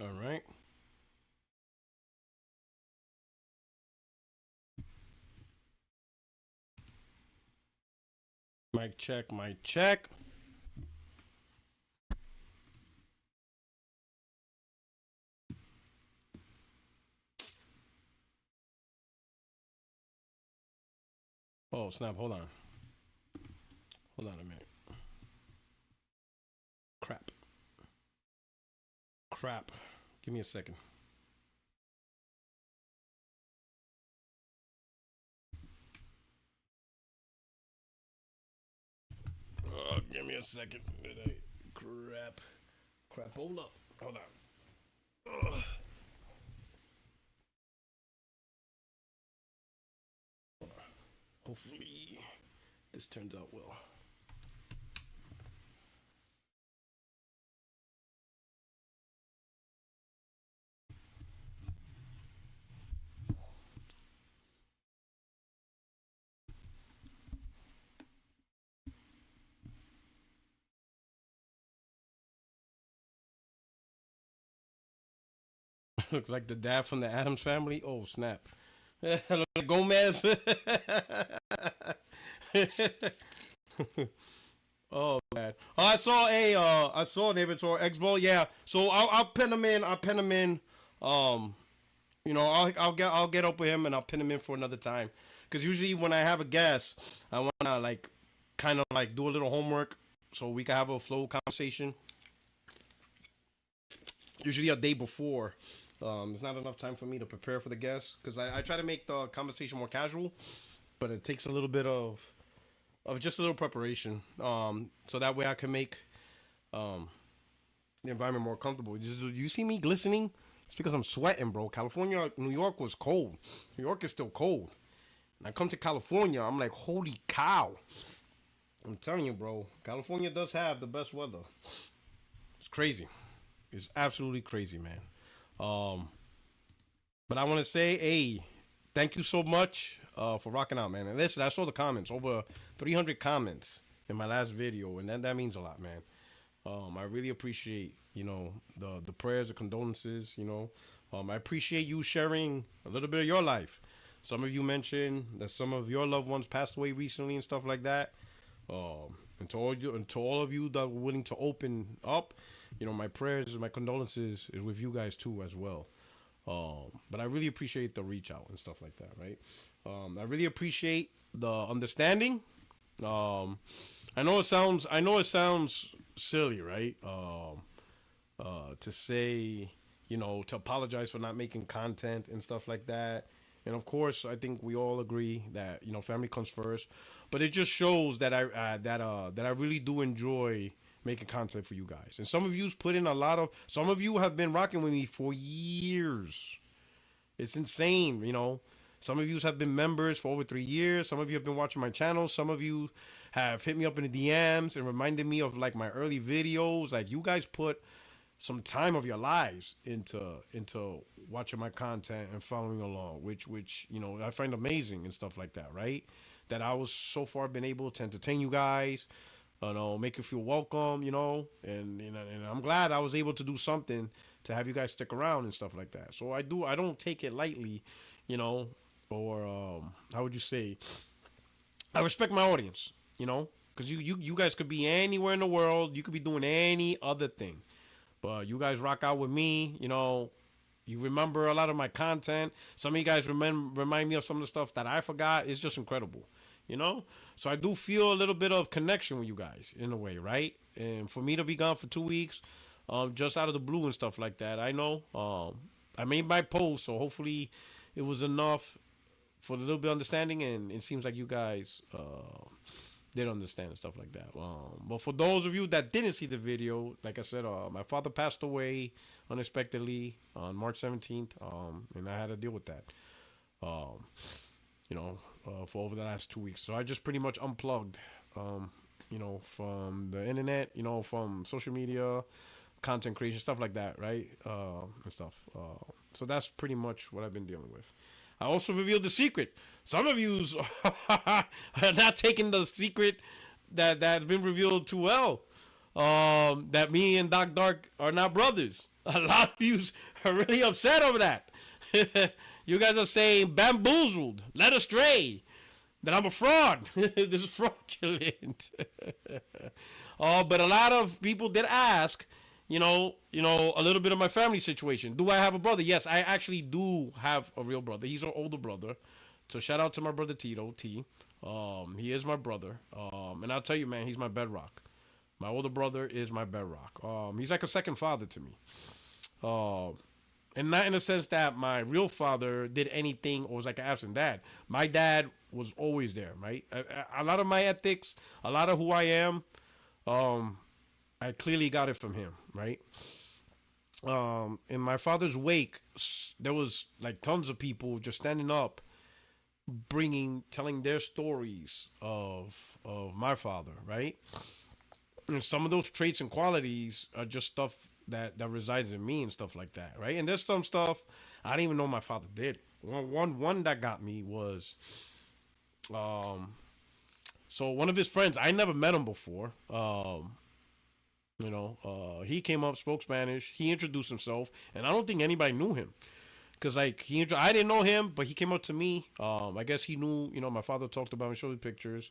All right. Mic check, mic check. Oh, snap. Hold on. Hold on a minute. Crap. Crap. Give me a second. Give me a second. Crap. Crap. Hold up. Hold on. Hopefully, this turns out well. Looks like the dad from the Adams family. Oh, snap. Gomez. Oh man. Oh, I saw David Tor Expo. Yeah. So I'll pin him in. I'll pin him in. Um, I'll get up with him and I'll pin him in for another time. Cause usually when I have a guest, I wanna like kind of like do a little homework so we can have a flow conversation. Usually a day before. There's not enough time for me to prepare for the guest because I try to make the conversation more casual, but it takes a little bit of just a little preparation. So that way I can make um the environment more comfortable. You see me glistening? It's because I'm sweating, bro. California, New York was cold. New York is still cold. And I come to California, I'm like, holy cow. I'm telling you, bro. California does have the best weather. It's crazy. It's absolutely crazy, man. Um, but I want to say, hey, thank you so much for rocking out, man. And listen, I saw the comments, over 300 comments in my last video, and that means a lot, man. I really appreciate the prayers, the condolences. I appreciate you sharing a little bit of your life. Some of you mentioned that some of your loved ones passed away recently and stuff like that. And to all of you that were willing to open up, my prayers and my condolences is with you guys too as well. But I really appreciate the reach out and stuff like that, right? I really appreciate the understanding. Um, I know it sounds silly, right? To say, to apologize for not making content and stuff like that. And of course, I think we all agree that family comes first. But it just shows that I really do enjoy making content for you guys. And some of you have been rocking with me for years. It's insane, Some of you have been members for over 3 years. Some of you have been watching my channel. Some of you have hit me up in the DMs and reminded me of like my early videos. Like you guys put some time of your lives into watching my content and following along, which I find amazing and stuff like that, right? That I was so far been able to entertain you guys, make you feel welcome, and I'm glad I was able to do something to have you guys stick around and stuff like that. So I don't take it lightly, you know, or how would you say? I respect my audience, because you guys could be anywhere in the world, you could be doing any other thing, but you guys rock out with me, You remember a lot of my content. Some of you guys remind me of some of the stuff that I forgot. It's just incredible, you know. So I do feel a little bit of connection with you guys in a way, right? And for me to be gone for 2 weeks, just out of the blue and stuff like that, I know. I made my post, so hopefully it was enough for a little bit of understanding, and it seems like you guys did understand and stuff like that. But for those of you that didn't see the video, like I said, my father passed away unexpectedly on March 17th, and I had to deal with that, um, for over the last 2 weeks. So I just pretty much unplugged, from the internet, from social media, content creation, stuff like that, right? And stuff. So that's pretty much what I've been dealing with. I also revealed the secret. Some of you are not taking the secret that's been revealed too well. that me and Doc Dark are not brothers. A lot of you are really upset over that. You guys are saying bamboozled, led astray, that I'm a fraud. This is fraudulent. But a lot of people did ask, a little bit of my family situation. Do I have a brother? Yes, I actually do have a real brother. He's an older brother. So shout out to my brother Tito T. He is my brother. And I'll tell you, man, he's my bedrock. My older brother is my bedrock. He's like a second father to me. Um, and not in the sense that my real father did anything or was like an absent dad. My dad was always there, right? A lot of my ethics, a lot of who I am, um, I clearly got it from him, right? In my father's wake, there was like tons of people just standing up, telling their stories of my father, right? And some of those traits and qualities are just stuff that resides in me and stuff like that, right? And there's some stuff I didn't even know my father did. One that got me was um so one of his friends, I never met him before. He came up, spoke Spanish, he introduced himself, and I don't think anybody knew him. Cause like I didn't know him, but he came up to me. I guess he knew. My father talked about him, showed me pictures,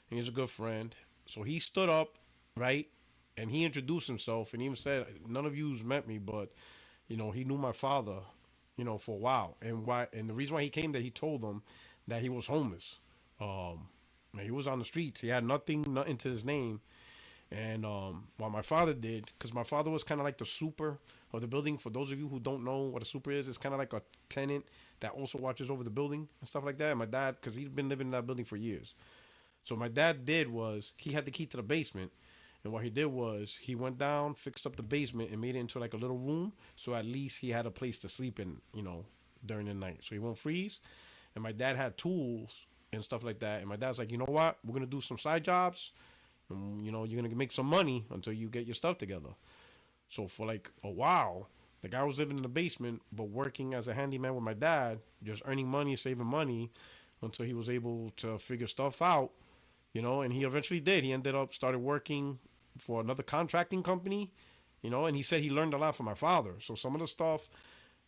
and he's a good friend. So he stood up, right, and he introduced himself, and he even said, "None of you's met me, but he knew my father, for a while, and why, and the reason why he came there, he told them that he was homeless. Um, he was on the streets. He had nothing to his name, and what my father did, because my father was kind of like the super of the building. For those of you who don't know what a super is, it's kind of like a tenant that also watches over the building and stuff like that. And my dad, because he'd been living in that building for years. So my dad did was he had the key to the basement. And what he did was he went down, fixed up the basement, and made it into like a little room. So at least he had a place to sleep in, during the night. So he won't freeze. And my dad had tools and stuff like that. And my dad's like, you know what? We're going to do some side jobs. And, you're going to make some money until you get your stuff together. So for like a while, the guy was living in the basement, but working as a handyman with my dad, just earning money, saving money until he was able to figure stuff out, and he eventually did. He ended up started working for another contracting company, and he said he learned a lot from my father. So some of the stuff,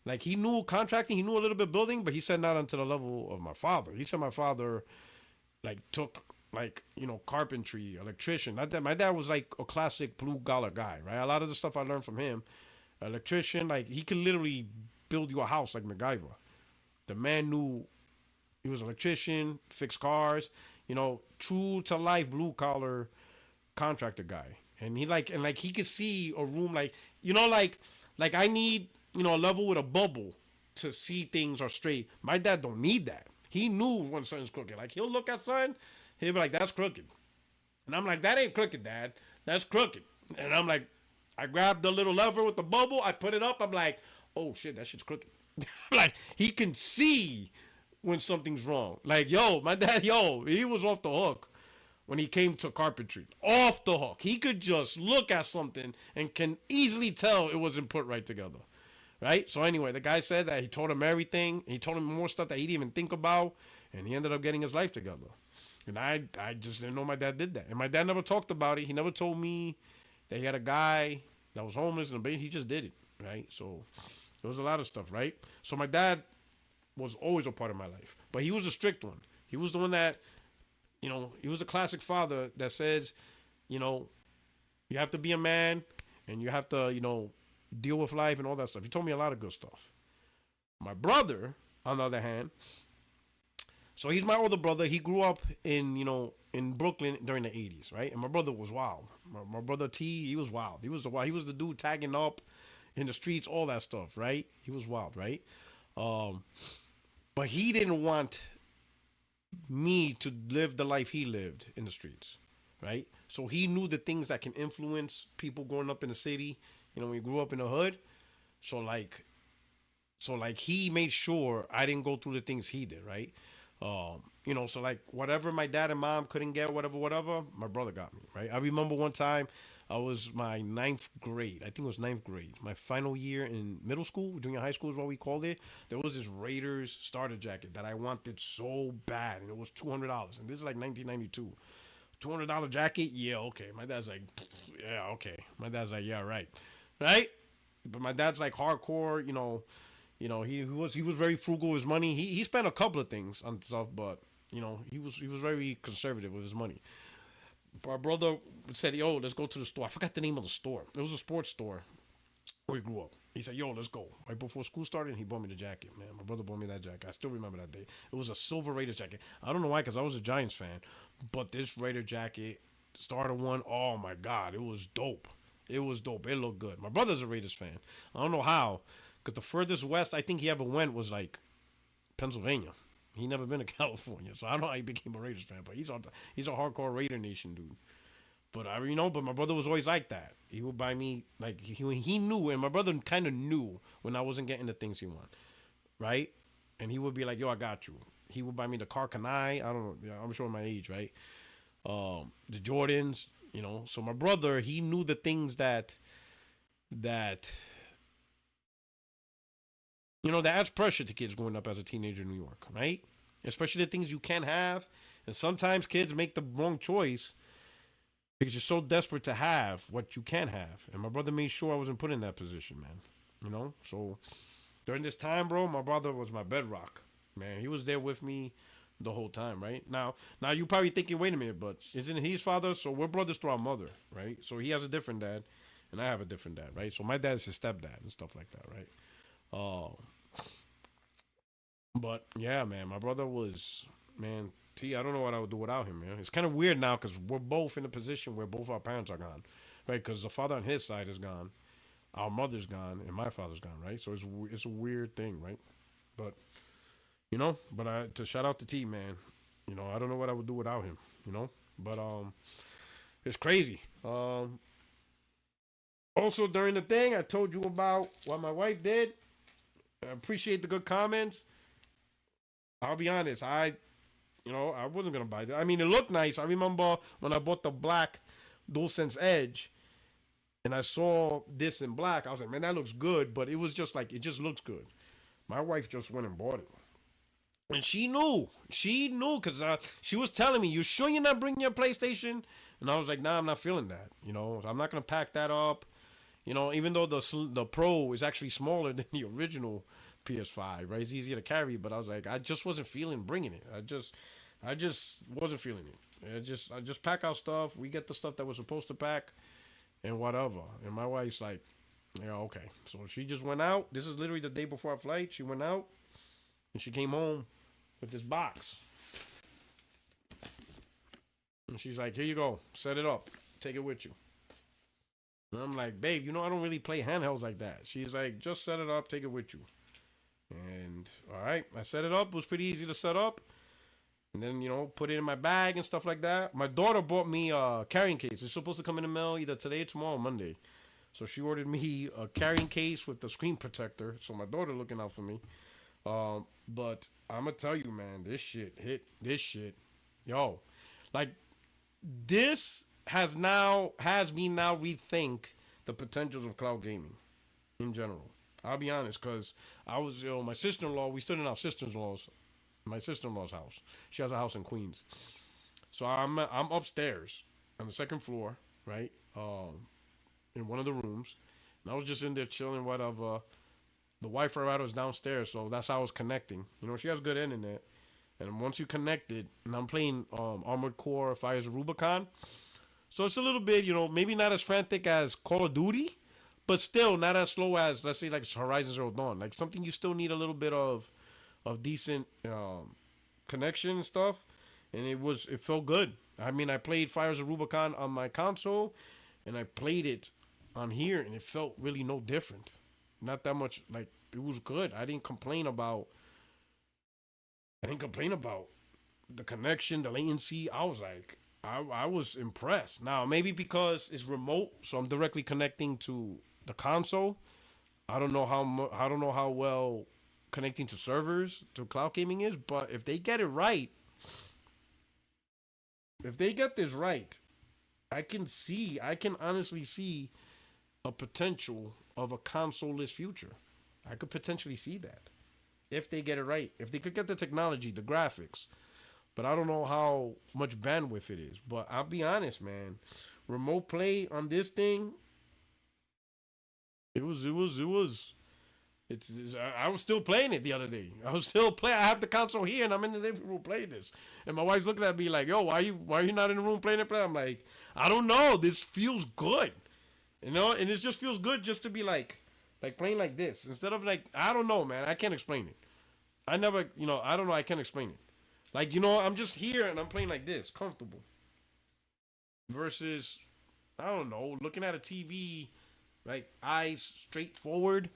like he knew contracting, he knew a little bit building, but he said not until the level of my father. He said my father like took like carpentry, electrician. That my dad was like a classic blue collar guy, right? A lot of the stuff I learned from him, electrician, like he could literally build you a house like MacGyver. The man knew he was an electrician, fixed cars, true to life blue collar contractor guy. And like he could see a room like I need a level with a bubble to see things are straight. My dad don't need that. He knew when something's crooked. Like he'll look at something, he'll be like, "That's crooked," and I'm like, "That ain't crooked, Dad. That's crooked." And I'm like, I grabbed the little lever with the bubble, I put it up. I'm like, "Oh shit, that shit's crooked." Like he can see when something's wrong. Like my dad, he was off the hook when he came to carpentry. Off the hook. He could just look at something and can easily tell it wasn't put right together. Right? So anyway, the guy said that he told him everything. He told him more stuff that he didn't even think about, and he ended up getting his life together. And I just didn't know my dad did that. And my dad never talked about it. He never told me that he had a guy that was homeless and he just did it. Right? So there was a lot of stuff, right? So my dad was always a part of my life. But he was a strict one. He was the one that, he was a classic father that says, you have to be a man and you have to, deal with life and all that stuff. He told me a lot of good stuff. My brother, on the other hand, so he's my older brother. He grew up in Brooklyn during the 80s, right? And my brother was wild. My brother T, he was wild. He was the wild. He was the dude tagging up in the streets, all that stuff, right? He was wild, right? Um, but he didn't want me to live the life he lived in the streets, right? So he knew the things that can influence people growing up in the city. When we grew up in the hood, so like he made sure I didn't go through the things he did, right? So like whatever my dad and mom couldn't get, whatever, my brother got me, right? I remember one time I was my ninth grade. I think it was ninth grade. My final year in middle school, junior high school is what we called it. There was this Raiders starter jacket that I wanted so bad, and it was $200. And this is like 1992. $200 jacket. Yeah, okay. My dad's like, yeah, okay. My dad's like, yeah, right, right. But my dad's like hardcore. He was very frugal with his money. He spent a couple of things on stuff, but he was very conservative with his money. My brother said, "Yo, let's go to the store." I forgot the name of the store. It was a sports store where he grew up. He said, "Yo, let's go." Right before school started, and he bought me the jacket. Man, my brother bought me that jacket. I still remember that day. It was a silver Raiders jacket. I don't know why, because I was a Giants fan, but this Raider jacket, starter one, oh my god, it was dope. It was dope. It looked good. My brother's a Raiders fan. I don't know how, because the furthest west I think he ever went was like Pennsylvania. He never been to California, so I don't know how he became a Raiders fan. But he's a hardcore Raider Nation dude. But my brother was always like that. He would buy me like he knew, and my brother kind of knew when I wasn't getting the things he wanted, right? And he would be like, "Yo, I got you." He would buy me the car Kanai. I don't know. Yeah, I'm showing my age, right? The Jordans, So my brother, he knew the things that that adds pressure to kids growing up as a teenager in New York, right? Especially the things you can't have, and sometimes kids make the wrong choice because you're so desperate to have what you can have. And my brother made sure I wasn't put in that position, man. So during this time, bro, my brother was my bedrock, man. He was there with me the whole time, right? Now you probably thinking, wait a minute, but isn't he his father? So we're brothers through our mother, right? So he has a different dad, and I have a different dad, right? So my dad's his stepdad and stuff like that, right? Uh, but yeah, man, my brother was, man. I don't know what I would do without him, man. It's kind of weird now because we're both in a position where both our parents are gone, right? Because the father on his side is gone, our mother's gone, and my father's gone, right? So it's a weird thing, right? But to shout out to T, man. I don't know what I would do without him, But it's crazy. Also during the thing, I told you about what my wife did. I appreciate the good comments. I'll be honest, I wasn't gonna buy that. I mean, it looked nice. I remember when I bought the black DualSense Edge, and I saw this in black. I was like, man, that looks good. But it was just like, it just looks good. My wife just went and bought it, and she knew. She knew because she was telling me, "You sure you're not bringing your PlayStation?" And I was like, "Nah, I'm not feeling that. I'm not gonna pack that up. Even though the Pro is actually smaller than the original PS5, right? It's easier to carry, but I was like, I just wasn't feeling bringing it. I just wasn't feeling it. I just pack our stuff. We get the stuff that we're supposed to pack, and whatever. And my wife's like, yeah, okay. So she just went out. This is literally the day before our flight. She went out, and she came home with this box. And she's like, here you go. Set it up. Take it with you. And I'm like, babe, I don't really play handhelds like that. She's like, just set it up. Take it with you. And all right, I set it up. It was pretty easy to set up. And then, put it in my bag and stuff like that. My daughter bought me a carrying case. It's supposed to come in the mail either today, tomorrow, or Monday. So she ordered me a carrying case with the screen protector. So my daughter looking out for me. But I'm going to tell you, man, this shit hit. This shit. Yo. Like, this has me now rethink the potentials of cloud gaming in general. I'll be honest, because I was, my sister-in-law, we stood in my sister-in-law's house. She has a house in Queens. So I'm upstairs on the second floor, right? In one of the rooms. And I was just in there chilling, whatever. The Wi-Fi router was downstairs, so that's how I was connecting. She has good internet. And once you connect it, and I'm playing Armored Core Fires of Rubicon. So it's a little bit, maybe not as frantic as Call of Duty, but still not as slow as, let's say, like Horizon Zero Dawn. Like something you still need a little bit of decent connection and stuff. And it felt good. I mean, I played Fires of Rubicon on my console, and I played it on here, and it felt really no different. Not that much. Like, it was good. I didn't complain about the connection, the latency. I was like, I was impressed. Now, maybe because it's remote, so I'm directly connecting to the console. I don't know how well connecting to servers to cloud gaming is, but if they get it right, if they get this right, I can honestly see a potential of a console-less future. I could potentially see that if they get it right. If they could get the technology, the graphics, but I don't know how much bandwidth it is. But I'll be honest, man. Remote play on this thing, I was still playing it the other day. I was still playing. I have the console here, and I'm in the living room playing this. And my wife's looking at me like, "Yo, why are you not in the room playing it?" I'm like, I don't know. This feels good, and it just feels good just to be like playing like this instead of like I don't know, man. I can't explain it. I never, I don't know. I can't explain it. Like I'm just here and I'm playing like this, comfortable. Versus, I don't know, looking at a TV, like eyes straight forward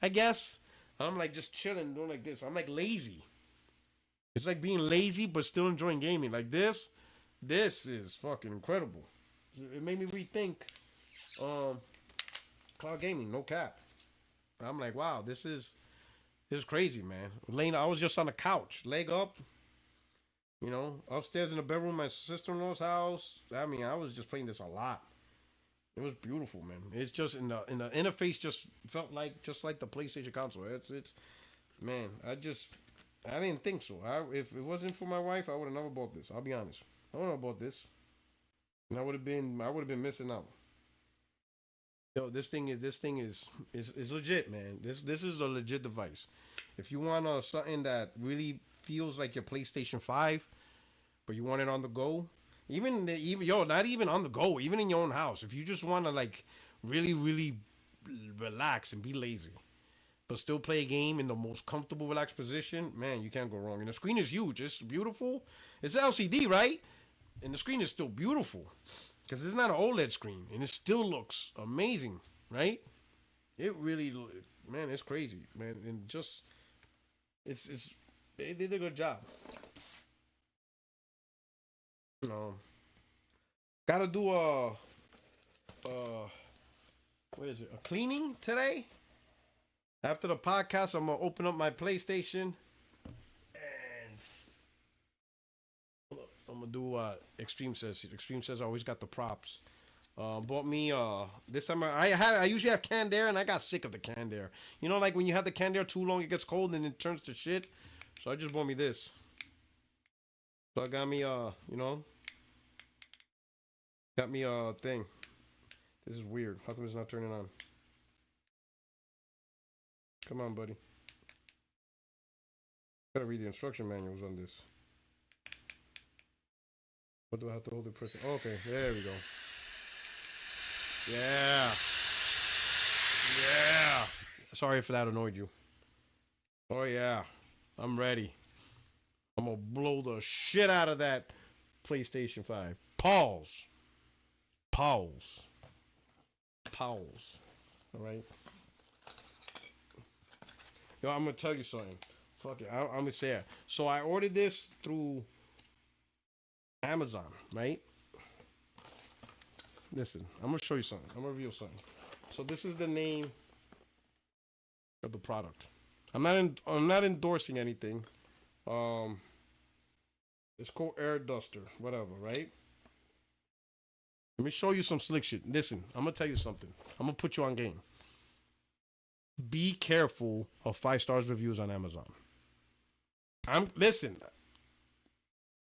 I guess. I'm like just chilling, doing like this. I'm like lazy. It's like being lazy but still enjoying gaming. Like this is fucking incredible. It made me rethink um cloud gaming, no cap. I'm like, wow, this is crazy, man. Laying, I was just on the couch, leg up, upstairs in the bedroom, my sister-in-law's house. I mean, I was just playing this a lot. It was beautiful, man. It's just in the interface just felt like just like the PlayStation console. It's man. I didn't think so. If it wasn't for my wife, I would have never bought this. I'll be honest. I don't know about this, and I would have been missing out. Yo, this thing is legit, man. This is a legit device. If you want something that really feels like your PlayStation 5, but you want it on the go, not even on the go, even in your own house. If you just want to like really really relax and be lazy, but still play a game in the most comfortable, relaxed position, man, you can't go wrong. And the screen is huge. It's beautiful. It's LCD, right? And the screen is still beautiful because it's not an OLED screen, and it still looks amazing, right? It really, man, it's crazy, man, and just it's they did a good job. Gotta do what is it? A cleaning today. After the podcast, I'm gonna open up my PlayStation and I'm gonna do what Extreme says. Extreme says I always got the props. Bought me this time I usually have canned air and I got sick of the canned air. Like when you have the canned air too long, it gets cold and it turns to shit. So I just bought me this. So I got me got me a thing. This is weird. How come it's not turning on? Come on, buddy. Gotta read the instruction manuals on this. What do I have to hold it? Press? Okay, there we go. Yeah. Yeah. Sorry if that annoyed you. Oh yeah. I'm ready. I'm gonna blow the shit out of that PlayStation 5. Pause. Pause. Pause. Alright. Yo, I'm gonna tell you something. Fuck it. I'm gonna say it. So I ordered this through Amazon, right? Listen, I'm gonna show you something. I'm gonna reveal something. So this is the name of the product. I'm not endorsing anything. Um, it's called Air Duster, whatever, right? Let me show you some slick shit. Listen, I'm gonna tell you something. I'm gonna put you on game. Be careful of 5 stars reviews on Amazon. Listen.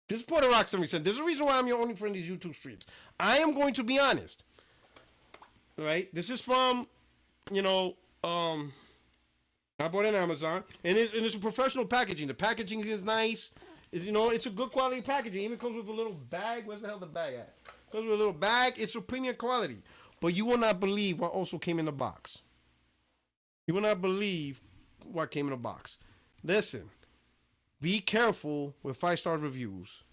This is Puertorock77. There's a reason why I'm your only friend in these YouTube streams. I am going to be honest. Right? This is from, I bought it on Amazon, and it's a professional packaging. The packaging is nice. It's a good quality packaging. It even comes with a little bag. Where's the hell the bag at? It comes with a little bag. It's a premium quality. But you will not believe what also came in the box. You will not believe what came in the box. Listen, be careful with 5 star reviews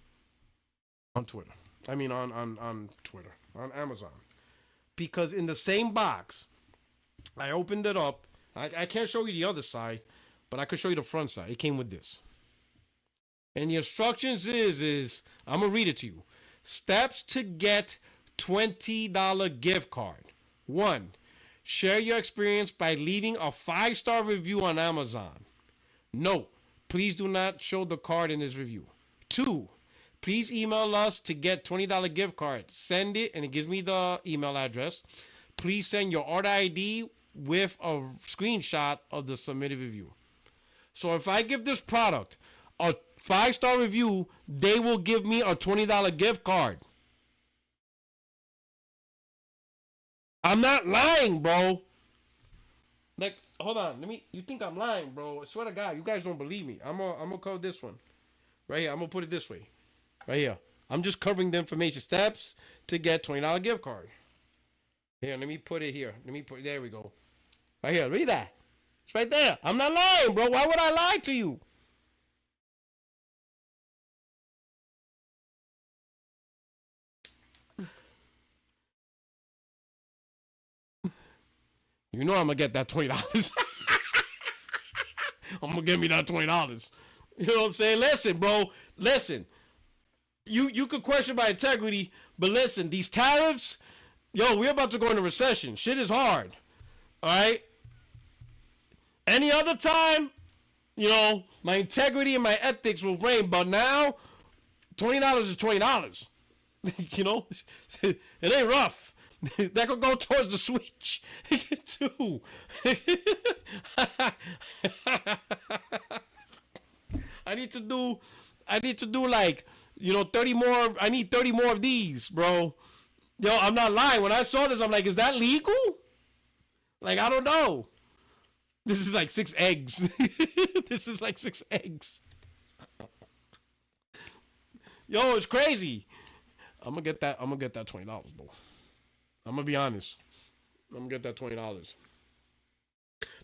on Twitter. I mean on Twitter, on Amazon. Because in the same box, I opened it up. I can't show you the other side, but I could show you the front side. It came with this. And the instructions is I'm going to read it to you. Steps to get $20 gift card. 1. Share your experience by leaving a 5 star review on Amazon. Note, please do not show the card in this review. 2. Please email us to get $20 gift card. Send it, and it gives me the email address. Please send your order ID with a screenshot of the submitted review. So if I give this product a 5-star review, they will give me a $20 gift card. I'm not lying, bro. Like, hold on. You think I'm lying, bro? I swear to God, you guys don't believe me. I'm gonna cover this one right here. I'm gonna put it this way, right here. I'm just covering the information steps to get $20 gift card. Here, let me put it here. There we go. Right here, read that. It's right there. I'm not lying, bro. Why would I lie to you? You know I'm gonna get that $20. I'm gonna give me that $20. You know what I'm saying? Listen, bro. Listen. You could question my integrity, but listen, these tariffs, yo, we're about to go into recession. Shit is hard. All right? Any other time, you know, my integrity and my ethics will reign, but now, $20 is $20. You know? It ain't rough. That could go towards the Switch too. I need to do like, you know, 30 more. I need 30 more of these, bro. Yo, I'm not lying. When I saw this, I'm like, is that legal? Like, I don't know. This is like 6 eggs. This is like 6 eggs. Yo, it's crazy. I'm gonna get that $20, bro. I'm gonna be honest. I'm gonna get that $20.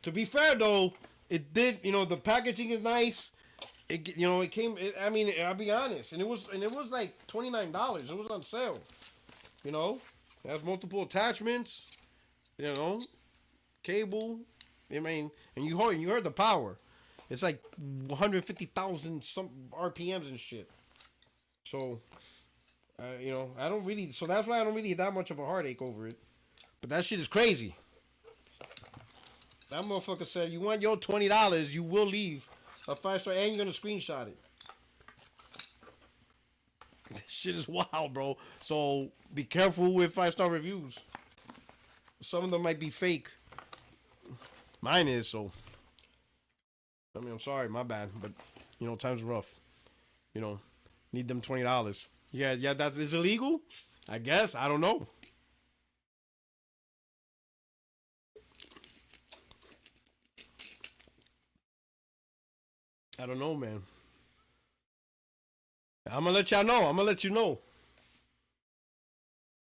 To be fair though, it did. You know, the packaging is nice. It came. I mean, I'll be honest, and it was like $29. It was on sale. You know, it has multiple attachments. You know, cable. I mean, and you heard the power. It's like 150,000 some RPMs and shit. So. You know, I don't really, so that's why I don't really that much of a heartache over it. But that shit is crazy. That motherfucker said, you want your $20, you will leave a 5-star and you're gonna screenshot it. This shit is wild, bro. So be careful with 5-star reviews. Some of them might be fake. Mine is, so. I mean, I'm sorry, my bad. But, you know, times are rough. You know, need them $20. Yeah, that's is illegal? I guess. I don't know. I don't know, man. I'm gonna let y'all know. I'm gonna let you know.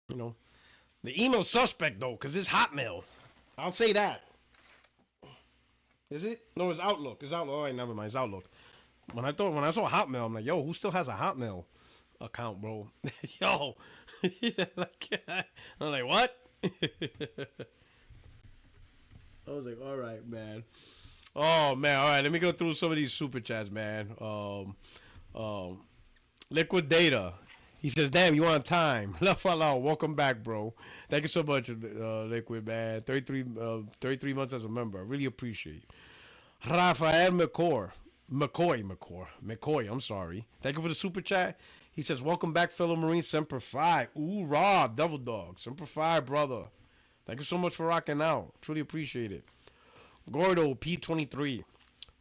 You know, the email suspect though, cause it's Hotmail. I'll say that. Is it? No, it's Outlook. It's Outlook. All right, never mind. It's Outlook. When I saw Hotmail, I'm like, yo, who still has a Hotmail account, bro? Yo, I'm like, what? I was like, all right, man. Oh man, all right. Let me go through some of these super chats, man. Liquid Data. He says, "Damn, you on time? Love out. Welcome back, bro. Thank you so much, Liquid man. 33 months as a member. I really appreciate it. Rafael McCoy. I'm sorry. Thank you for the super chat. He says, welcome back, fellow Marines. Semper Fi. Ooh, raw, Devil Dog. Semper Fi, brother. Thank you so much for rocking out. Truly appreciate it. Gordo P23.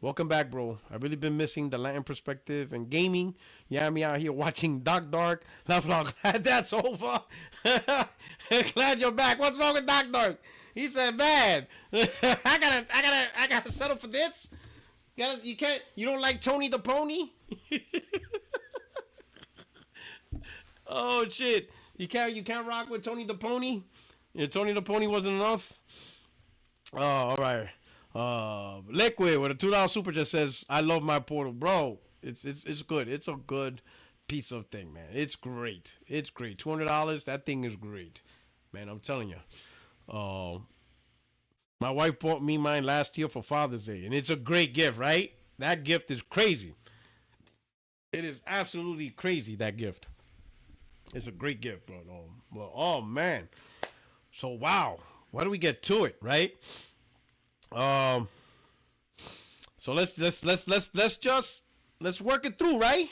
Welcome back, bro. I've really been missing the Latin perspective and gaming. Yeah, me out here watching Dark. Glad that's over. Glad you're back. What's wrong with Dark? He said, man, I gotta settle for this. You don't like Tony the Pony? Oh shit! You can't rock with Tony the Pony. Yeah, Tony the Pony wasn't enough. Oh, all right. Liquid with a $2 super just says, "I love my portal, bro. It's good. It's a good piece of thing, man. It's great. It's great. $200. That thing is great, man. I'm telling you. My wife bought me mine last year for Father's Day, and it's a great gift, right? That gift is crazy. It is absolutely crazy. That gift. It's a great gift, bro. Well, oh man. So wow. Why do we get to it, right? So let's work it through, right?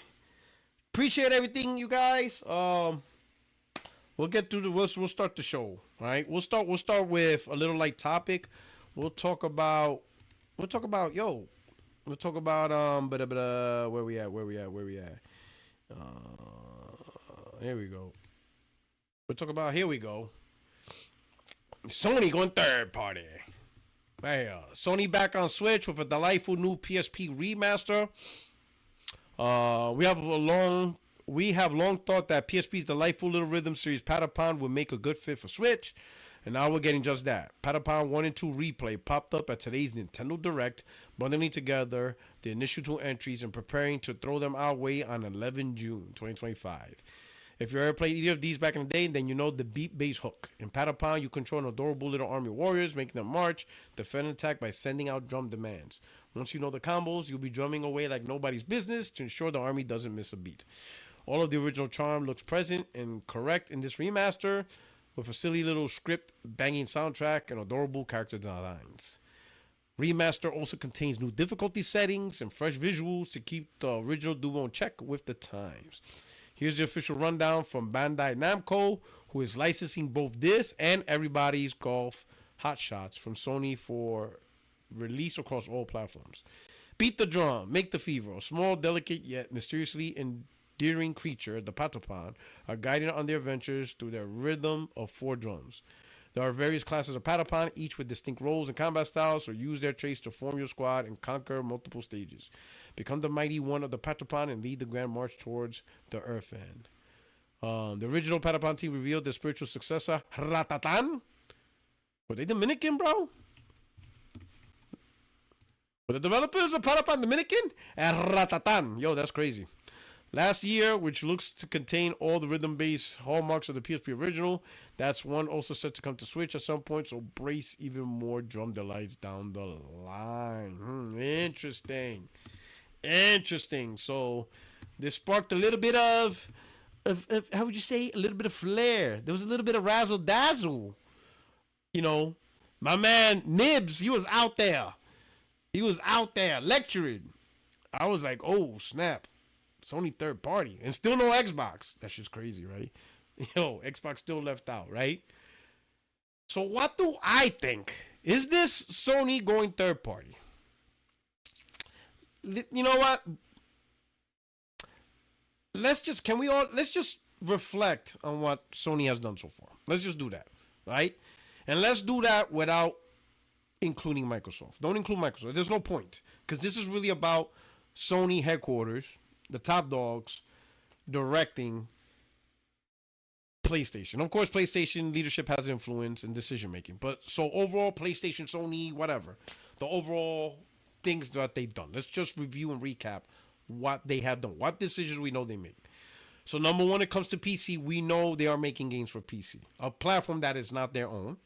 Appreciate everything, you guys. We'll get to we'll start the show. All right. We'll start with a little light topic. We'll talk about Let's talk about where we at? Where we at? Here we go. We'll talk about here we go. Sony going third party. Hey, Sony back on Switch with a delightful new PSP remaster. We have long thought that PSP's delightful little rhythm series Patapon would make a good fit for Switch, and now we're getting just that. Patapon 1 and 2 Replay popped up at today's Nintendo Direct, bundling together the initial two entries and preparing to throw them our way on 11 June 2025. If you ever played either of these back in the day, then you know the beat-based hook. In Patapon, you control an adorable little army of warriors, making them march, defend, and attack by sending out drum demands. Once you know the combos, you'll be drumming away like nobody's business to ensure the army doesn't miss a beat. All of the original charm looks present and correct in this remaster, with a silly little script, banging soundtrack, and adorable character designs. Remaster also contains new difficulty settings and fresh visuals to keep the original duo in check with the times. Here's the official rundown from Bandai Namco, who is licensing both this and Everybody's Golf Hot Shots from Sony for release across all platforms. Beat the drum, make the fever. A small, delicate, yet mysteriously endearing creature, the Patapon, are guided on their adventures through their rhythm of four drums. There are various classes of Patapon, each with distinct roles and combat styles, so use their traits to form your squad and conquer multiple stages. Become the mighty one of the Patapon and lead the grand march towards the Earth End. The original Patapon team revealed their spiritual successor, Ratatan. Were they Dominican, bro? Were the developers of Patapon Dominican? Ratatan. Yo, that's crazy. Last year, which looks to contain all the rhythm-based hallmarks of the PSP original, that's one also set to come to Switch at some point, so brace even more drum delights down the line. Interesting. So this sparked a little bit of how would you say, a little bit of flair. There was a little bit of razzle dazzle. You know, my man Nibs, he was out there lecturing. I was like, oh snap, Sony third party and still no Xbox. That shit's crazy, right? Yo, Xbox still left out, right? So what do I think? Is this Sony going third party? You know what? Let's just reflect on what Sony has done so far. Let's just do that, right? And let's do that without including Microsoft. Don't include Microsoft. There's no point, because this is really about Sony headquarters, the top dogs, directing PlayStation. Of course, PlayStation leadership has influence in decision making, but so overall, PlayStation, Sony, whatever, the overall things that they've done. Let's just review and recap what they have done, what decisions we know they made. So number one, it comes to PC, we know they are making games for PC, a platform that is not their own,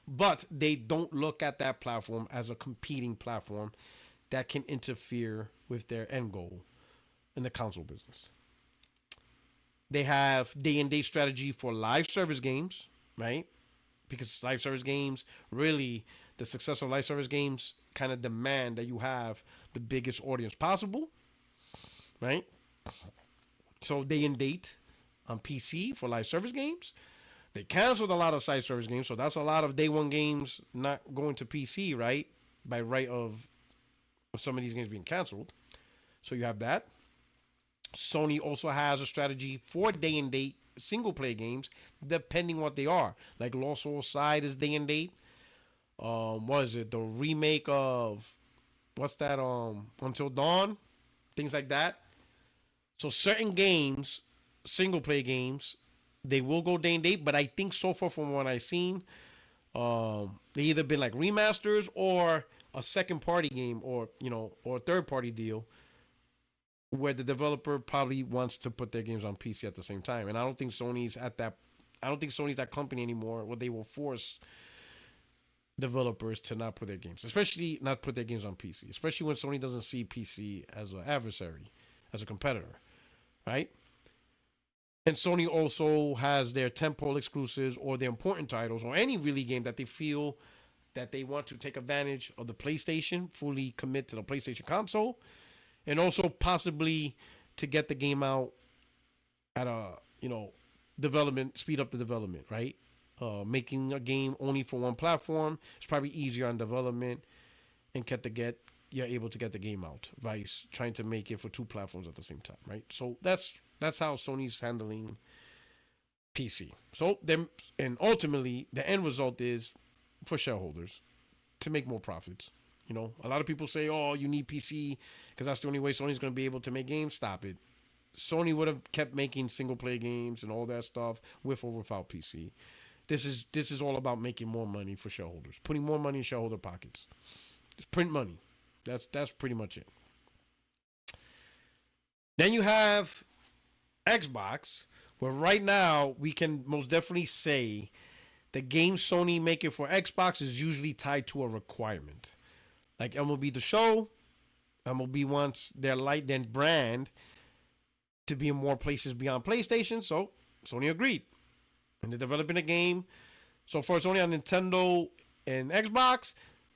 but they don't look at that platform as a competing platform that can interfere with their end goal in the console business. They have day and date strategy for live service games, right? Because live service games, really, the success of live service games kind of demand that you have the biggest audience possible, right? So day and date on PC for live service games. They canceled a lot of side service games, so that's a lot of day one games not going to PC, right? By right of some of these games being canceled. So you have that. Sony also has a strategy for day and date single player games, depending what they are. Like Lost Soul Side is day and date. What is it? The remake of what's that? Until Dawn, things like that. So certain games, single player games, they will go day and date. But I think so far from what I've seen, they either been like remasters or a second party game, or or a third party deal, where the developer probably wants to put their games on PC at the same time. And I don't think Sony's at that. I don't think Sony's that company anymore where they will force developers to not put their games, especially not put their games on PC, especially when Sony doesn't see PC as an adversary, as a competitor, right? And Sony also has their temporal exclusives or their important titles or any really game that they feel that they want to take advantage of the PlayStation, fully commit to the PlayStation console, and also possibly to get the game out at a development, speed up the development, right? Making a game only for one platform is probably easier on development and you're able to get the game out by trying to make it for two platforms at the same time, right? So that's how Sony's handling PC. So then, and ultimately, the end result is for shareholders to make more profits. You know, a lot of people say, "Oh, you need PC because that's the only way Sony's going to be able to make games." Stop it. Sony would have kept making single player games and all that stuff with or without PC. This is all about making more money for shareholders, putting more money in shareholder pockets. Just print money. That's pretty much it. Then you have Xbox, where right now we can most definitely say the game Sony making for Xbox is usually tied to a requirement. Like MLB The Show, MLB wants their brand to be in more places beyond PlayStation, so Sony agreed. And they're developing a game. So far, it's only on Nintendo and Xbox,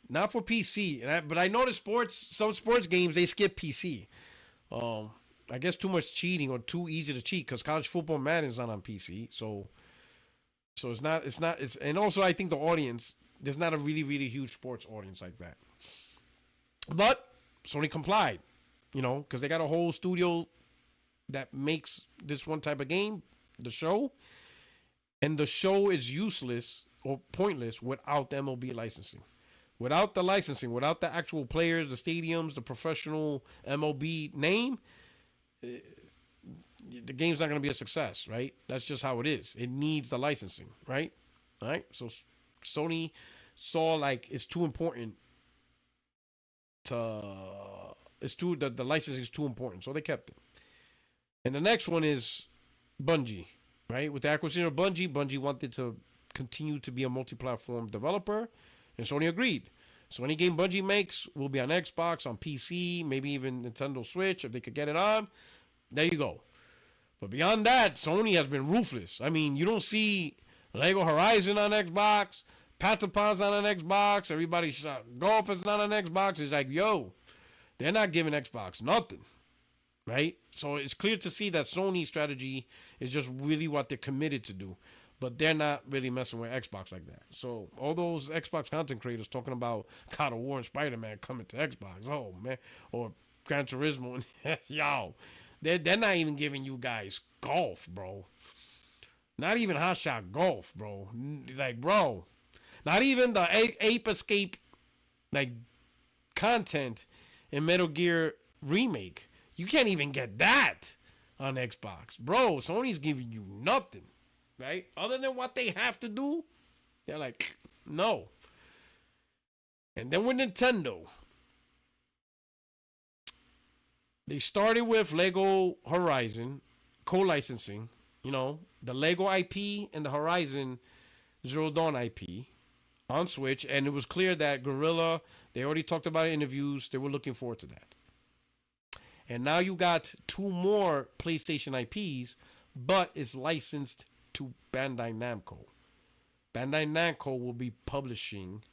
not for PC. But I noticed some sports games, they skip PC. I guess too much cheating or too easy to cheat because college football Madden is not on PC. So and also I think the audience, there's not a really, really huge sports audience like that. But Sony complied, because they got a whole studio that makes this one type of game, the show. And the show is useless or pointless without the MLB licensing. Without the licensing, without the actual players, the stadiums, the professional MLB name, the game's not going to be a success, right? That's just how it is. It needs the licensing, right? All right. So Sony saw like it's too important the licensing is too important, so they kept it. And the next one is Bungie, right? With the acquisition of Bungie wanted to continue to be a multi-platform developer, and Sony agreed. So any game Bungie makes will be on Xbox, on PC, maybe even Nintendo Switch if they could get it on. There you go. But beyond that, Sony has been ruthless. I mean, you don't see Lego Horizon on Xbox, Patapon's not on Xbox, everybody shot golf is not on Xbox. It's like, yo, they're not giving Xbox nothing. Right? So it's clear to see that Sony's strategy is just really what they're committed to do. But they're not really messing with Xbox like that. So all those Xbox content creators talking about God of War and Spider-Man coming to Xbox. Oh, man. Or Gran Turismo. Yo. They're not even giving you guys golf, bro. Not even hot shot golf, bro. Like, bro. Not even the Ape Escape, like, content in Metal Gear Remake. You can't even get that on Xbox. Bro, Sony's giving you nothing, right? Other than what they have to do, they're like, no. And then with Nintendo, they started with Lego Horizon, co-licensing, the Lego IP and the Horizon Zero Dawn IP on Switch. And it was clear that Guerrilla, they already talked about it in interviews, they were looking forward to that. And now you got two more PlayStation IPs, but it's licensed to Bandai Namco. Bandai Namco will be publishing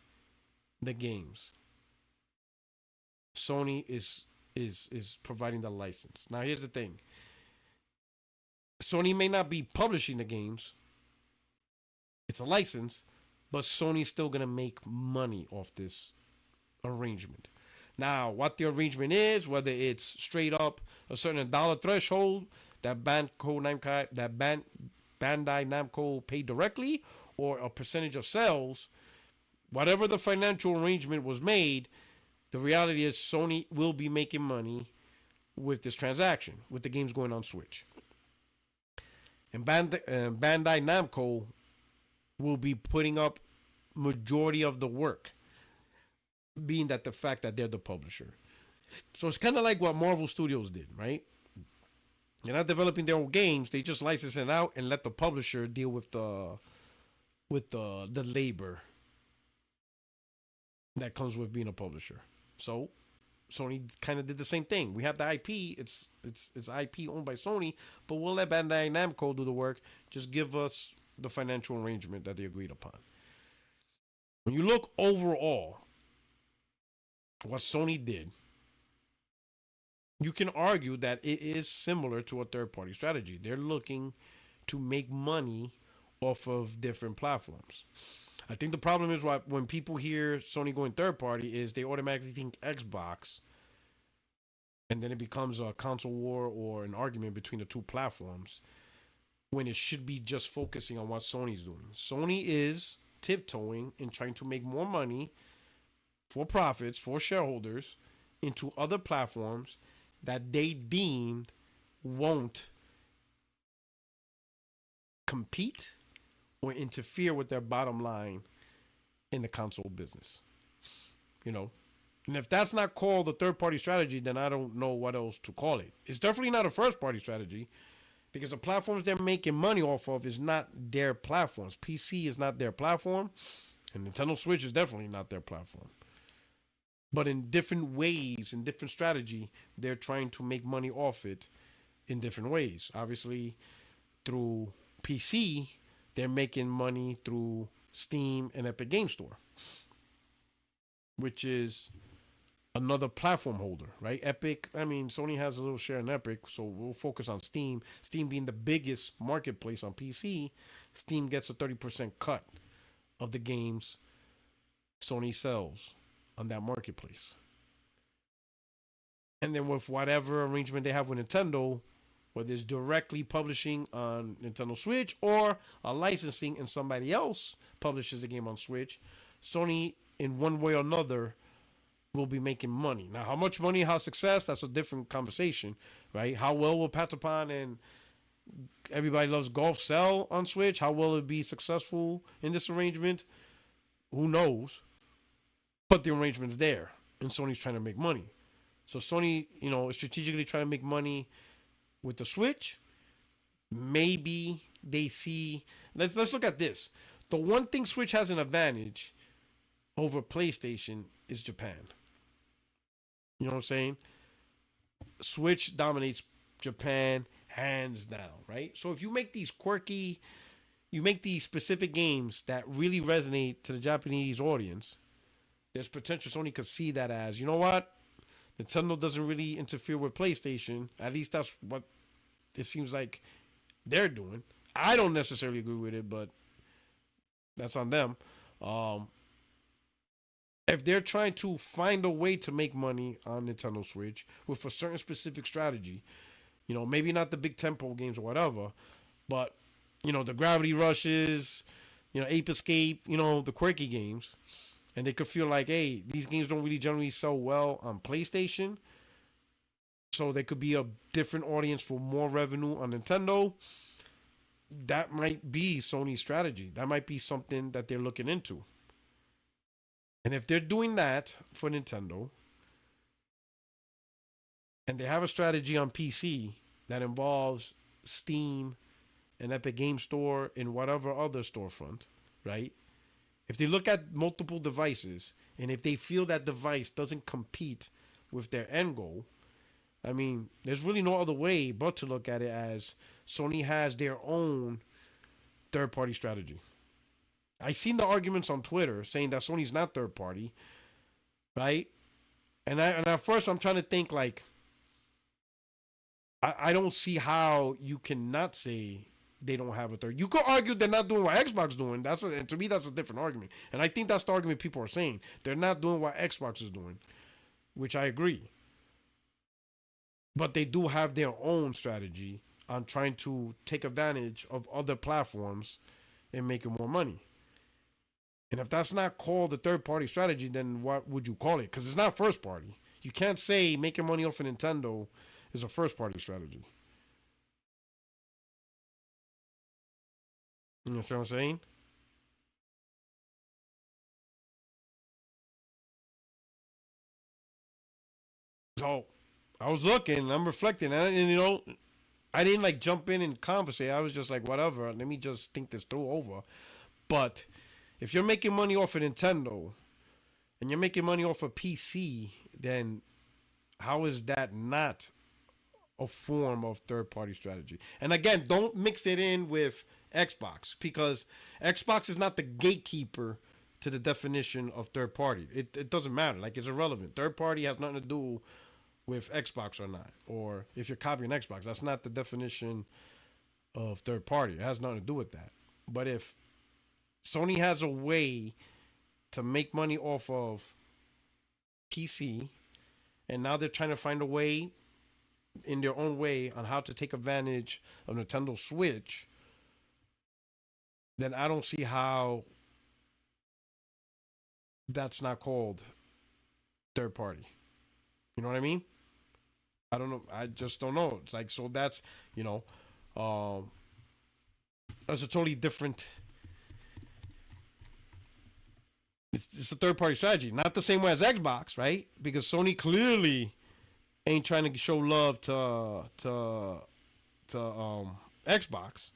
the games. Sony is providing the license. Now here's the thing. Sony may not be publishing the games. It's a license, but Sony's still going to make money off this arrangement. Now, what the arrangement is, whether it's straight up a certain dollar threshold that Bandai Namco paid directly, or a percentage of sales, whatever the financial arrangement was made, the reality is Sony will be making money with this transaction, with the games going on Switch. And Bandai Namco will be putting up majority of the work, being that the fact that they're the publisher. So it's kind of like what Marvel Studios did, right? They're not developing their own games; they just license it out and let the publisher deal with the labor that comes with being a publisher. So Sony kind of did the same thing. We have the IP; it's IP owned by Sony, but we'll let Bandai Namco do the work. Just give us the financial arrangement that they agreed upon. When you look overall, what Sony did, you can argue that it is similar to a third-party strategy. They're looking to make money off of different platforms. I think the problem is why when people hear Sony going third party is they automatically think Xbox, and then it becomes a console war or an argument between the two platforms when it should be just focusing on what Sony's doing. Sony is tiptoeing and trying to make more money for profits for shareholders into other platforms that they deemed won't compete or interfere with their bottom line in the console business. You know, and if that's not called a third party strategy, then I don't know what else to call it. It's definitely not a first party strategy because the platforms they're making money off of is not their platforms. PC is not their platform, and Nintendo Switch is definitely not their platform. But in different ways, in different strategy, they're trying to make money off it in different ways. Obviously, through PC, they're making money through Steam and Epic Game Store, which is another platform holder, right? Epic, I mean, Sony has a little share in Epic, so we'll focus on Steam. Steam being the biggest marketplace on PC, Steam gets a 30% cut of the games Sony sells on that marketplace. And then with whatever arrangement they have with Nintendo, whether it's directly publishing on Nintendo Switch or a licensing and somebody else publishes the game on Switch, Sony, in one way or another, will be making money. Now, how much money, how success, that's a different conversation, right? How well will Patapon and Everybody Loves Golf sell on Switch? How will it be successful in this arrangement? Who knows? But the arrangement's there, and Sony's trying to make money. So Sony, is strategically trying to make money with the Switch. Maybe they see. Let's look at this. The one thing Switch has an advantage over PlayStation is Japan. You know what I'm saying? Switch dominates Japan hands down, right? So if you make these quirky, you make these specific games that really resonate to the Japanese audience, there's potential Sony could see that as, you know what? Nintendo doesn't really interfere with PlayStation. At least that's what it seems like they're doing. I don't necessarily agree with it, but that's on them. If they're trying to find a way to make money on Nintendo Switch with a certain specific strategy, maybe not the big tempo games or whatever, but, the Gravity Rushes, Ape Escape, the quirky games, and they could feel like, hey, these games don't really generally sell well on PlayStation, so they could be a different audience for more revenue on Nintendo. That might be Sony's strategy. That might be something that they're looking into. And if they're doing that for Nintendo, and they have a strategy on PC that involves Steam and Epic Game Store and whatever other storefront, right? If they look at multiple devices and if they feel that device doesn't compete with their end goal, I mean, there's really no other way but to look at it as Sony has their own third-party strategy. I seen the arguments on Twitter saying that Sony's not third party, right? And at first I'm trying to think like I don't see how you cannot say they don't have a third. You could argue they're not doing what Xbox is doing. And to me that's a different argument. And I think that's the argument people are saying. They're not doing what Xbox is doing, which I agree. But they do have their own strategy on trying to take advantage of other platforms and making more money. And if that's not called a third party strategy, then what would you call it? Because it's not first party. You can't say making money off of Nintendo is a first party strategy. You know what I'm saying? So I was looking, I'm reflecting, and I didn't like jump in and conversate. I was just like, whatever, let me just think this through over. But if you're making money off of Nintendo and you're making money off of PC, then how is that not a form of third party strategy? And again, don't mix it in with Xbox because Xbox is not the gatekeeper to the definition of third party. It doesn't matter. Like, it's irrelevant. Third party has nothing to do with Xbox or not. Or if you're copying Xbox, that's not the definition of third party. It has nothing to do with that. But if Sony has a way to make money off of PC, and now they're trying to find a way in their own way on how to take advantage of Nintendo Switch. Then I don't see how that's not called third party. You know what I mean? I don't know. I just don't know. It's like, so that's, you know, um, that's a totally different. It's a third party strategy, not the same way as Xbox, right? Because Sony clearly ain't trying to show love to Xbox,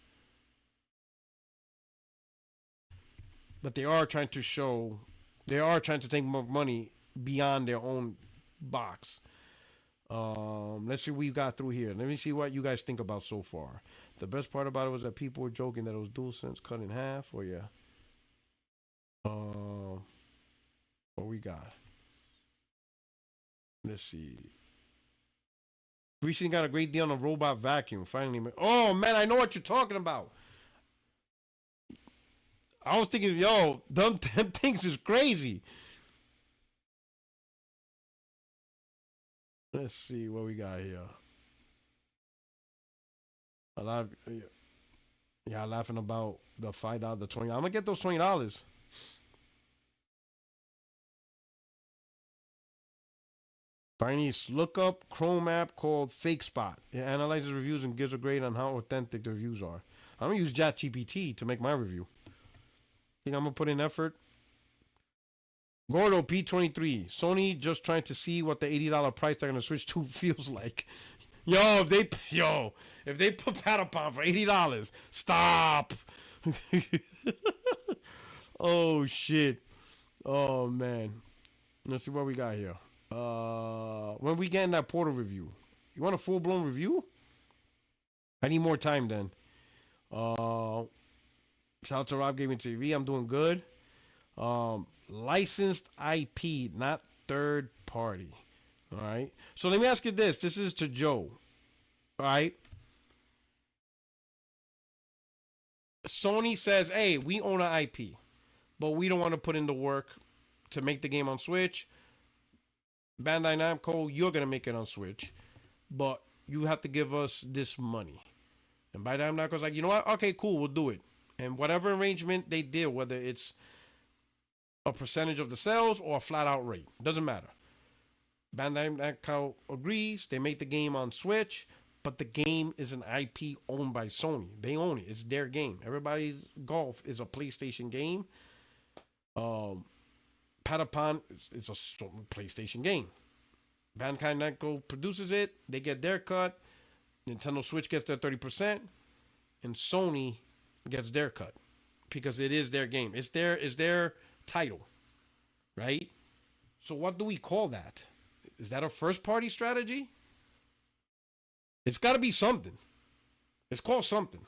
but they are trying to show, they are trying to take more money beyond their own box. Let's see what we got through here. Let me see what you guys think about so far. The best part about it was that people were joking that it was DualSense cut in half. Oh yeah. What we got? Let's see. Recently got a great deal on a robot vacuum. Finally, oh man, I know what you're talking about. I was thinking, yo, them things is crazy. Let's see what we got here. A lot, yeah, laughing about the $5, the 20. I'm gonna get those $20. Bernice, look up Chrome app called Fake Spot. It analyzes reviews and gives a grade on how authentic the reviews are. I'm gonna use ChatGPT to make my review. Think I'm gonna put in effort. Gordo P23. Sony just trying to see what the $80 price they're gonna switch to feels like. If they put Patapon for $80, stop. Oh shit. Oh man. Let's see what we got here. When we getting that Portal review? You want a full blown review? I need more time then. Shout out to Rob Gaming TV. I'm doing good. Licensed IP, not third party. All right. So let me ask you this. This is to Joe. All right. Sony says, hey, we own an IP, but we don't want to put in the work to make the game on Switch. Bandai Namco, you're going to make it on Switch, but you have to give us this money. And Bandai Namco's like, you know what? Okay, cool, we'll do it. And whatever arrangement they did, whether it's a percentage of the sales or a flat out rate, doesn't matter. Bandai Namco agrees. They make the game on Switch, but the game is an IP owned by Sony. They own it. It's their game. Everybody's Golf is a PlayStation game. Patapon is a PlayStation game. Bandai Namco produces it. They get their cut. Nintendo Switch gets their 30%. And Sony gets their cut. Because it is their game. It's their title. Right? So what do we call that? Is that a first party strategy? It's got to be something. It's called something.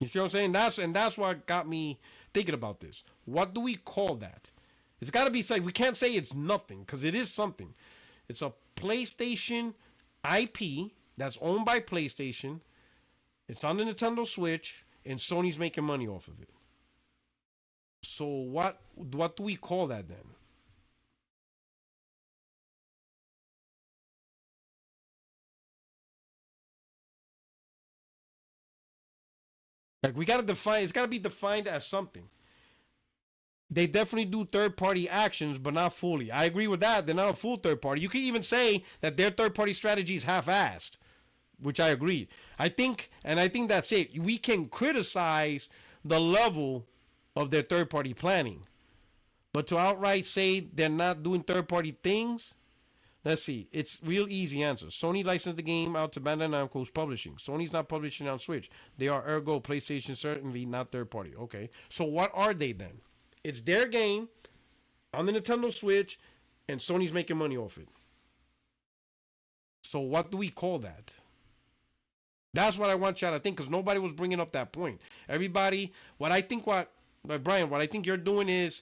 You see what I'm saying? That's what got me thinking about this. What do we call that? It's got to be something. We can't say it's nothing because it is something. It's a PlayStation IP that's owned by PlayStation. It's on the Nintendo Switch, and Sony's making money off of it. So what do we call that then? Like we got to define. It's got to be defined as something. They definitely do third party actions, but not fully. I agree with that. They're not a full third party. You can even say that their third party strategy is half assed, which I agree. I think that's it. We can criticize the level of their third party planning, but to outright say they're not doing third party things, let's see. It's real easy answer. Sony licensed the game out to Bandai Namco's publishing. Sony's not publishing on Switch. They are ergo PlayStation, certainly not third party. Okay. So what are they then? It's their game on the Nintendo Switch, and Sony's making money off it. So what do we call that? That's what I want y'all to think, because nobody was bringing up that point. Everybody, Brian, what I think you're doing is,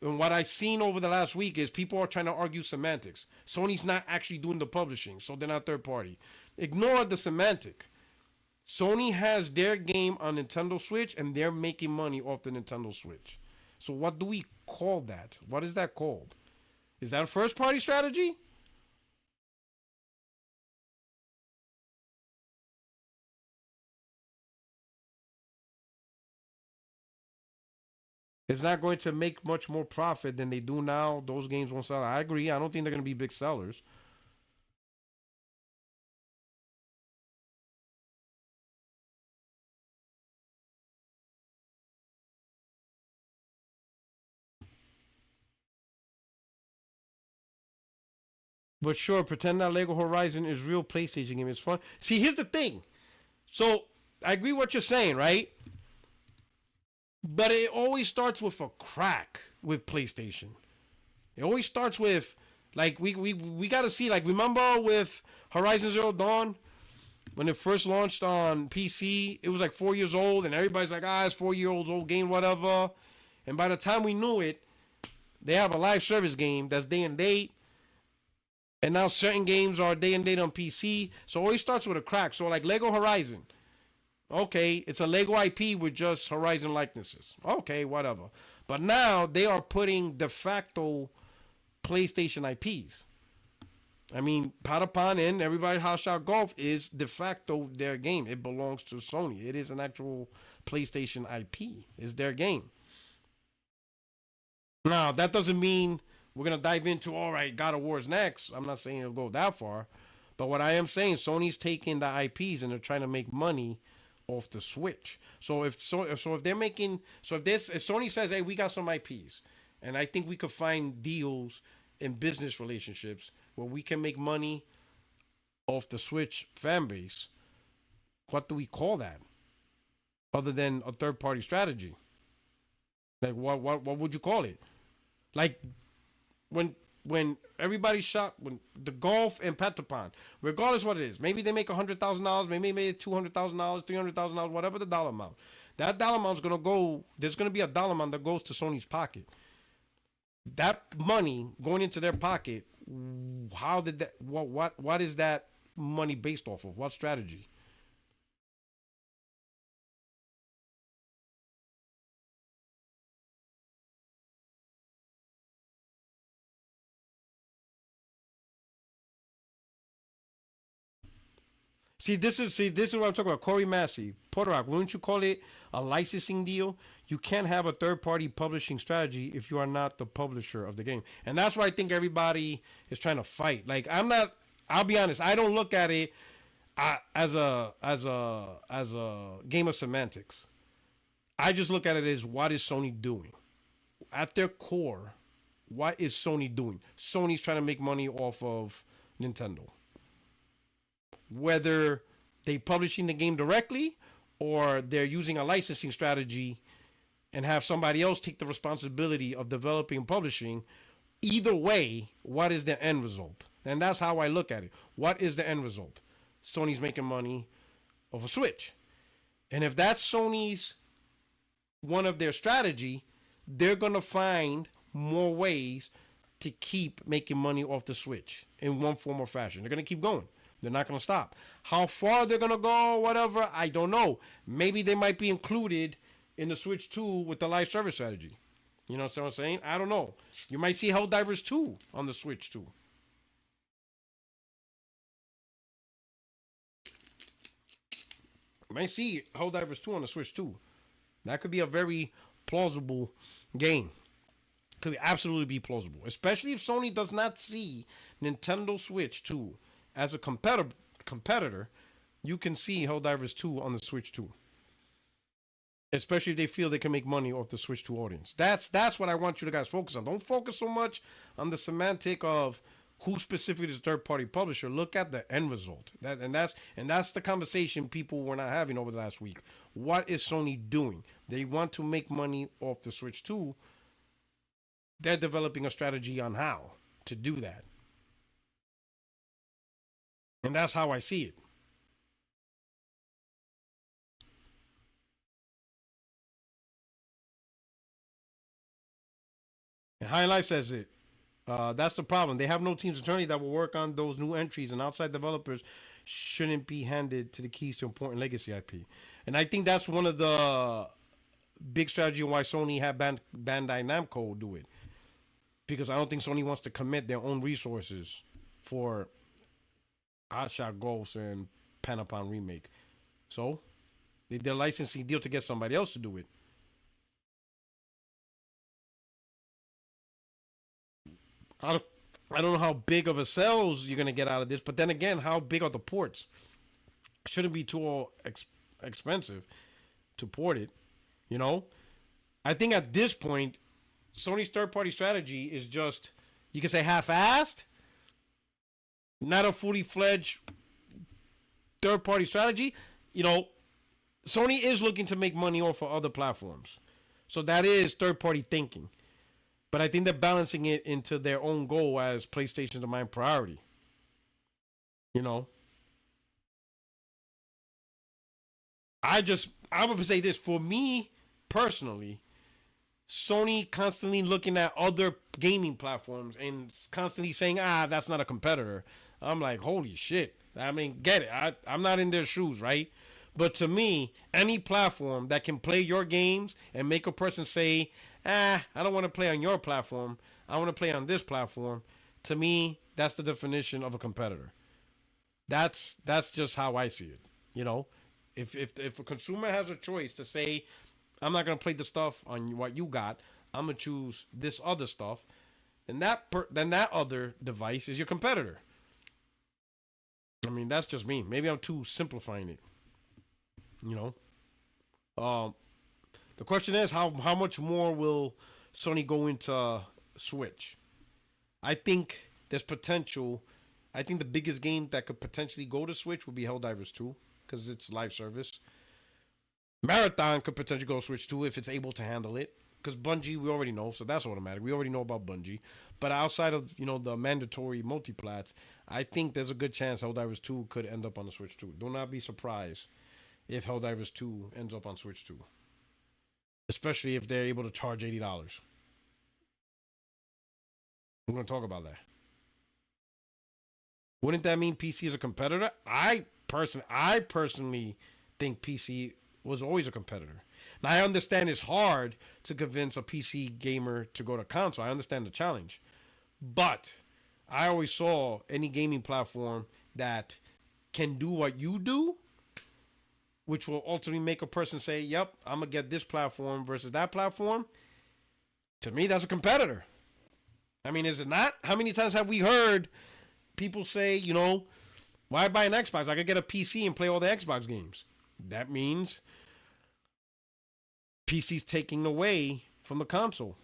and what I've seen over the last week is people are trying to argue semantics. Sony's not actually doing the publishing, so they're not third party. Ignore the semantic. Sony has their game on Nintendo Switch and they're making money off the Nintendo Switch. So what do we call that? What is that called? Is that a first party strategy? It's not going to make much more profit than they do now. Those games won't sell. I agree. I don't think they're going to be big sellers. But sure, pretend that Lego Horizon is real PlayStation game. It's fun. See, here's the thing. So I agree what you're saying, right? But it always starts with a crack with PlayStation. It always starts with like we got to see, like, remember with Horizon Zero Dawn when it first launched on PC, it was like 4 years old and everybody's like, it's 4 year old game, whatever. And by the time we knew it, they have a live service game that's day and date. And now certain games are day and date on PC. So it always starts with a crack. So like Lego Horizon. Okay, it's a Lego IP with just Horizon likenesses. Okay, whatever. But now they are putting de facto PlayStation IPs. I mean, Patapon and Everybody House Shot Golf is de facto their game. It belongs to Sony. It is an actual PlayStation IP. It's their game. Now, that doesn't mean we're going to dive into, all right, God of War's next. I'm not saying it'll go that far. But what I am saying, Sony's taking the IPs and they're trying to make money off the Switch. So if they're making, if Sony says, hey, we got some IPs, and I think we could find deals in business relationships where we can make money off the Switch fan base, what do we call that other than a third party strategy? Like what would you call it? Like when everybody shot when the golf and Petapon, regardless what it is, maybe they make $100,000, maybe they made $200,000, $300,000, whatever the dollar amount. That dollar amount's gonna go. There's gonna be a dollar amount that goes to Sony's pocket. That money going into their pocket. How did that? What is that money based off of? What strategy? See, this is what I'm talking about. Corey Massey, Puertorock, wouldn't you call it a licensing deal? You can't have a third party publishing strategy if you are not the publisher of the game. And that's why I think everybody is trying to fight. Like, I'm not, I'll be honest, I don't look at it as a game of semantics. I just look at it as what is Sony doing? At their core, what is Sony doing? Sony's trying to make money off of Nintendo. Whether they publishing the game directly or they're using a licensing strategy and have somebody else take the responsibility of developing and publishing, either way, what is the end result? And that's how I look at it. What is the end result? Sony's making money off a Switch. And if that's Sony's one of their strategy, they're gonna find more ways to keep making money off the Switch in one form or fashion. They're gonna keep going. They're not gonna stop. How far they're gonna go, whatever, I don't know. Maybe they might be included in the Switch 2 with the live service strategy. You know what I'm saying? I don't know. You might see Helldivers 2 on the Switch 2. You might see Helldivers 2 on the Switch 2. That could be a very plausible game. Could absolutely be plausible, especially if Sony does not see Nintendo Switch 2 as a competitor. You can see Helldivers 2 on the Switch 2, especially if they feel they can make money off the Switch 2 audience. That's what I want you to guys focus on. Don't focus so much on the semantic of who specifically is a third party publisher. Look at the end result. That's the conversation people were not having over the last week. What is Sony doing? They want to make money off the Switch 2. They're developing a strategy on how to do that. And that's how I see it. And High Life says it. That's the problem. They have no teams internally that will work on those new entries, and outside developers shouldn't be handed to the keys to important legacy IP. And I think that's one of the big strategy why Sony had Bandai Namco do it. Because I don't think Sony wants to commit their own resources for Hotshot Ghosts and Panapon remake. So they did a licensing deal to get somebody else to do it. I don't, I don't know how big of a sales you're gonna get out of this, but then again, how big are the ports? Shouldn't be too expensive to port it. You know, I think at this point, Sony's third party strategy is just you can say half-assed, not a fully fledged third party strategy. You know, Sony is looking to make money off of other platforms, so that is third party thinking. But I think they're balancing it into their own goal as PlayStation's the main priority. You know, I would say this for me personally. Sony constantly looking at other gaming platforms and constantly saying, that's not a competitor. I'm like, holy shit. I mean, get it. I'm not in their shoes, right? But to me, any platform that can play your games and make a person say, I don't want to play on your platform. I want to play on this platform. To me, that's the definition of a competitor. That's just how I see it. You know, if a consumer has a choice to say, I'm not gonna play the stuff on what you got, I'm gonna choose this other stuff, and then that other device is your competitor. I mean, that's just me. Maybe I'm too simplifying it. You know, the question is how much more will Sony go into Switch? I think there's potential. I think the biggest game that could potentially go to Switch would be Helldivers 2 because it's live service. Marathon could potentially go Switch 2 if it's able to handle it. Because Bungie, we already know, so that's automatic. We already know about Bungie. But outside of, the mandatory multiplats, I think there's a good chance Helldivers 2 could end up on the Switch 2. Do not be surprised if Helldivers 2 ends up on Switch 2. Especially if they're able to charge $80. We're going to talk about that. Wouldn't that mean PC is a competitor? I personally think PC was always a competitor. Now I understand it's hard to convince a PC gamer to go to console. I understand the challenge. But I always saw any gaming platform that can do what you do, which will ultimately make a person say, yep, I'm going to get this platform versus that platform. To me, that's a competitor. I mean, is it not? How many times have we heard people say, why buy an Xbox? I could get a PC and play all the Xbox games. That means PC's taking away from the console.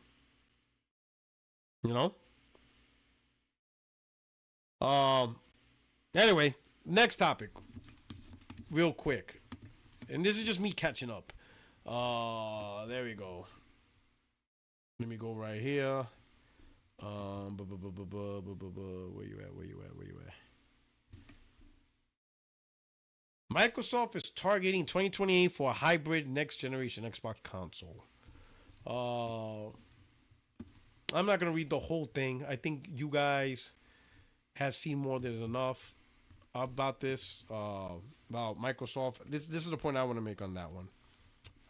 Anyway, next topic. Real quick. And this is just me catching up. There we go. Let me go right here. Where you at? Microsoft is targeting 2028 for a hybrid next generation Xbox console. I'm not going to read the whole thing. I think you guys have seen more than enough about this, about Microsoft. This is the point I want to make on that one.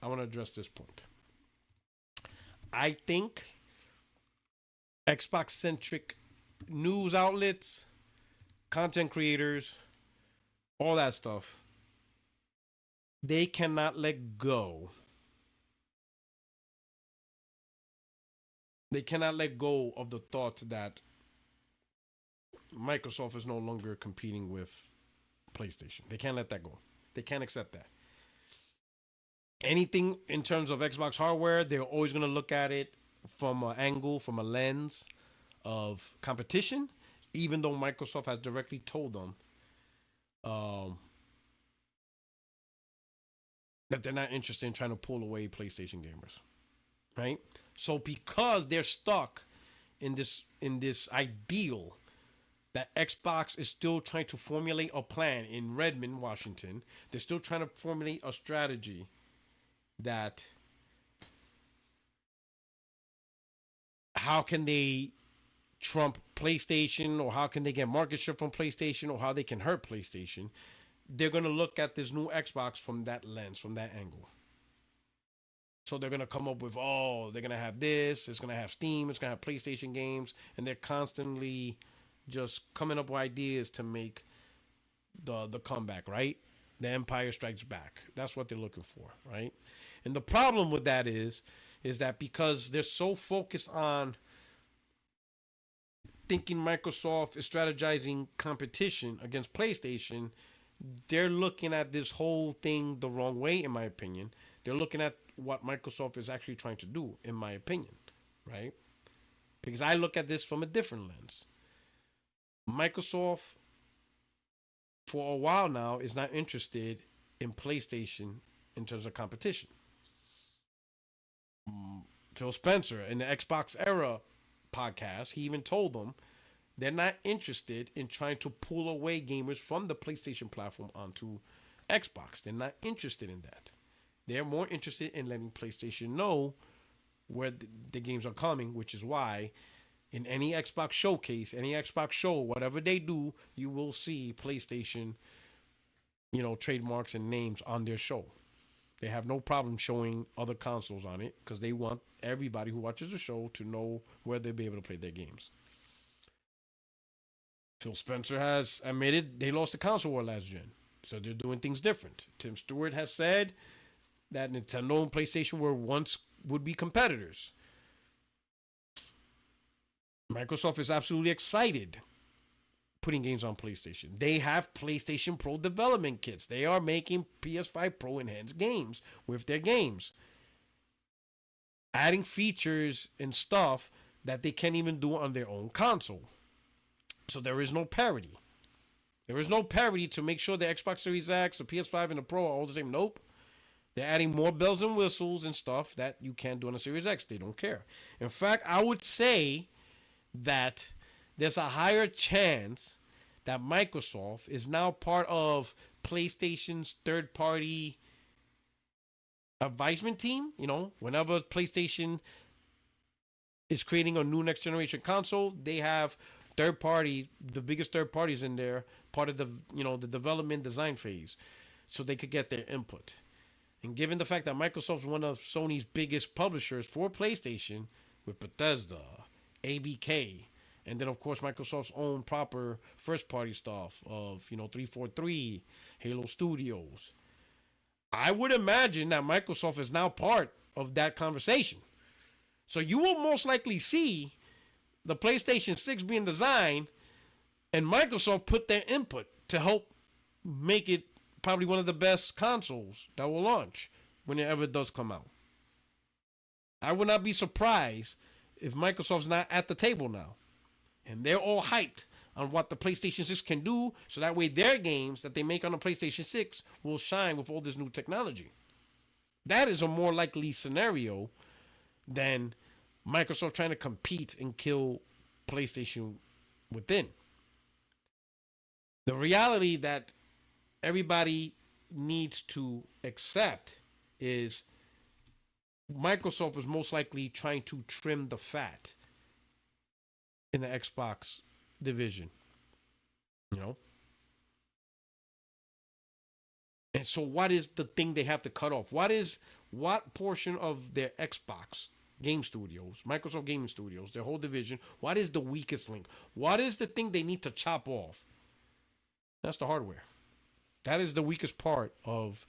I want to address this point. I think Xbox-centric news outlets, content creators, all that stuff, they cannot let go. They cannot let go of the thought that Microsoft is no longer competing with PlayStation. They can't let that go. They can't accept that. Anything in terms of Xbox hardware, they're always going to look at it from an angle, from a lens of competition, even though Microsoft has directly told them that they're not interested in trying to pull away PlayStation gamers, right? So because they're stuck in this ideal that Xbox is still trying to formulate a plan in Redmond, Washington, they're still trying to formulate a strategy that how can they trump PlayStation, or how can they get market share from PlayStation, or how they can hurt PlayStation. They're going to look at this new Xbox from that lens, from that angle. So they're going to come up with, oh, they're going to have this, it's going to have Steam, it's going to have PlayStation games, and they're constantly just coming up with ideas to make the comeback, right? The Empire Strikes Back. That's what they're looking for, right? And the problem with that is that because they're so focused on thinking Microsoft is strategizing competition against PlayStation, they're looking at this whole thing the wrong way, in my opinion. They're looking at what Microsoft is actually trying to do, in my opinion, right? Because I look at this from a different lens. Microsoft, for a while now, is not interested in PlayStation in terms of competition. Phil Spencer in the Xbox Era podcast, he even told them they're not interested in trying to pull away gamers from the PlayStation platform onto Xbox. They're not interested in that. They're more interested in letting PlayStation know where the games are coming, which is why in any Xbox showcase, any Xbox show, whatever they do, you will see PlayStation, trademarks and names on their show. They have no problem showing other consoles on it because they want everybody who watches the show to know where they'll be able to play their games. Phil Spencer has admitted they lost the console war last gen, so they're doing things different. Tim Stewart has said that Nintendo and PlayStation would be competitors. Microsoft is absolutely excited putting games on PlayStation. They have PlayStation Pro development kits. They are making PS5 Pro enhanced games with their games, adding features and stuff that they can't even do on their own console. So there is no parity. There is no parity to make sure the Xbox Series X, the PS5, and the Pro are all the same. Nope. They're adding more bells and whistles and stuff that you can't do on the Series X. They don't care. In fact, I would say that there's a higher chance that Microsoft is now part of PlayStation's third-party advisement team. Whenever PlayStation is creating a new next-generation console, they have the biggest third parties in there, part of the development design phase, so they could get their input. And given the fact that Microsoft is one of Sony's biggest publishers for PlayStation, with Bethesda, ABK, and then of course Microsoft's own proper first-party stuff of 343, Halo Studios, I would imagine that Microsoft is now part of that conversation. So you will most likely see the PlayStation 6 being designed, and Microsoft put their input to help make it probably one of the best consoles that will launch when it ever does come out. I would not be surprised if Microsoft's not at the table now. And they're all hyped on what the PlayStation 6 can do, so that way their games that they make on the PlayStation 6 will shine with all this new technology. That is a more likely scenario than Microsoft trying to compete and kill PlayStation within. The reality that everybody needs to accept is Microsoft is most likely trying to trim the fat in the Xbox division. And so what is the thing they have to cut off? What portion of their Xbox game studios, Microsoft Gaming Studios, their whole division, what is the weakest link? What is the thing they need to chop off? That's the hardware. That is the weakest part of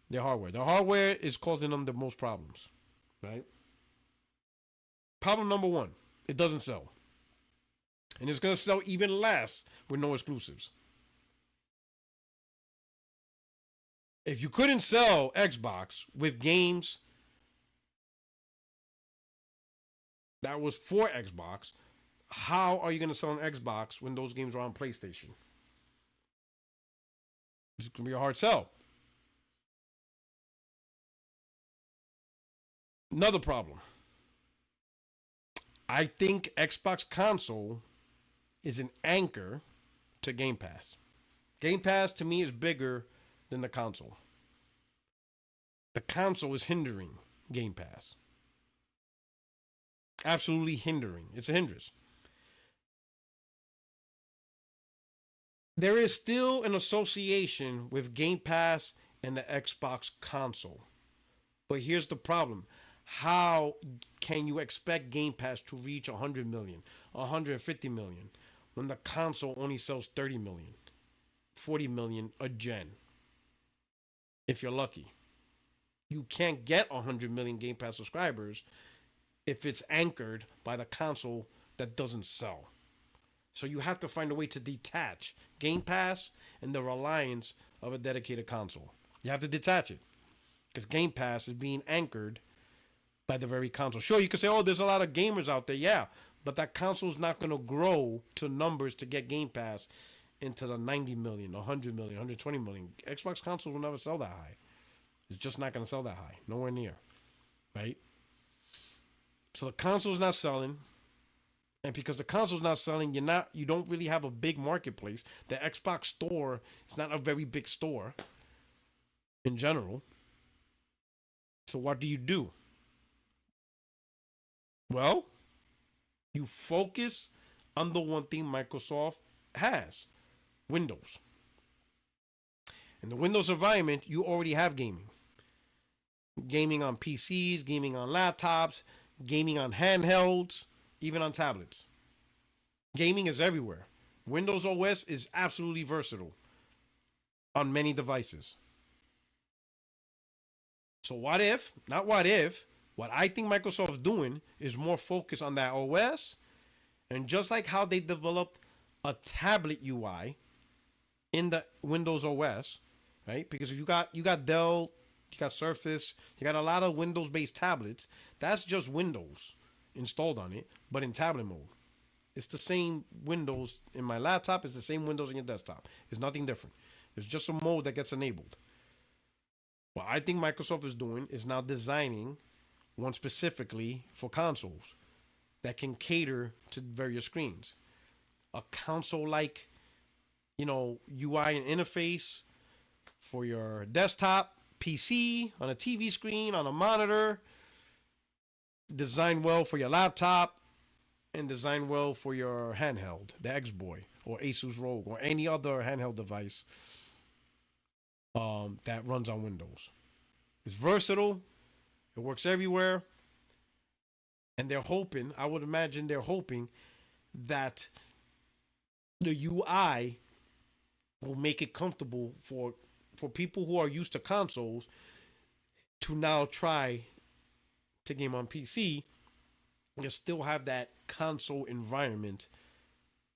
their hardware. The hardware is causing them the most problems, right? Problem number one, it doesn't sell. And it's going to sell even less with no exclusives. If you couldn't sell Xbox with games that was for Xbox, how are you going to sell an Xbox when those games are on PlayStation? It's going to be a hard sell. Another problem. I think Xbox console is an anchor to Game Pass. Game Pass to me is bigger than the console. The console is hindering Game Pass. Absolutely hindering. It's a hindrance. there is still an association with Game Pass and the Xbox console. But here's the problem. How can you expect Game Pass to reach 100 million, 150 million when the console only sells 30 million, 40 million a gen? If you're lucky. You can't get 100 million Game Pass subscribers if it's anchored by the console that doesn't sell. So you have to find a way to detach Game Pass and the reliance of a dedicated console. You have to detach it because Game Pass is being anchored by the very console. Sure, you can say, oh, there's a lot of gamers out there. Yeah, but that console is not going to grow to numbers to get Game Pass into the 90 million, 100 million, 120 million. Xbox consoles will never sell that high. It's just not going to sell that high. Nowhere near. Right? So the console's not selling. And because the console's not selling, you don't really have a big marketplace. The Xbox store is not a very big store in general. So what do? Well, you focus on the one thing Microsoft has, Windows. In the Windows environment, you already have gaming. Gaming on PCs, gaming on laptops, gaming on handhelds, even on tablets. Gaming is everywhere. Windows OS is absolutely versatile on many devices. So what if, not what if, what I think Microsoft's doing is more focused on that OS. And just like how they developed a tablet UI in the Windows OS, right? Because if you got Dell, you got Surface, you got a lot of Windows-based tablets. That's just Windows installed on it, but in tablet mode. It's the same Windows in my laptop. It's the same Windows in your desktop. It's nothing different. It's just a mode that gets enabled. What I think Microsoft is doing is now designing one specifically for consoles that can cater to various screens. A console-like, UI and interface for your desktop, PC, on a TV screen, on a monitor, designed well for your laptop, and designed well for your handheld, the X-Boy or Asus ROG or any other handheld device that runs on Windows. It's versatile. It works everywhere. And I would imagine they're hoping that the UI will make it comfortable for people who are used to consoles to now try to game on PC and still have that console environment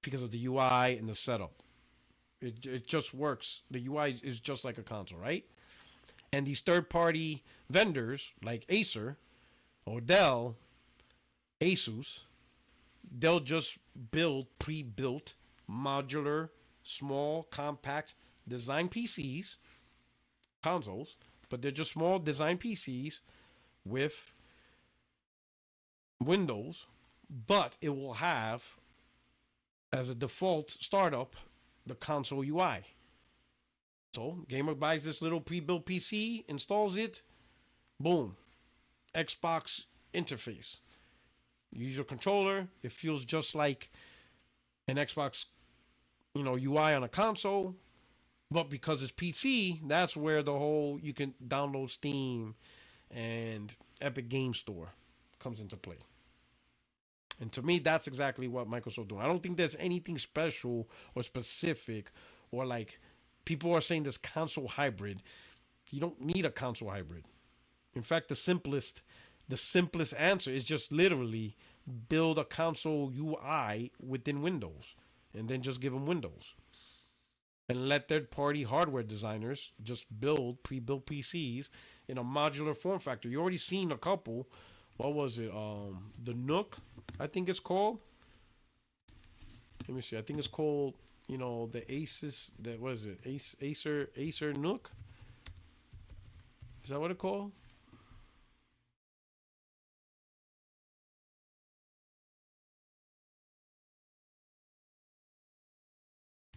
because of the UI and the setup. It just works. The UI is just like a console, right? And these third-party vendors like Acer or Dell, Asus, they'll just build pre-built, modular, small, compact design PCs, consoles, but they're just small design PCs with Windows, but it will have as a default startup the console UI. So gamer buys this little pre-built PC, installs it, boom, Xbox interface. You use your controller, it feels just like an Xbox, UI on a console. But because it's PC, that's where you can download Steam and Epic Game Store comes into play. And to me, that's exactly what Microsoft doing. I don't think there's anything special or specific or like people are saying this console hybrid. You don't need a console hybrid. In fact, the simplest answer is just literally build a console UI within Windows and then just give them Windows. And let third-party hardware designers just build pre-built PCs in a modular form factor. You already seen a couple. What was it? The Nook, I think it's called. Let me see. I think it's called, the Asus. What is it? Acer Nook. Is that what it's called?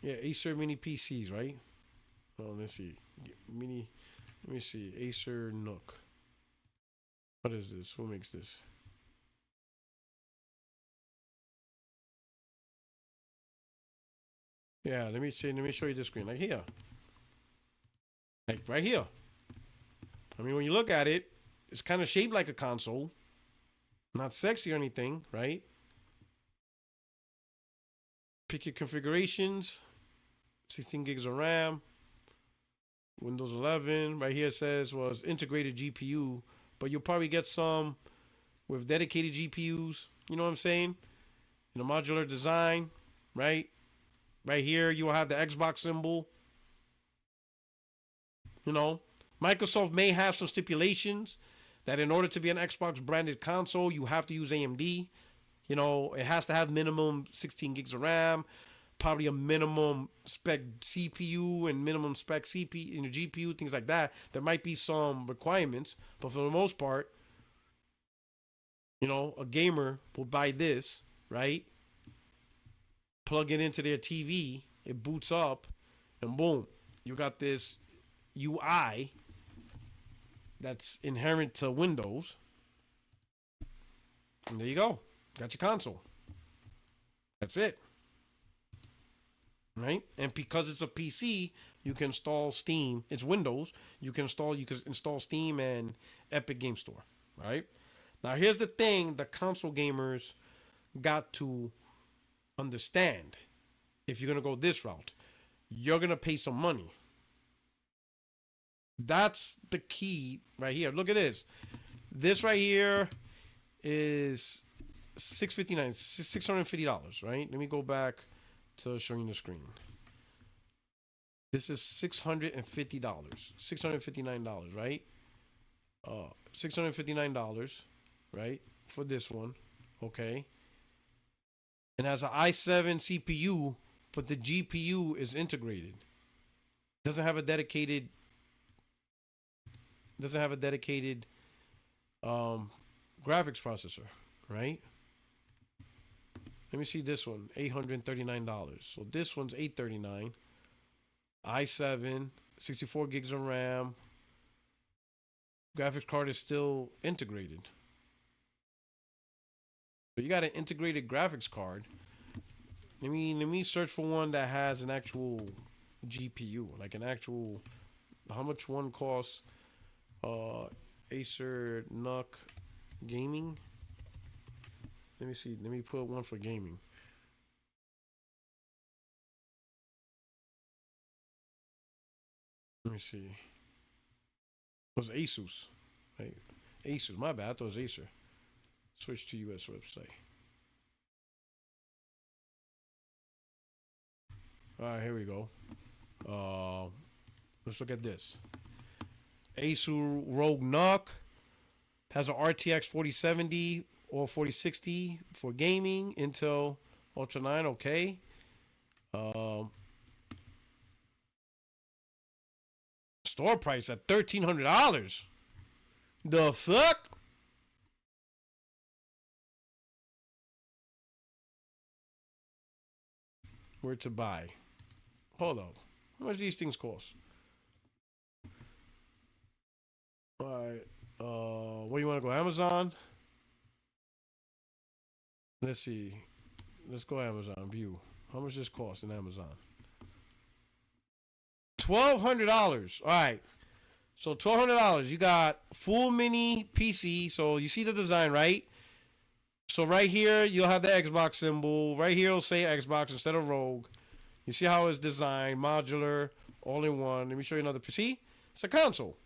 Yeah, Acer Mini PCs, right? Oh, let's see. Mini. Let me see. Acer Nook. What is this? Who makes this? Yeah, let me see. Let me show you this screen. Like here. Like right here. I mean, when you look at it, it's kind of shaped like a console. Not sexy or anything, right? Pick your configurations. 16 gigs of RAM. Windows 11. Right here says was integrated GPU. But you'll probably get some with dedicated GPUs. You know what I'm saying? In a modular design, right? Right here, you will have the Xbox symbol. You know, Microsoft may have some stipulations that in order to be an Xbox branded console, you have to use AMD. You know, it has to have minimum 16 gigs of RAM, probably a minimum spec CPU and minimum spec CPU, you know, GPU, things like that. There might be some requirements, but for the most part, you know, a gamer will buy this, right? Plug it into their TV, it boots up, and boom, you got this UI that's inherent to Windows. And there you go. Got your console. That's it. Right? And because it's a PC, you can install Steam. It's Windows. You can install Steam and Epic Game Store. Right? Now here's the thing the console gamers got to understand. If you're gonna go this route, you're gonna pay some money. That's the key right here. Look at this. This right here is $650, right? Let me go back to showing the screen. This is $650. $659, right? $659, right? For this one. Okay. And has an i7 CPU, but the GPU is integrated. Doesn't have a dedicated graphics processor, right? Let me see this one, $839. So this one's $839. i7, 64 gigs of RAM. Graphics card is still integrated. So you got an integrated graphics card. Let me search for one that has an actual GPU, like an actual. How much one costs? Acer NUC Gaming. Let me see. Let me put one for gaming. Let me see. It was Asus. Right? Asus. My bad. I thought it was Acer. Switch to US website. All right, here we go. Let's look at this. Asus Rogue NUC has an RTX 4070 or 4060 for gaming. Intel Ultra 9, okay. Store price at $1,300. The fuck? Where to buy? Hold up. How much do these things cost? All right. Where you want to go? Amazon? Let's see. Let's go Amazon. View. How much this cost in Amazon? $1,200. All right. So $1,200. You got full mini PC. So you see the design, right? So right here, you'll have the Xbox symbol. Right here, it'll say Xbox instead of Rogue. You see how it's designed, modular, all in one. Let me show you another PC. It's a console.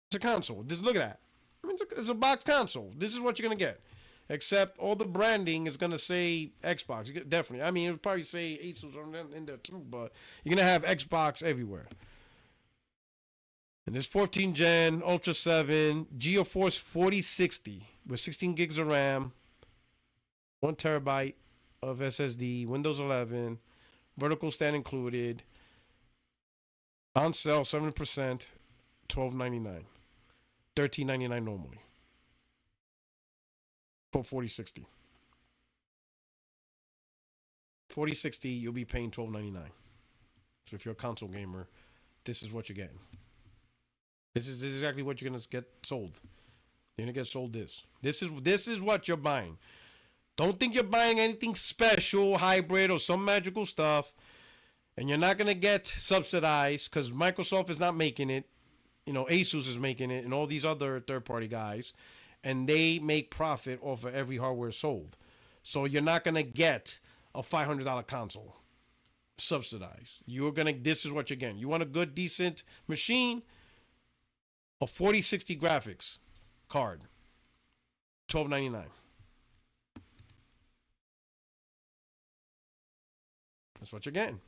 It's a console. Just look at that. I mean, it's a box console. This is what you're gonna get. Except all the branding is gonna say Xbox. Definitely. I mean, it would probably say Asus in there too, but you're gonna have Xbox everywhere. And this 14 Gen Ultra 7 GeForce 4060 with 16 gigs of RAM, 1 terabyte of SSD, Windows 11, vertical stand included. On sale 7%, $12.99, $13.99 normally for 4060. 4060, you'll be paying $12.99. So if you're a console gamer, this is what you're getting. This is exactly what you're gonna get sold. You're gonna get sold this. This is what you're buying. Don't think you're buying anything special, hybrid, or some magical stuff. And you're not gonna get subsidized because Microsoft is not making it. You know, Asus is making it, and all these other third-party guys, and they make profit off of every hardware sold. So you're not gonna get a $500 console subsidized. You're gonna. This is what you're getting. You want a good, decent machine? A 4060 graphics card, $12.99. That's what you're getting.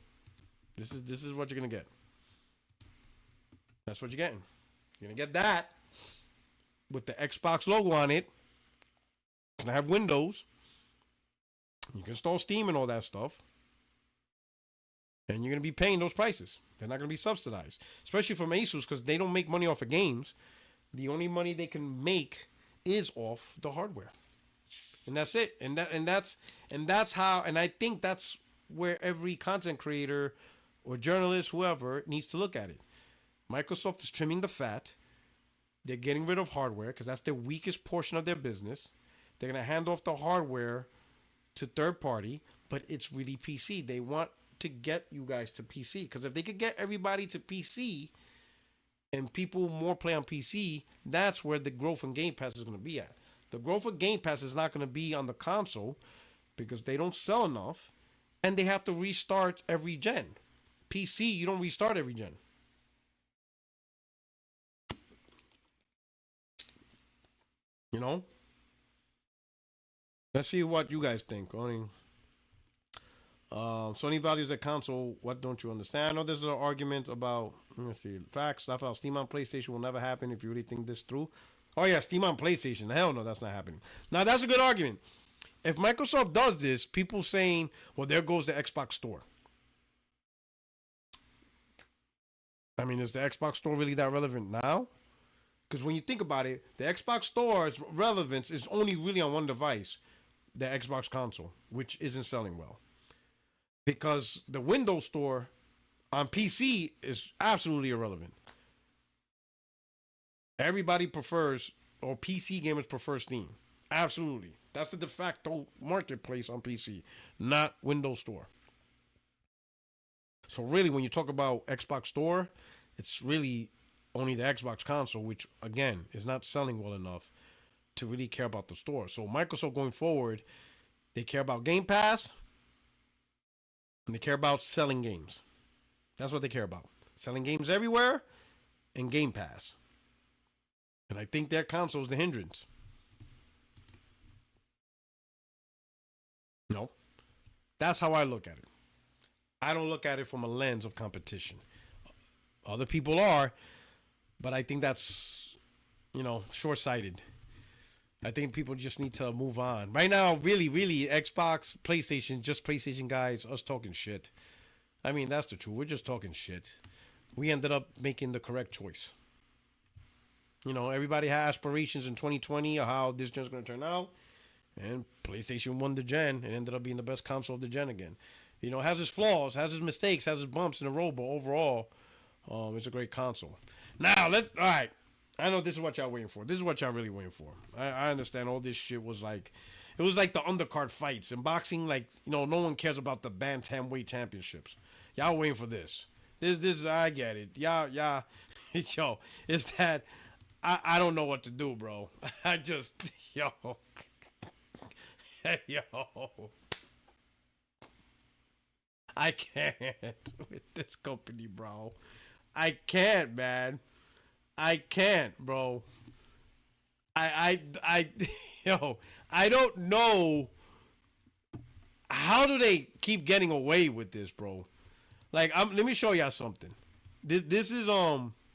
This is what you're gonna get. That's what you're getting. You're gonna get that with the Xbox logo on it. It's gonna have Windows. You can install Steam and all that stuff. And you're gonna be paying those prices. They're not gonna be subsidized, especially from Asus because they don't make money off of games. The only money they can make is off the hardware, and that's it. And that's how. And I think that's where every content creator or journalist, whoever, needs to look at it. Microsoft is trimming the fat. They're getting rid of hardware because that's the weakest portion of their business. They're going to hand off the hardware to third party, but it's really PC. They want to get you guys to PC because if they could get everybody to PC and people more play on PC, that's where the growth in Game Pass is going to be at. The growth of Game Pass is not going to be on the console because they don't sell enough and they have to restart every gen. PC, you don't restart every gen. You know? Let's see what you guys think. Sony values a console. What don't you understand? I know there's an argument about, let's see, facts. Stuff out. Steam on PlayStation will never happen if you really think this through. Oh, yeah, Steam on PlayStation. Hell no, that's not happening. Now, that's a good argument. If Microsoft does this, people saying, well, there goes the Xbox Store. I mean, is the Xbox Store really that relevant now? Because when you think about it, the Xbox Store's relevance is only really on one device, the Xbox console, which isn't selling well. Because the Windows Store on PC is absolutely irrelevant. Everybody prefers, or PC gamers prefer Steam. Absolutely. That's the de facto marketplace on PC, not Windows Store. So really, when you talk about Xbox Store, it's really only the Xbox console, which again is not selling well enough to really care about the store. So Microsoft going forward, they care about Game Pass and they care about selling games. That's what they care about. Selling games everywhere and Game Pass. And I think their console is the hindrance. No. That's how I look at it. I don't look at it from a lens of competition. Other people are, but I think that's, short-sighted. I think people just need to move on. Right now, really, Xbox, PlayStation, just PlayStation guys, us talking shit. I mean, that's the truth. We're just talking shit. We ended up making the correct choice. Everybody had aspirations in 2020 of how this gen's going to turn out. And PlayStation won the gen and ended up being the best console of the gen again. It has its flaws, has its mistakes, has its bumps in the road, but overall, it's a great console. Now, all right. I know this is what y'all waiting for. This is what y'all really waiting for. I understand all this shit was like, it was like the undercard fights. In boxing, no one cares about the bantamweight championships. Y'all waiting for this. This I get it. Y'all, yo, it's that I don't know what to do, bro. I just, yo. I can't with this company, bro. I can't, man. I can't, bro. I don't know. How do they keep getting away with this, bro? Let me show y'all something. This is where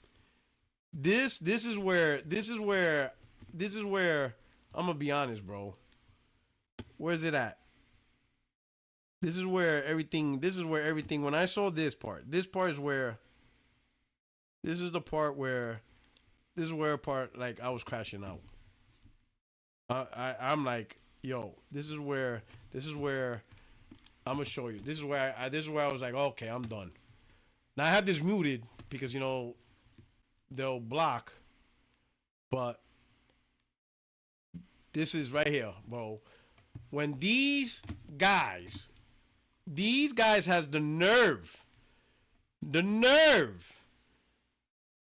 I'm gonna be honest, bro. Where's it at? This is where everything, when I saw this part is where, this is where I was crashing out. I'm like, yo, this is where I'm gonna show you. This is where I was like, okay, I'm done. Now I have this muted because, they'll block, but this is right here, bro. When these guys has the nerve the nerve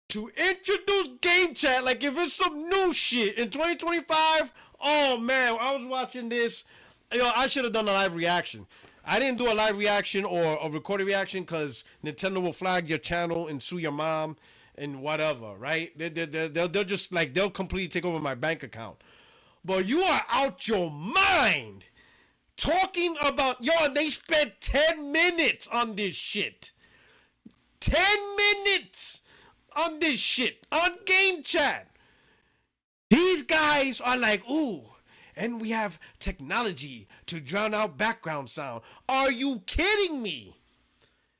to introduce game chat like if it's some new shit in 2025. Oh man, I was watching this. Yo, I should have done a live reaction. I didn't do a live reaction or a recorded reaction because Nintendo will flag your channel and sue your mom and whatever, right? They'll just like they'll completely take over my bank account. But you are out your mind talking about yo. They spent 10 minutes on this shit. 10 minutes on this shit on game chat. These guys are like, ooh, and we have technology to drown out background sound. Are you kidding me?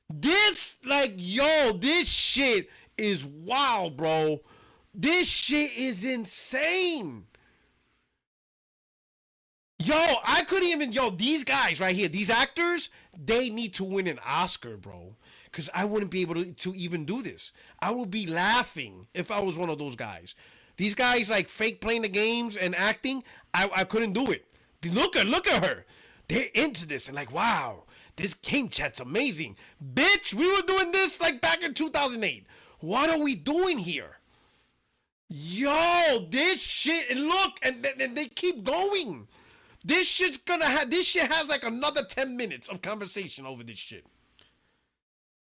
This, like, yo, this shit is wild, bro. This shit is insane. Yo, I couldn't even, yo, these guys right here, these actors, they need to win an Oscar, bro. Because I wouldn't be able to even do this. I would be laughing if I was one of those guys. These guys like fake playing the games and acting, I couldn't do it. Look at her. They're into this and like, wow, this game chat's amazing. Bitch, we were doing this like back in 2008. What are we doing here? Yo, this shit, and look, and they keep going. This shit has like another 10 minutes of conversation over this shit.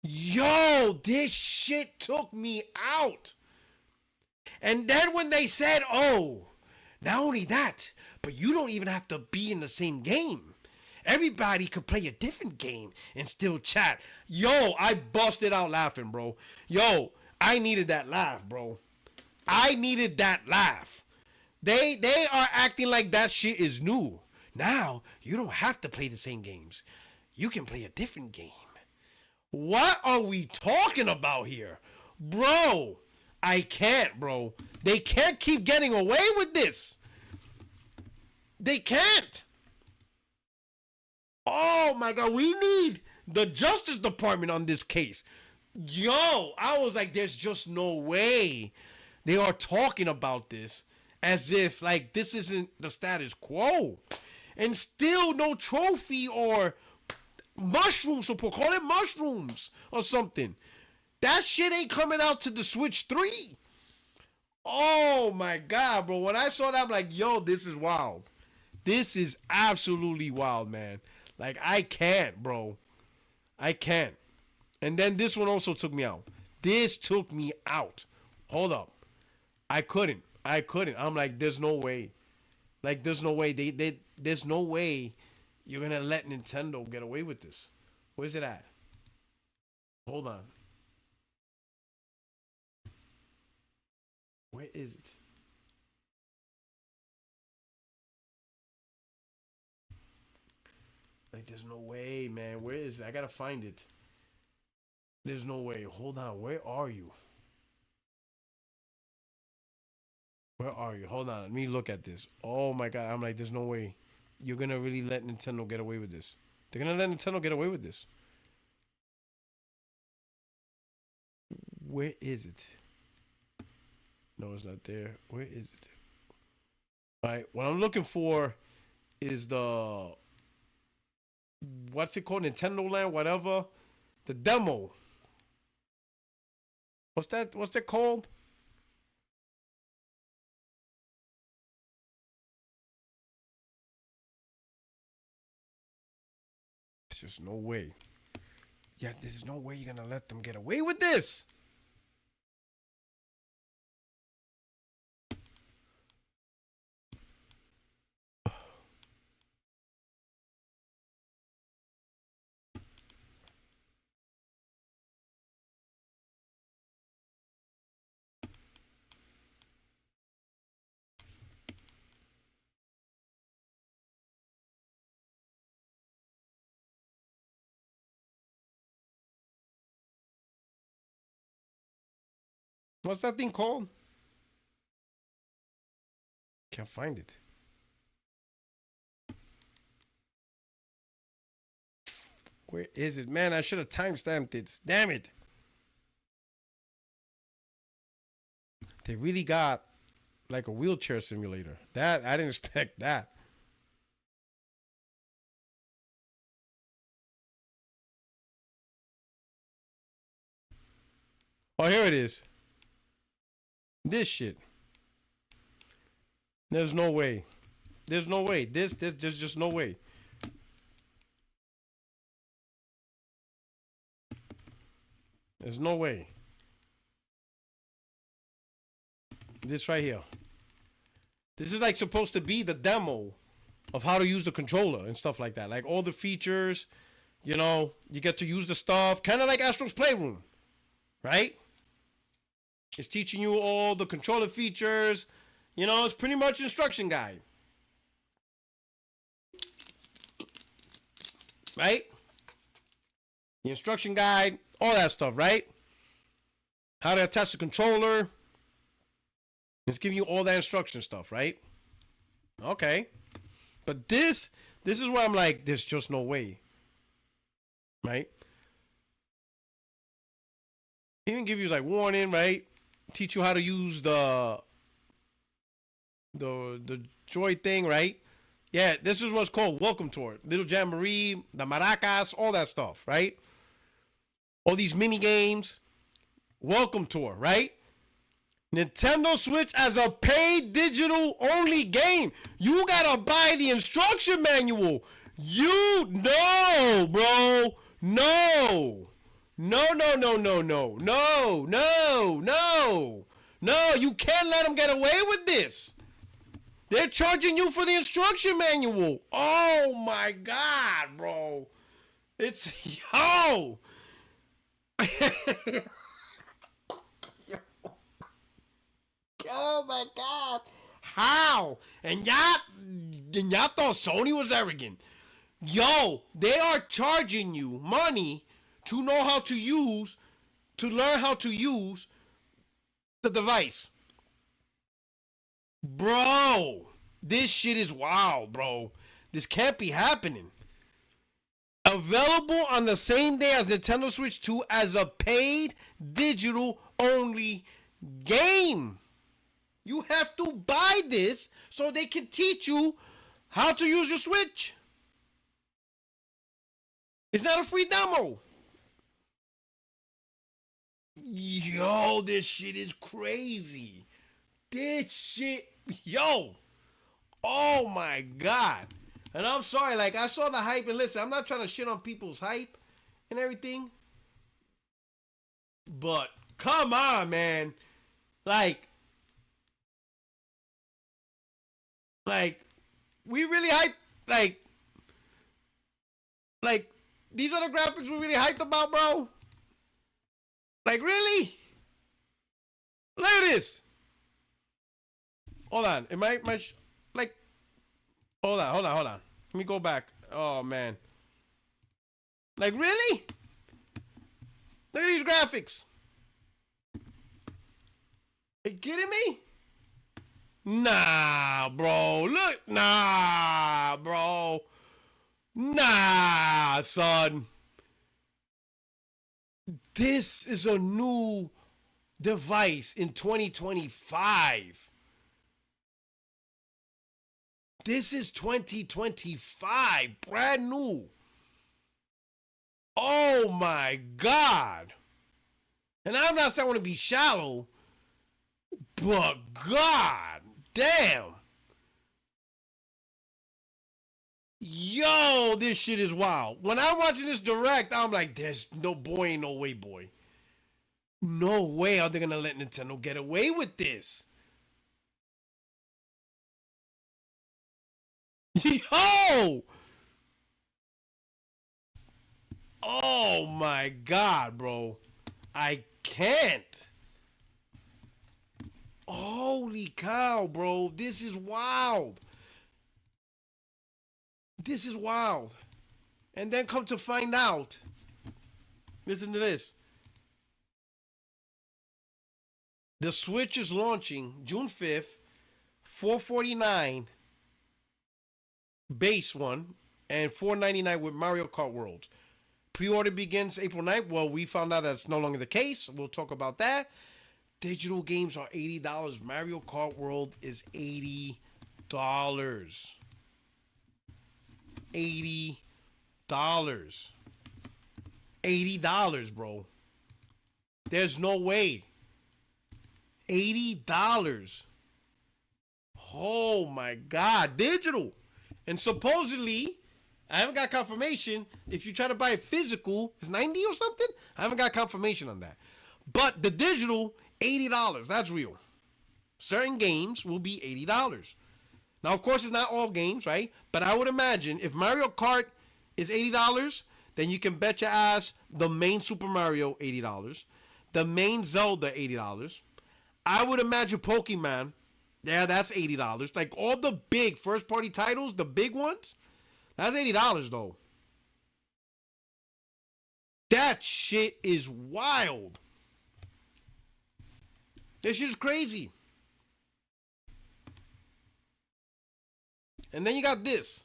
Yo, this shit took me out. And then when they said, oh, not only that, but you don't even have to be in the same game. Everybody could play a different game and still chat. Yo, I busted out laughing, bro. Yo, I needed that laugh, bro. I needed that laugh. They are acting like that shit is new. Now, you don't have to play the same games. You can play a different game. What are we talking about here? Bro, I can't, bro. They can't keep getting away with this. They can't. Oh my God, we need the Justice Department on this case. Yo, I was like, there's just no way they are talking about this as if like this isn't the status quo. And still no trophy or mushroom support. Call it mushrooms or something. That shit ain't coming out to the Switch 3. Oh my God, bro. When I saw that, I'm like, yo, this is wild. This is absolutely wild, man. Like, I can't, bro. I can't. And then this one also took me out. This took me out. Hold up. I couldn't. I'm like, there's no way. Like, there's no way. There's no way you're going to let Nintendo get away with this. Where's it at? Hold on. Where is it? Like, there's no way, man. Where is it? I gotta find it. There's no way. Hold on. Where are you? Where are you? Hold on. Let me look at this. Oh my God. I'm like, there's no way. You're gonna really let Nintendo get away with this. They're gonna let Nintendo get away with this. Where is it? No, it's not there. Where is it? All right. What I'm looking for is the what's it called? Nintendo Land, whatever. The demo. What's that called? There's just no way. Yeah, there's no way you're gonna let them get away with this. What's that thing called? Can't find it. Where is it? Man, I should have timestamped it. Damn it. They really got like a wheelchair simulator. That I didn't expect that. Oh, here it is. This shit. There's no way. There's no way. There's just no way. There's no way. This right here. This is like supposed to be the demo of how to use the controller and stuff like that. Like all the features, you know, you get to use the stuff. Kind of like Astro's Playroom, right? It's teaching you all the controller features. You know, it's pretty much instruction guide. Right? The instruction guide, all that stuff, right? How to attach the controller. It's giving you all that instruction stuff, right? Okay. But this is where I'm like, there's just no way. Right? Even give you like warning, right? Teach you how to use the joy thing, right? Yeah, this is what's called Welcome Tour. Little Jamboree, the maracas, all that stuff, right? All these mini games. Welcome Tour, right? Nintendo Switch as a paid digital only game. You gotta buy the instruction manual. You no, bro. No. No, no, no, no, no. No, no, no. No, you can't let them get away with this. They're charging you for the instruction manual. Oh my God, bro. It's yo. Oh my God. How? And y'all thought Sony was arrogant. Yo, they are charging you money to know how to use, to learn how to use the device. Bro, this shit is wild, bro. This can't be happening. Available on the same day as Nintendo Switch 2 as a paid digital only game. You have to buy this so they can teach you how to use your Switch. It's not a free demo. Yo, this shit is crazy. This shit, yo. Oh my God. And I'm sorry, like I saw the hype, and listen, I'm not trying to shit on people's hype and everything. But come on, man. Like we really hype, like these are the graphics we really hyped about, bro. Like really? Look at this. Hold on. Am I like? Hold on. Let me go back. Oh man. Like really? Look at these graphics. Are you kidding me? Nah, bro. Look. Nah, bro. Nah, son. This is a new device in 2025. This is 2025. Brand new. Oh my God. And I'm not saying I want to be shallow, but God damn. Yo, this shit is wild. When I'm watching this direct, I'm like, there's no boy, ain't no way, boy. No way are they gonna let Nintendo get away with this. Yo! Oh my God, bro. I can't. Holy cow, bro. This is wild. This is wild. And then come to find out. Listen to this. The Switch is launching June 5th, $449 base one, and $499 with Mario Kart World. Pre-order begins April 9th. Well, we found out that's no longer the case. We'll talk about that. Digital games are $80. Mario Kart World is $80. $80. $80, bro. There's no way. $80. Oh my God, digital. And supposedly, I haven't got confirmation. If you try to buy it physical, it's 90 or something. I haven't got confirmation on that. But the digital, $80. That's real. Certain games will be $80. Now, of course, it's not all games, right? But I would imagine if Mario Kart is $80, then you can bet your ass the main Super Mario, $80. The main Zelda, $80. I would imagine Pokemon, yeah, that's $80. Like all the big first-party titles, the big ones, that's $80 though. That shit is wild. This shit is crazy. And then you got this.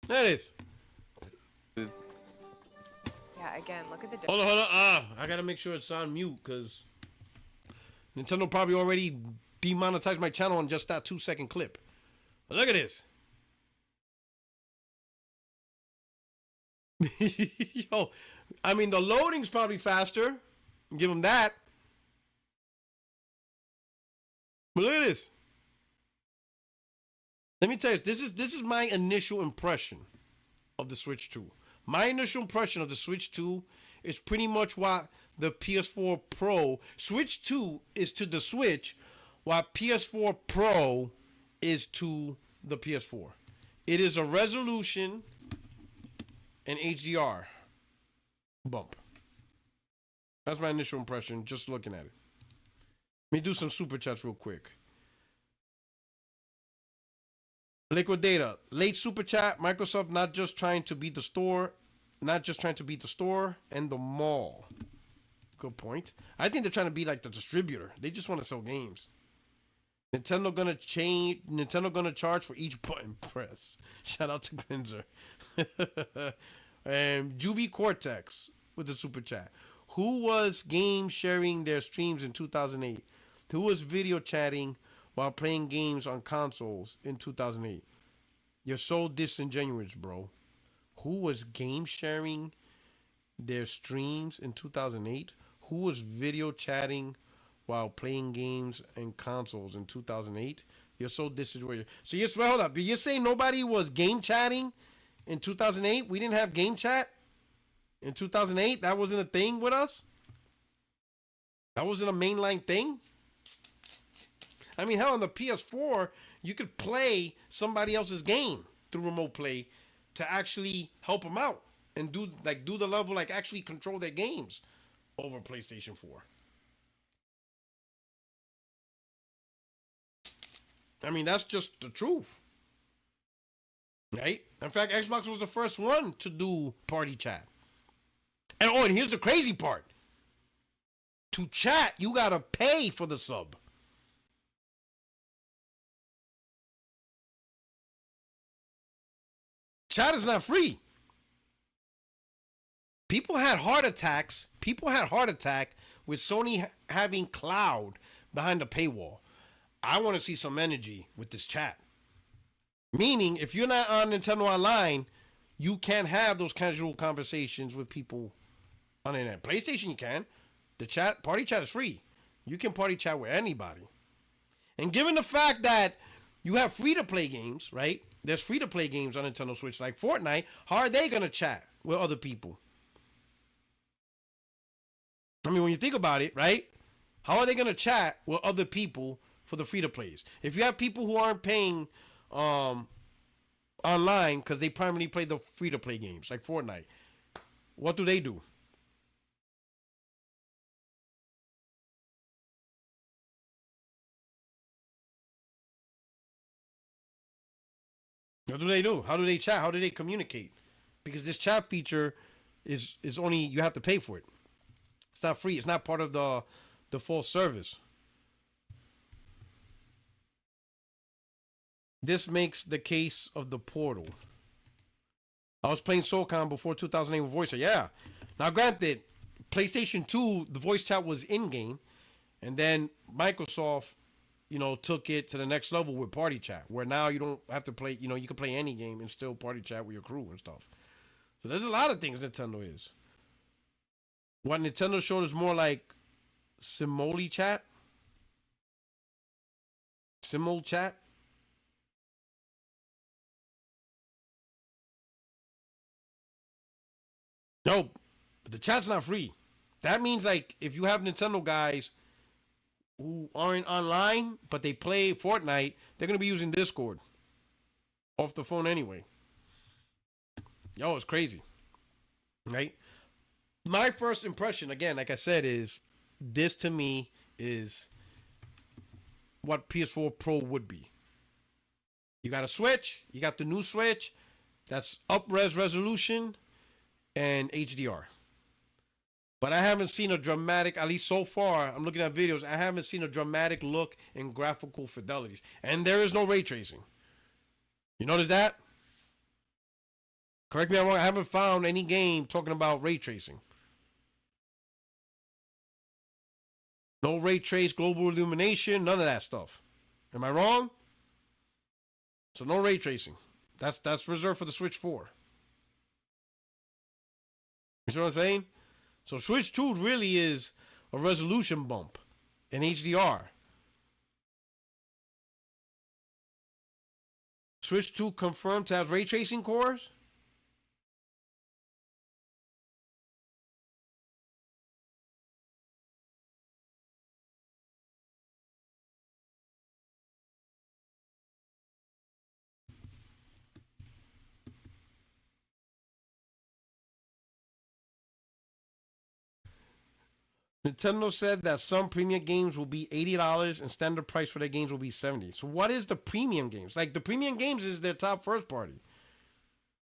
There it is. Yeah, again, look at the Hold on. I gotta make sure it's on mute because Nintendo probably already demonetized my channel on just that 2-second clip. But look at this. Yo, I mean, the loading's probably faster. Give them that. But look at this. Let me tell you, this is my initial impression of the Switch 2. My initial impression of the Switch 2 is pretty much what the PS4 Pro... Switch 2 is to the Switch what PS4 Pro is to the PS4. It is a resolution and HDR bump. That's my initial impression just looking at it. Let me do some super chats real quick. Liquid Data, late super chat. Microsoft not just trying to beat the store, and the mall. Good point. I think they're trying to be like the distributor. They just want to sell games. Nintendo gonna charge for each button press. Shout out to Cleanser. And Juby Cortex with the super chat. Who was game sharing their streams in 2008? Who was video chatting while playing games on consoles in 2008? You're so disingenuous, bro. Who was game sharing their streams in 2008? Who was video chatting while playing games and consoles in 2008? You're so disingenuous. So hold up. You're saying nobody was game chatting in 2008? We didn't have game chat in 2008? That wasn't a thing with us? That wasn't a mainline thing? I mean, hell, on the PS4, you could play somebody else's game through remote play to actually help them out and do the level, like actually control their games over PlayStation 4. I mean, that's just the truth. Right? In fact, Xbox was the first one to do party chat. And here's the crazy part. To chat, you gotta pay for the sub. Chat is not free. People had heart attacks. People had heart attack with Sony having cloud behind the paywall. I want to see some energy with this chat. Meaning, if you're not on Nintendo Online, you can't have those casual conversations with people on the internet. PlayStation, you can. The chat, party chat is free. You can party chat with anybody. And given the fact that you have free-to-play games, right? There's free-to-play games on Nintendo Switch like Fortnite. How are they going to chat with other people? I mean, when you think about it, right? How are they going to chat with other people for the free-to-plays? If you have people who aren't paying online because they primarily play the free-to-play games like Fortnite, what do they do? What do they do? How do they chat? How do they communicate? Because this chat feature is only, you have to pay for it. It's not free. It's not part of the full service. This makes the case of the Portal. I was playing SOCOM before 2008 with voice chat. Yeah. Now, granted, PlayStation 2, the voice chat was in-game. And then Microsoft, took it to the next level with party chat, where now you don't have to play, you can play any game and still party chat with your crew and stuff. So there's a lot of things Nintendo is. What Nintendo showed is more like Simoli chat. Simul chat. Nope. But the chat's not free. That means like if you have Nintendo guys who aren't online but they play Fortnite, they're gonna be using Discord off the phone anyway. Yo, it's crazy, right? My first impression, again, like I said, is this to me is what PS4 Pro would be. You got a Switch, you got the new Switch, that's up-res resolution and HDR. But I haven't seen a dramatic, at least so far, I'm looking at videos, I haven't seen a dramatic look in graphical fidelities. And there is no ray tracing. You notice that? Correct me if I'm wrong, I haven't found any game talking about ray tracing. No ray trace, global illumination, none of that stuff. Am I wrong? So no ray tracing. That's reserved for the Switch 4. You see what I'm saying? So Switch 2 really is a resolution bump in HDR. Switch 2 confirmed to have ray tracing cores. Nintendo said that some premium games will be $80 and standard price for their games will be $70. So what is the premium games? Like the premium games is their top first party.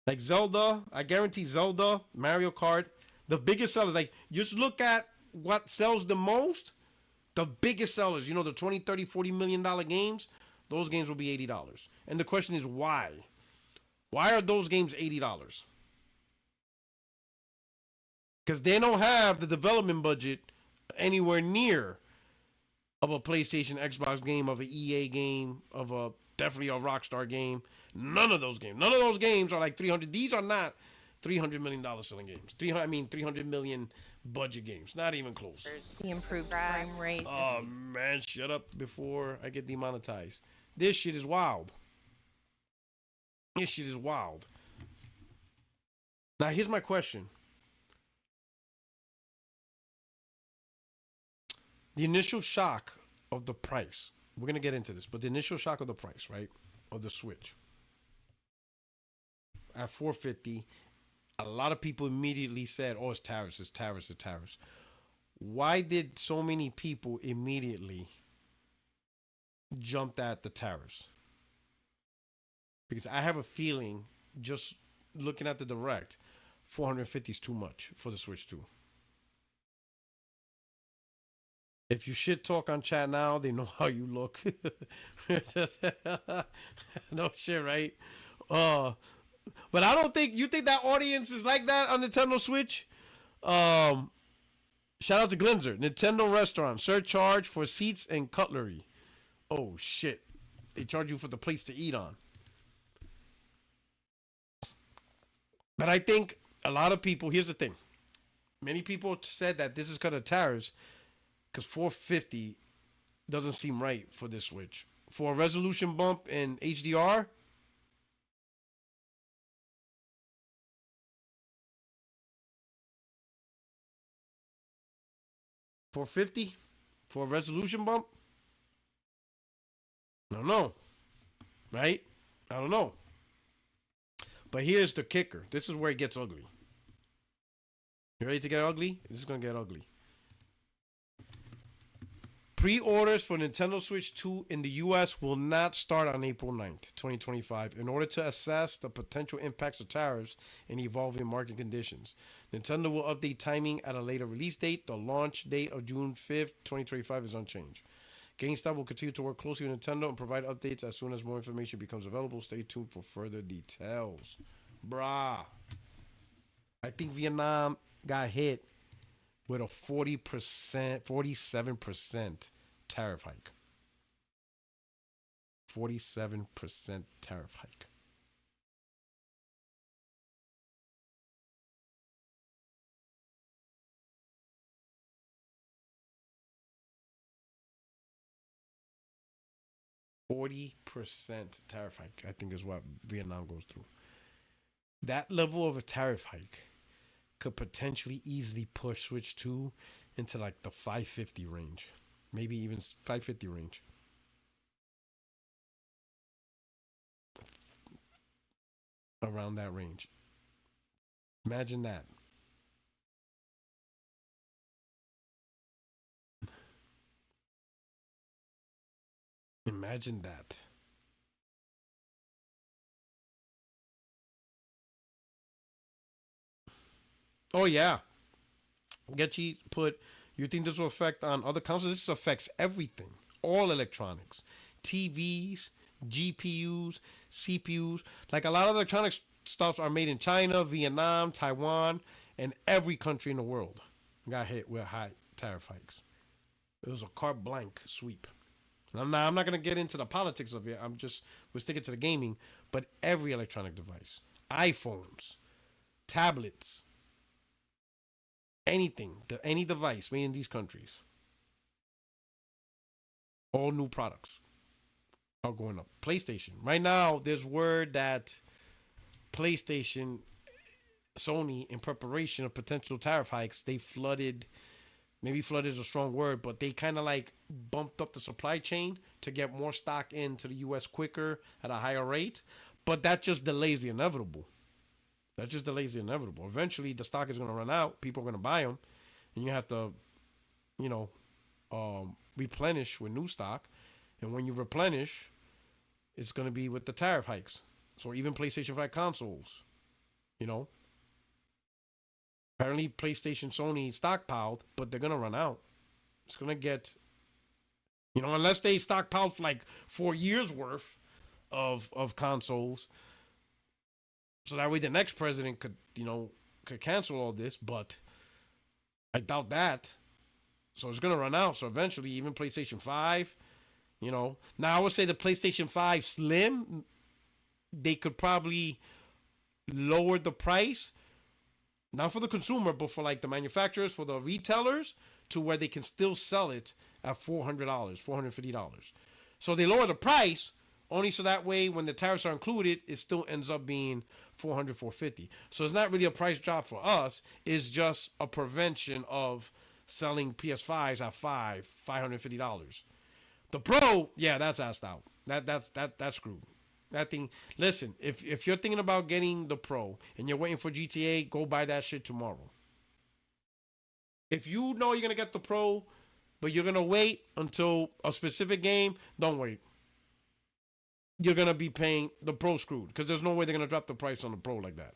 Like Zelda, I guarantee Zelda, Mario Kart, the biggest sellers. Like just look at what sells the most. The biggest sellers, you know, the 20, 30, $40 million games, those games will be $80. And the question is why? Why are those games $80? Because they don't have the development budget anywhere near of a PlayStation, Xbox game, of an EA game, of a definitely a Rockstar game. None of those games. None of those games are like 300. These are not $300 million selling games. 300 million budget games. Not even close. The improved frame rate. Oh man, shut up before I get demonetized. This shit is wild. This shit is wild. Now here's my question. The initial shock of the price. We're gonna get into this, but the initial shock of the price, right, of the Switch at $450, a lot of people immediately said, "Oh, it's tariffs, it's tariffs, it's tariffs." Why did so many people immediately jump at the tariffs? Because I have a feeling, just looking at the direct, 450 is too much for the Switch 2. If you shit talk on chat now, they know how you look. No shit, right? But I don't think you think that audience is like that on Nintendo Switch. Shout out to Glinzer. Nintendo restaurant surcharge for seats and cutlery. Oh shit! They charge you for the plates to eat on. But I think a lot of people. Here's the thing. Many people said that this is because of tariffs. Because 450 doesn't seem right for this Switch. For a resolution bump in HDR, $450 for a resolution bump? I don't know. Right? I don't know. But here's the kicker. This is where it gets ugly. You ready to get ugly? This is going to get ugly. Pre-orders for Nintendo Switch 2 in the US will not start on April 9th, 2025, in order to assess the potential impacts of tariffs and evolving market conditions. Nintendo will update timing at a later release date. The launch date of June 5th, 2025 is unchanged. GameStop will continue to work closely with Nintendo and provide updates as soon as more information becomes available. Stay tuned for further details. Brah. I think Vietnam got hit with a 47% tariff hike. 47% tariff hike. 40% tariff hike, I think is what Vietnam goes through. That level of a tariff hike could potentially easily push Switch 2 into like the 550 range. Maybe even 550 range. Around that range. Imagine that. Imagine that. Oh yeah. Getchy put, you think this will affect on other consoles? This affects everything. All electronics. TVs, GPUs, CPUs. Like a lot of electronics stuffs are made in China, Vietnam, Taiwan, and every country in the world got hit with high tariff hikes. It was a carte blanche sweep. I'm not gonna get into the politics of it. We're sticking to the gaming, but every electronic device, iPhones, tablets, anything, any device made in these countries, all new products are going up. PlayStation. Right now, there's word that PlayStation, Sony, in preparation of potential tariff hikes, they flooded. Maybe flooded is a strong word, but they kind of like bumped up the supply chain to get more stock into the U.S. quicker at a higher rate. But that just delays the inevitable. That just delays the inevitable. Eventually, the stock is going to run out. People are going to buy them, and you have to, you know, replenish with new stock. And when you replenish, it's going to be with the tariff hikes. So even PlayStation 5 consoles, you know, apparently PlayStation, Sony stockpiled, but they're going to run out. It's going to get, you know, unless they stockpiled for like 4 years worth of consoles. So that way the next president could, you know, could cancel all this, but I doubt that. So it's going to run out. So eventually even PlayStation 5, you know. Now I would say the PlayStation 5 Slim, they could probably lower the price, not for the consumer, but for like the manufacturers, for the retailers, to where they can still sell it at $400, $450. So they lower the price only so that way when the tariffs are included, it still ends up being $400, $450. So it's not really a price drop for us. It's just a prevention of selling PS5s at $550. The Pro, yeah, that's assed out. That's screwed. That thing. Listen, if you're thinking about getting the Pro and you're waiting for GTA, go buy that shit tomorrow. If you know you're gonna get the Pro, but you're gonna wait until a specific game, don't wait. You're gonna be paying the Pro screwed because there's no way they're gonna drop the price on the Pro like that.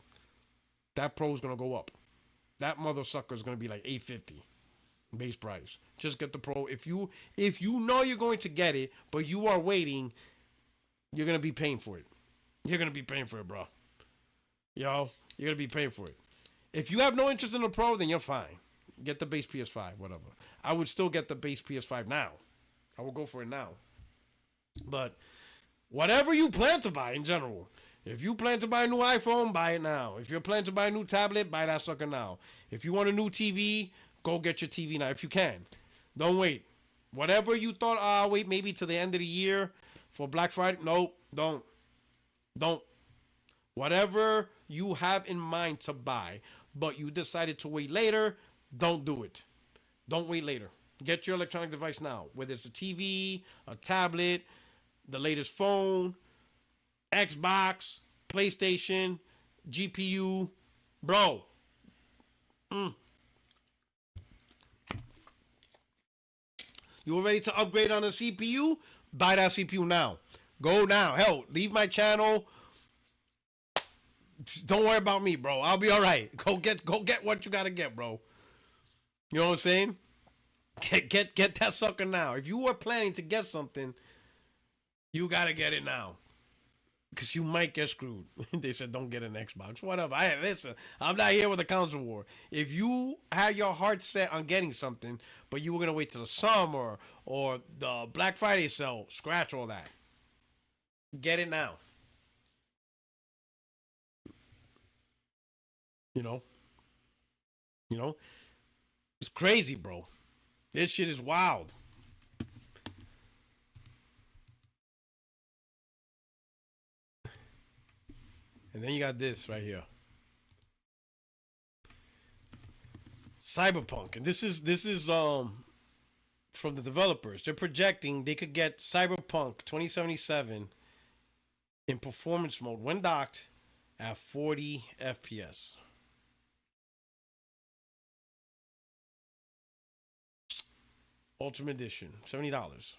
That Pro's gonna go up. That mother sucker is gonna be like $850 base price. Just get the Pro. If you know you're going to get it, but you are waiting, you're gonna be paying for it. You're gonna be paying for it, bro. Yo, you're gonna be paying for it. If you have no interest in the Pro, then you're fine. Get the base PS5, whatever. I would still get the base PS5 now. I will go for it now. But whatever you plan to buy in general, if you plan to buy a new iPhone, buy it now. If you're planning to buy a new tablet, buy that sucker now. If you want a new TV, go get your TV now if you can. Don't wait. Whatever you thought, I'll wait maybe to the end of the year for Black Friday. No, don't. Don't. Whatever you have in mind to buy, but you decided to wait later, don't do it. Don't wait later. Get your electronic device now, whether it's a TV, a tablet, the latest phone, Xbox, PlayStation, GPU. Bro. You ready to upgrade on a CPU? Buy that CPU now. Go now. Hell, leave my channel. Don't worry about me, bro. I'll be all right. Go get what you gotta get, bro. You know what I'm saying? Get that sucker now. If you were planning to get something, you gotta get it now. Because you might get screwed. They said don't get an Xbox. Whatever. Listen, I'm not here with a console war. If you had your heart set on getting something, but you were gonna wait till the summer or the Black Friday sale, scratch all that. Get it now. You know? You know? It's crazy, bro. This shit is wild. And then you got this right here. Cyberpunk. And this is from the developers. They're projecting they could get Cyberpunk 2077 in performance mode when docked at 40 FPS. Ultimate Edition, $70.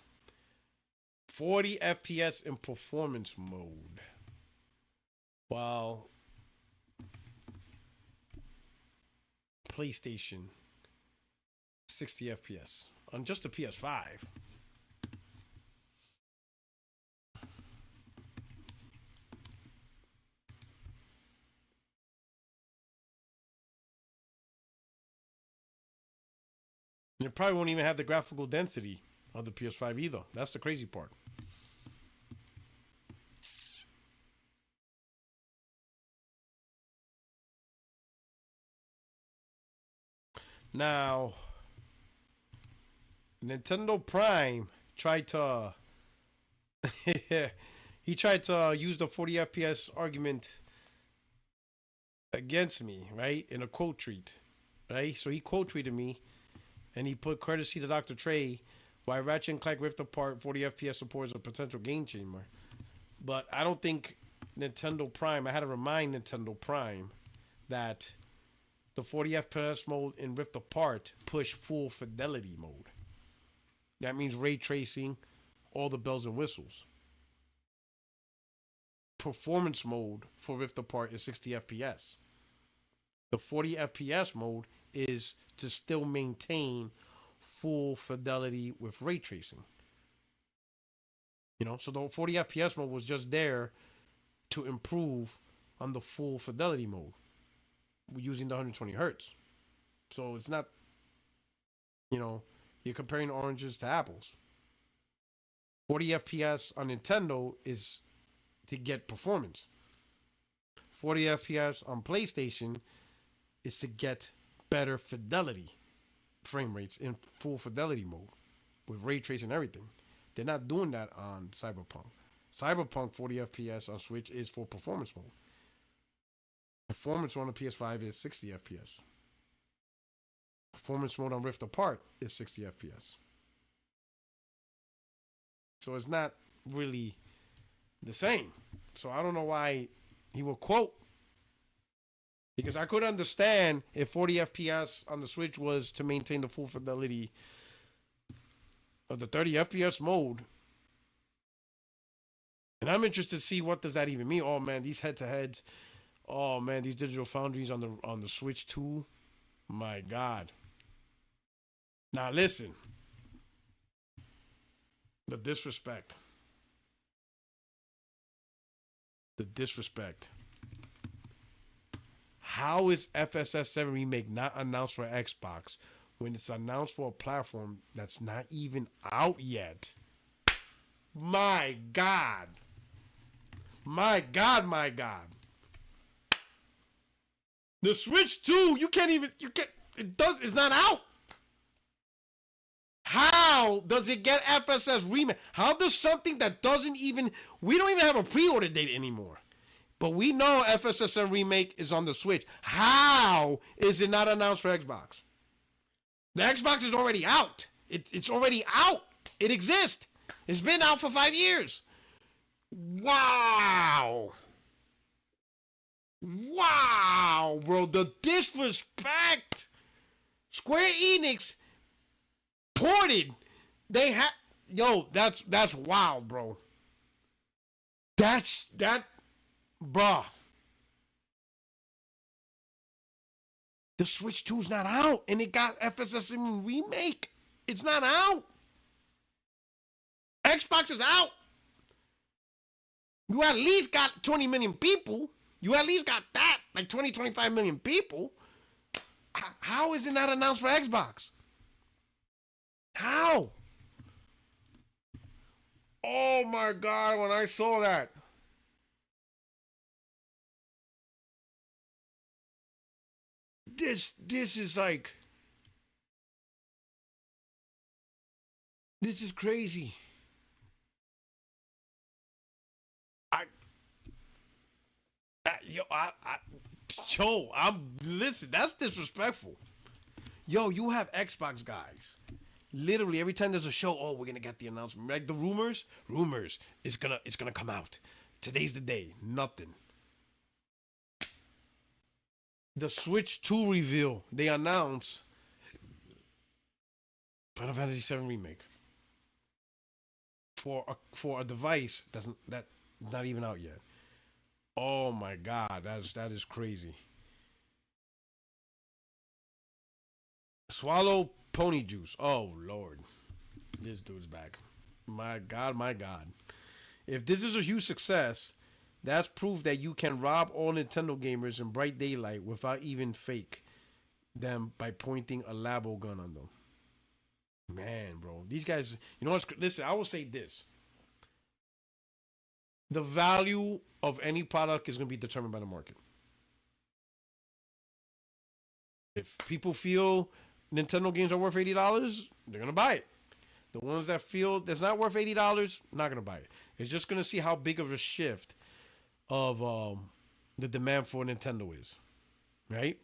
40 FPS in performance mode. While PlayStation 60 FPS on just a PS5. And it probably won't even have the graphical density of the PS5 either. That's the crazy part. Now, Nintendo Prime tried to he tried to use the 40 FPS argument against me, right? In a quote tweet, right? So he quote tweeted me and he put courtesy to Dr. Trey, why Ratchet and Clank Rift Apart 40 FPS support is a potential game changer. But I don't think Nintendo Prime, I had to remind Nintendo Prime that the 40 FPS mode in Rift Apart push full fidelity mode. That means ray tracing, all the bells and whistles. Performance mode for Rift Apart is 60 FPS. The 40 FPS mode is to still maintain full fidelity with ray tracing. You know, so the 40 FPS mode was just there to improve on the full fidelity mode using the 120 hertz. So it's not, you know, you're comparing oranges to apples. 40 FPS on Nintendo is to get performance. 40 FPS on PlayStation is to get better fidelity frame rates in full fidelity mode with ray tracing and everything. They're not doing that on Cyberpunk. Cyberpunk 40 FPS on Switch is for performance mode. Performance mode on PS5 is 60 FPS. Performance mode on Rift Apart is 60 FPS. So it's not really the same. So I don't know why he will quote. Because I could understand if 40 FPS on the Switch was to maintain the full fidelity of the 30 FPS mode. And I'm interested to see what does that even mean. Oh man, these head-to-heads. Oh man, these digital foundries on the Switch 2. My God. Now listen. The disrespect. The disrespect. How is FSS 7 Remake not announced for Xbox when it's announced for a platform that's not even out yet? My God. My God, my God. The Switch 2, it's not out. How does it get FSS Remake? How does something that we don't even have a pre-order date anymore. But we know FSSM Remake is on the Switch. How is it not announced for Xbox? The Xbox is already out. It's already out. It exists. It's been out for 5 years. Wow. Wow, bro. The disrespect. Square Enix ported. That's wild, bro. Bruh. The Switch 2's not out, and it got FSSM Remake. It's not out. Xbox is out. You at least got 20 million people. You at least got that, like 20, 25 million people. How is it not announced for Xbox? How? Oh my God, when I saw that. This is like, this is crazy. Listen. That's disrespectful. Yo, you have Xbox guys. Literally every time there's a show, oh, we're gonna get the announcement. Like the rumors, it's gonna come out. Today's the day. Nothing. The Switch 2 reveal. They announce Final Fantasy VII remake for a device that's not even out yet. Oh my god, that is crazy. Swallow pony juice. Oh lord, this dude's back. My god, my god. If this is a huge success, that's proof that you can rob all Nintendo gamers in bright daylight without even fake them by pointing a labo gun on them. Man, bro, these guys. You know what's? Listen, I will say this: the value of any product is going to be determined by the market. If people feel Nintendo games are worth $80, they're gonna buy it. The ones that feel that's not worth $80, not gonna buy it. It's just gonna see how big of a shift of the demand for Nintendo is, right?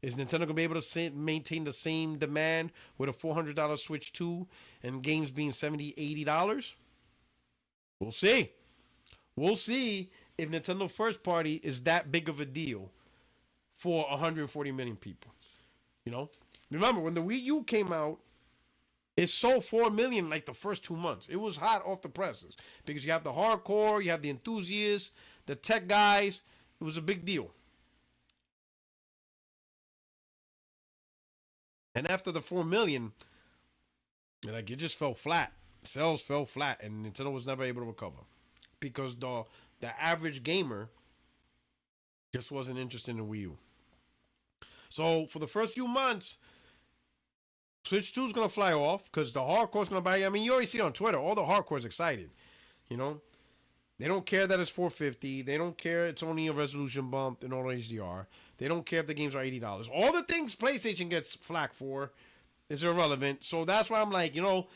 Is Nintendo gonna be able to maintain the same demand with a $400 Switch 2 and games being $70, $80? We'll see. We'll see if Nintendo first party is that big of a deal for 140 million people. You know, remember when the Wii U came out, it sold 4 million like the first 2 months. It was hot off the presses because you have the hardcore, you have the enthusiasts, the tech guys. It was a big deal. And after the 4 million, like it just fell flat. Sales fell flat, and Nintendo was never able to recover because the average gamer just wasn't interested in the Wii U. So for the first few months, Switch 2 is going to fly off because the hardcore's going to buy. I mean, you already see it on Twitter. All the hardcore's excited. You know? They don't care that it's 450. They don't care it's only a resolution bump in all HDR. They don't care if the games are $80. All the things PlayStation gets flack for is irrelevant. So that's why I'm like, you know,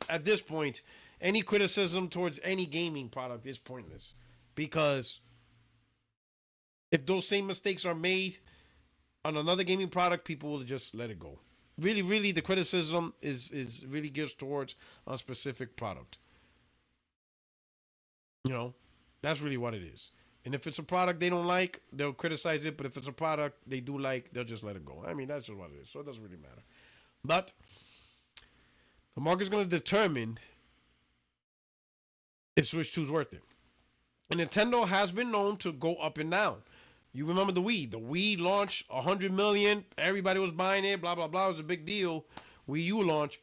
at this point, any criticism towards any gaming product is pointless. Because if those same mistakes are made on another gaming product, people will just let it go. Really, really, the criticism is really geared towards a specific product. You know, that's really what it is. And if it's a product they don't like, they'll criticize it. But if it's a product they do like, they'll just let it go. I mean, that's just what it is. So it doesn't really matter. But the market's going to determine if Switch 2 is worth it. And Nintendo has been known to go up and down. You remember the Wii. The Wii launched 100 million. Everybody was buying it. Blah, blah, blah. It was a big deal. Wii U launched.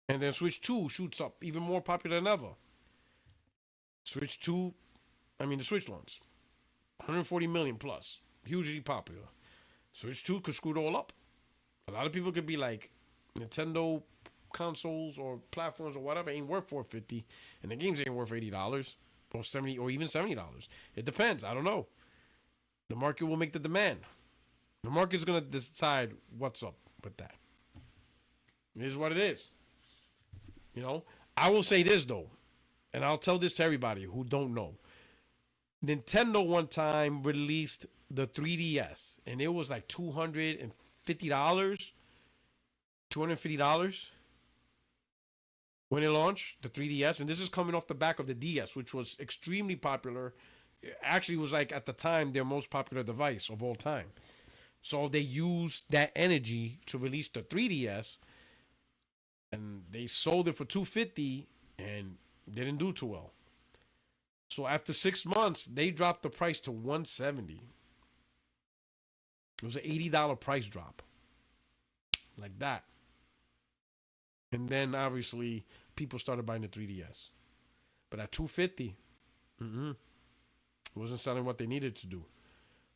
And then Switch 2 shoots up, even more popular than ever. The Switch launch. 140 million plus. Hugely popular. Switch 2 could screw it all up. A lot of people could be like, Nintendo consoles or platforms or whatever ain't worth $450, and the games ain't worth $80 or $70 or even $70. It depends. I don't know. The market will make the demand. The market's gonna decide what's up with that. It is what it is. You know, I will say this though, and I'll tell this to everybody who don't know. Nintendo one time released the 3DS, and it was like $250. $250 when it launched, the 3DS. And this is coming off the back of the DS, which was extremely popular. It actually was like at the time their most popular device of all time. So they used that energy to release the 3DS, and they sold it for $250 and didn't do too well. So after 6 months, they dropped the price to $170. It was an $80 price drop. Like that. And then obviously people started buying the 3DS. But at $250, it wasn't selling what they needed to do.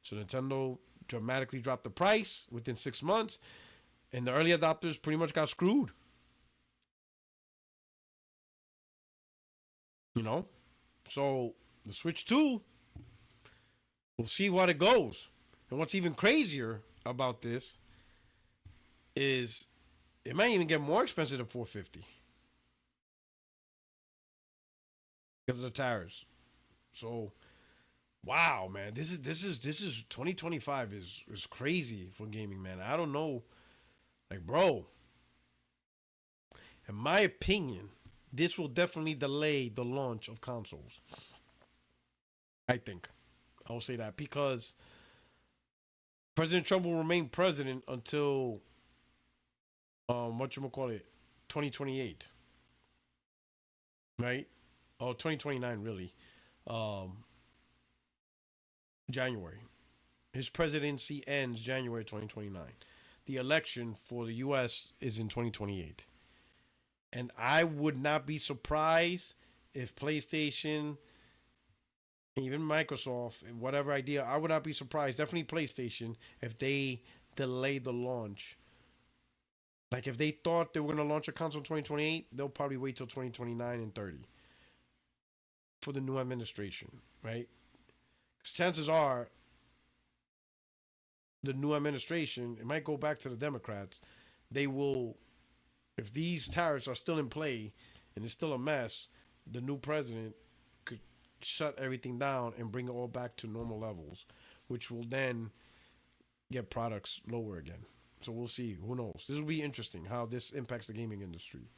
So Nintendo dramatically dropped the price within 6 months, and the early adopters pretty much got screwed. You know? So the Switch 2, we'll see what it goes. And what's even crazier about this is it might even get more expensive than $450. because of the tariffs. So wow, man, this is 2025 is crazy for gaming, man. I don't know, like, bro. In my opinion, this will definitely delay the launch of consoles. I think I will say that because President Trump will remain president until what you call it, 2028, right? Oh, 2029 really. Um, January. His presidency ends January 2029. The election for the US is in 2028. And I would not be surprised if PlayStation, even Microsoft, whatever idea, I would not be surprised, definitely PlayStation, if they delay the launch. Like if they thought they were going to launch a console in 2028, they'll probably wait till 2029 and 30 for the new administration, right? Because chances are the new administration, it might go back to the Democrats. They will, if these tariffs are still in play and it's still a mess, the new president could shut everything down and bring it all back to normal levels, which will then get products lower again. So we'll see. Who knows? This will be interesting how this impacts the gaming industry.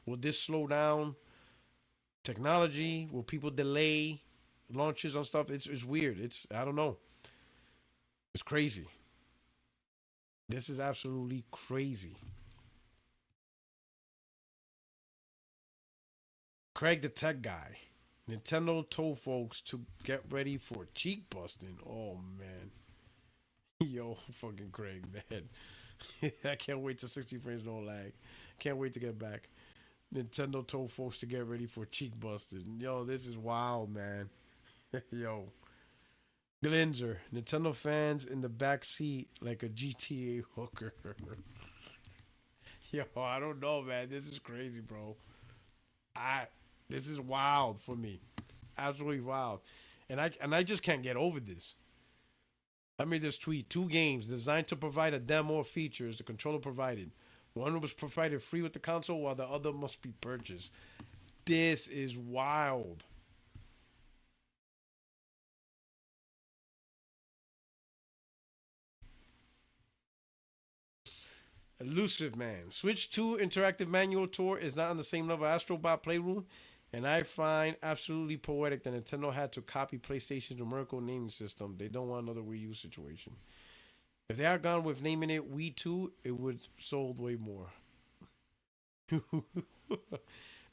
Will this slow down technology? Will people delay launches on stuff? It's weird. I don't know. It's crazy. This is absolutely crazy. Craig the tech guy. Nintendo told folks to get ready for cheek busting. Oh man. Yo, fucking Craig, man. I can't wait till 60 frames no lag. Can't wait to get back. Nintendo told folks to get ready for cheek busting. Yo, this is wild, man. Yo. Glinzer. Nintendo fans in the back seat like a GTA hooker. Yo, I don't know, man. This is crazy, bro. This is wild for me. Absolutely wild. And I just can't get over this. I made this tweet. 2 games designed to provide a demo of features the controller provided. One was provided free with the console while the other must be purchased. This is wild. Elusive Man. Switch 2 interactive manual tour is not on the same level as Astrobot Playroom, and I find absolutely poetic that Nintendo had to copy PlayStation's numerical naming system. They don't want another Wii U situation. If they had gone with naming it Wii 2, it would sold way more.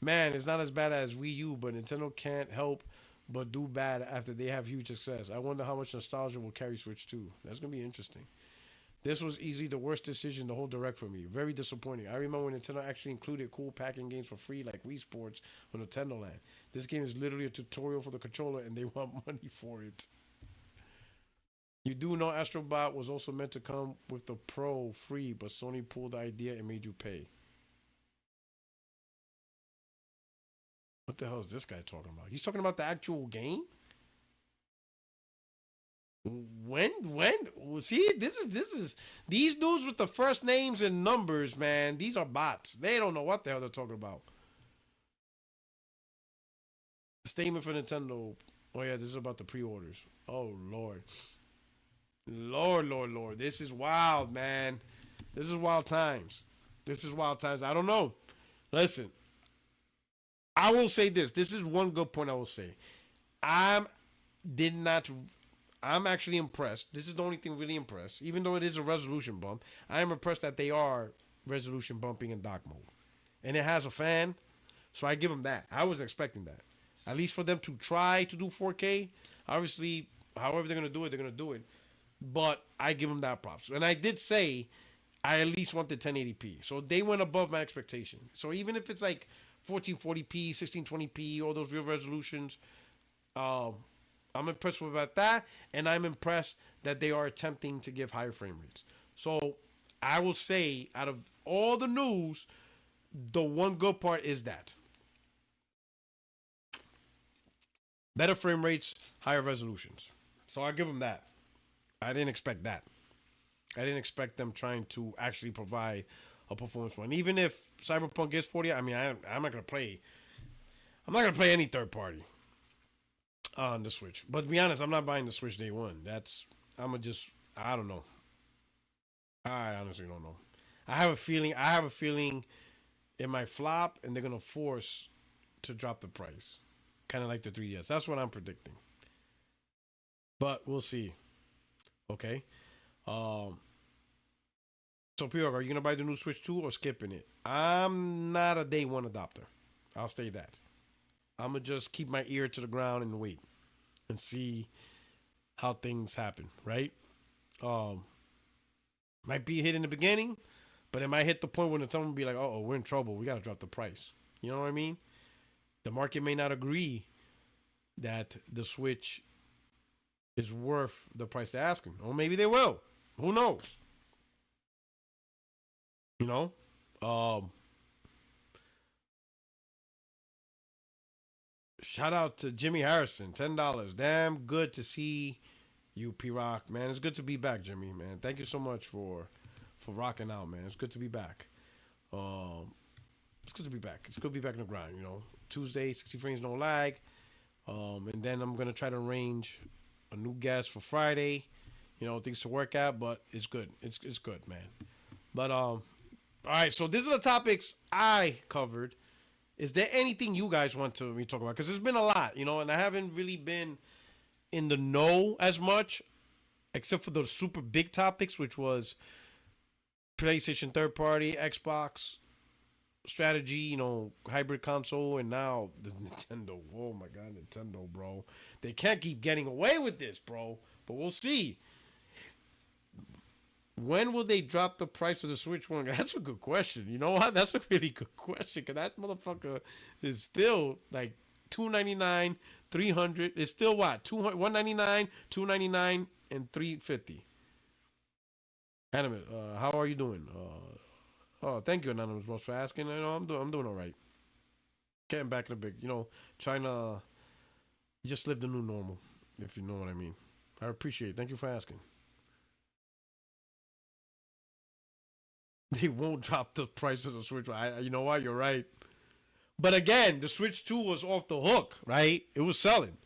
Man, it's not as bad as Wii U, but Nintendo can't help but do bad after they have huge success. I wonder how much nostalgia will carry Switch 2. That's going to be interesting. This was easily the worst decision the whole direct for me. Very disappointing. I remember when Nintendo actually included cool packing games for free like Wii Sports on Nintendo Land. This game is literally a tutorial for the controller and they want money for it. You do know Astrobot was also meant to come with the Pro free, but Sony pulled the idea and made you pay. What the hell is this guy talking about? He's talking about the actual game? When see, this is these dudes with the first names and numbers, man, these are bots. They don't know what the hell they're talking about. Statement for Nintendo. Oh yeah, this is about the pre-orders. Oh Lord. Lord. This is wild, man. This is wild times. I don't know. Listen, I will say this. This is one good point I will say. I'm actually impressed. This is the only thing really impressed. Even though it is a resolution bump, I am impressed that they are resolution bumping in dock mode. And it has a fan, so I give them that. I was expecting that. At least for them to try to do 4K. Obviously, however they're going to do it, they're going to do it. But I give them that props. And I did say I at least wanted 1080p. So they went above my expectation. So even if it's like 1440p, 1620p, all those real resolutions, I'm impressed with about that, and I'm impressed that they are attempting to give higher frame rates. So I will say, out of all the news, the one good part is that better frame rates, higher resolutions. So I give them that. I didn't expect that. I didn't expect them trying to actually provide a performance one. Even if Cyberpunk gets 40, I mean, I'm not gonna play. I'm not gonna play any third party. on the Switch. But to be honest, I'm not buying the Switch day one. I don't know. I honestly don't know. I have a feeling it might flop, and they're gonna force to drop the price, kind of like the 3DS. That's what I'm predicting. But we'll see. Okay. Um. So, P.R., are you gonna buy the new Switch 2 or skipping it? I'm not a day one adopter. I'll say that. I'm gonna just keep my ear to the ground and wait and see how things happen. Right. Um. Might be a hit in the beginning, but it might hit the point when someone will be like, "Oh, we're in trouble. We gotta drop the price." You know what I mean? The market may not agree that the Switch is worth the price they're asking, or maybe they will. Who knows? You know. Um. Shout out to Jimmy Harrison, $10. Damn good to see you, P Rock, man. It's good to be back, Jimmy, man. Thank you so much for rocking out, man. It's good to be back. Um, it's good to be back. It's good to be back in the grind, you know. Tuesday, 60 frames, no lag. And then I'm gonna try to arrange a new guest for Friday. You know, things to work out, but it's good. It's good, man. But all right. So these are the topics I covered. Is there anything you guys want to me talk about? Because there's been a lot, you know, and I haven't really been in the know as much, except for the super big topics, which was PlayStation third party, Xbox strategy, you know, hybrid console, and now the Nintendo. Oh my god, Nintendo, bro. They can't keep getting away with this, bro. But we'll see. When will they drop the price of the Switch One? That's a good question. You know what? That's a really good question. Cause that motherfucker is still like $299, $300. It's still what? $199, $299, and $350. Anonymous, how are you doing? Oh, thank you, Anonymous Boss, for asking. You know, I'm doing all right. Getting back in the big, you know, trying to just live the new normal, if you know what I mean. I appreciate it. Thank you for asking. They won't drop the price of the Switch. You know what? You're right. But again, the Switch 2 was off the hook, right? It was selling.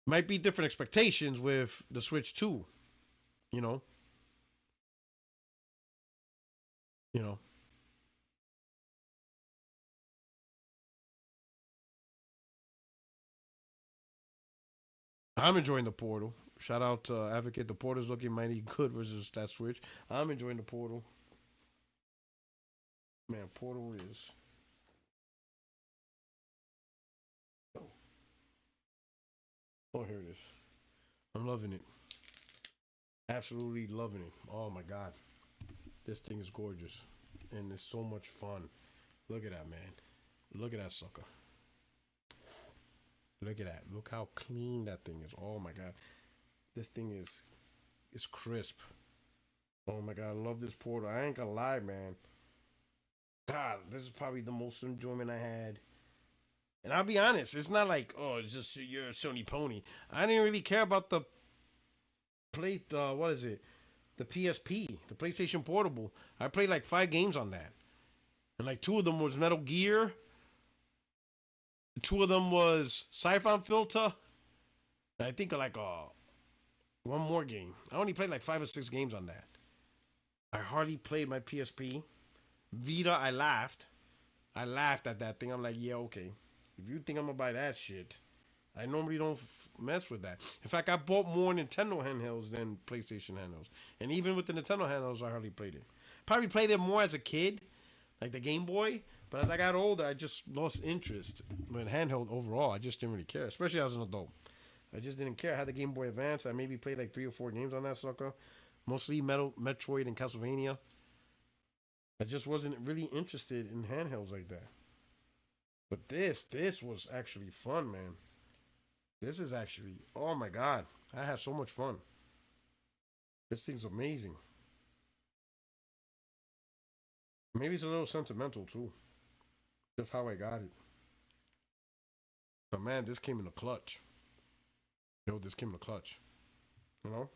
Might be different expectations with the Switch 2, you know. You know. I'm enjoying the Portal. Shout out to Advocate. The Portal's looking mighty good versus that Switch. I'm enjoying the Portal. Man, Portal is. Oh, here it is. I'm loving it. Absolutely loving it. Oh my god. This thing is gorgeous. And it's so much fun. Look at that, man. Look at that sucker. Look at that. Look how clean that thing is. Oh my god. This thing is crisp. Oh my god, I love this Portal. I ain't gonna lie, man. God, this is probably the most enjoyment I had. And I'll be honest, it's not like, oh, it's just you're a Sony pony. I didn't really care about the what is it? The PSP, the PlayStation Portable. I played like 5 games on that. And like 2 of them was Metal Gear. 2 of them was Siphon Filter. And I think like one more game. I only played like 5 or 6 games on that. I hardly played my PSP. Vita, I laughed. I laughed at that thing. I'm like, yeah, okay. If you think I'm gonna buy that shit, I normally don't mess with that. In fact, I bought more Nintendo handhelds than PlayStation handhelds. And even with the Nintendo handhelds, I hardly played it. Probably played it more as a kid, like the Game Boy. But as I got older, I just lost interest in handheld overall. I just didn't really care, especially as an adult. I just didn't care. I had the Game Boy Advance. I maybe played like 3 or 4 games on that sucker. Mostly Metroid and Castlevania. I just wasn't really interested in handhelds like that. But this was actually fun, man. This is actually, oh my god, I had so much fun. This thing's amazing. Maybe it's a little sentimental too. That's how I got it. But man, this came in the clutch. Yo, this came in the clutch. You know,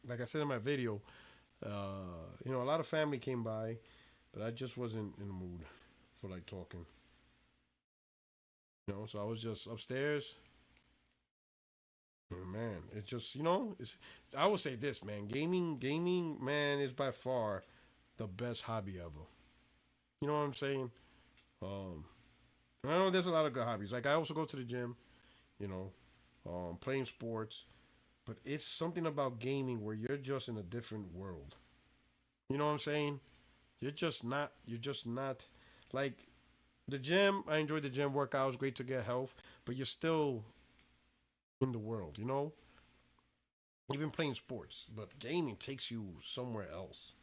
like I said in my video, you know, a lot of family came by, but I just wasn't in the mood for like talking. You know, so I was just upstairs Man, it's just it's. I would say this, man. Gaming, man, is by far the best hobby ever. You know what I'm saying? Um, and I know there's a lot of good hobbies. Like I also go to the gym. You know, playing sports, but it's something about gaming where you're just in a different world. You know what I'm saying? You're just not. You're just not like the gym. I enjoy the gym workouts. Great to get health, but you're still in the world. You know, even playing sports, but gaming takes you somewhere else.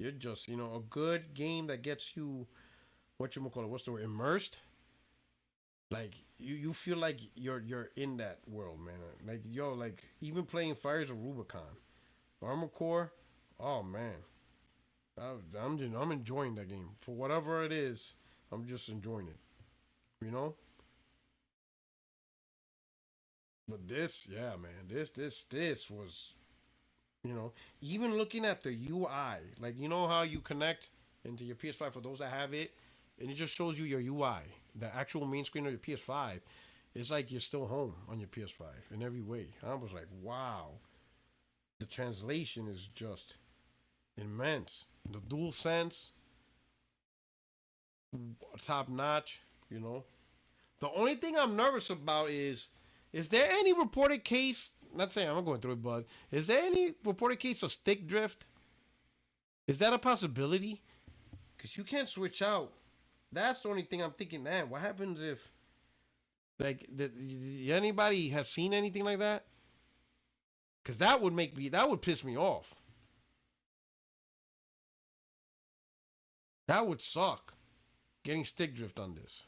You're just, a good game that gets you what you call it, what's the word, immersed. Like you feel like you're in that world, man. Like yo, like even playing Fires of Rubicon, Armor Core. Oh man, I'm enjoying that game for whatever it is. I'm just enjoying it, you know. But this, yeah, man, this was, even looking at the UI, like how you connect into your PS5 for those that have it, and it just shows you your UI, the actual main screen of your PS5. It's like you're still home on your PS5 in every way. I was like, wow, the translation is just immense. The dual sense, top notch. You know, the only thing I'm nervous about is there any reported case? Not saying I'm going through it, but is there any reported case of stick drift? Is that a possibility? Because you can't switch out. That's the only thing I'm thinking. Man, what happens if, like, anybody have seen anything like that? Because that would piss me off. That would suck. Getting stick drift on this.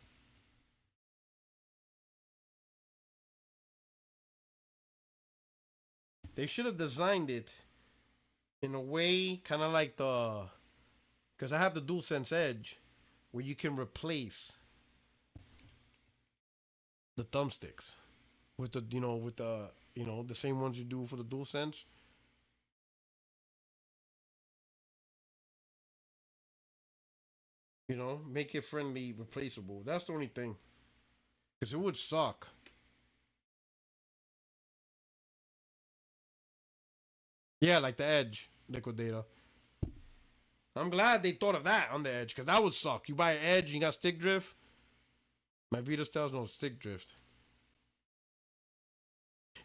They should have designed it in a way, kind of like because I have the DualSense Edge, where you can replace the thumbsticks with the same ones you do for the DualSense. Make it friendly, replaceable. That's the only thing. Because it would suck. Yeah, like the Edge Liquidator. I'm glad they thought of that on the Edge, because that would suck. You buy an Edge and you got stick drift. My Vita style's no stick drift.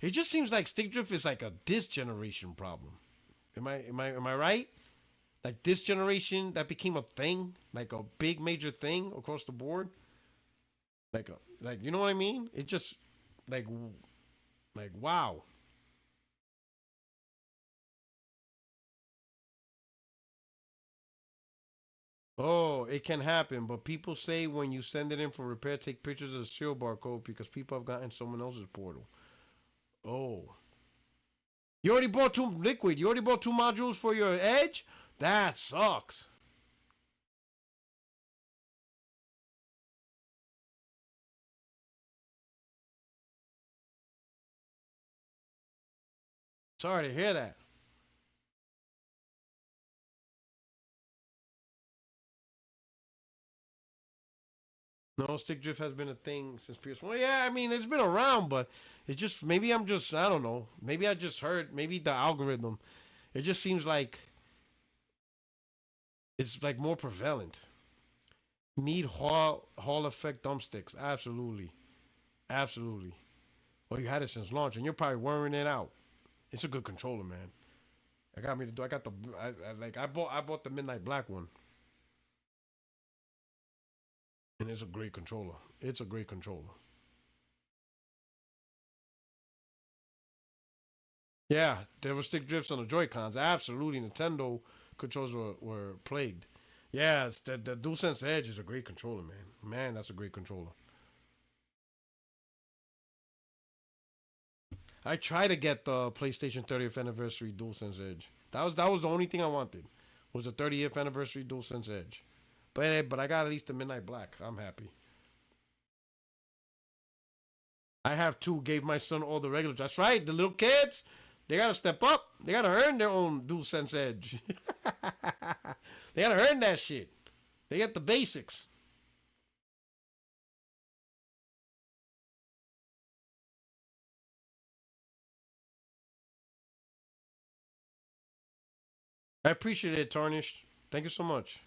It just seems like stick drift is like a this generation problem. Am I right? Like this generation that became a thing, like a big major thing across the board. Like you know what I mean? It just like like wow. Oh, it can happen, but people say when you send it in for repair, take pictures of the serial barcode because people have gotten someone else's portal. Oh, you already bought two liquid. You already bought two modules for your Edge. That sucks. Sorry to hear that. No, stick drift has been a thing since PS1. Yeah, I mean it's been around, but it just maybe I don't know. Maybe I just heard maybe the algorithm. It just seems like it's like more prevalent. Need Hall effect thumbsticks. Absolutely. Absolutely. Well, you had it since launch and you're probably wearing it out. It's a good controller, man. I got me to do. I got the. I bought the Midnight Black one, and it's a great controller. It's a great controller. Yeah, there were stick drifts on the Joy Cons. Absolutely, Nintendo controllers were plagued. Yeah, the DualSense Edge is a great controller, man. Man, that's a great controller. I tried to get the PlayStation 30th anniversary DualSense Edge. That was the only thing I wanted. Was the 30th anniversary DualSense Edge. But I got at least the Midnight Black. I'm happy. I have two. Gave my son all the regulars. That's right. The little kids, they gotta step up. They gotta earn their own DualSense Edge. They gotta earn that shit. They get the basics. I appreciate it, Tarnished. Thank you so much.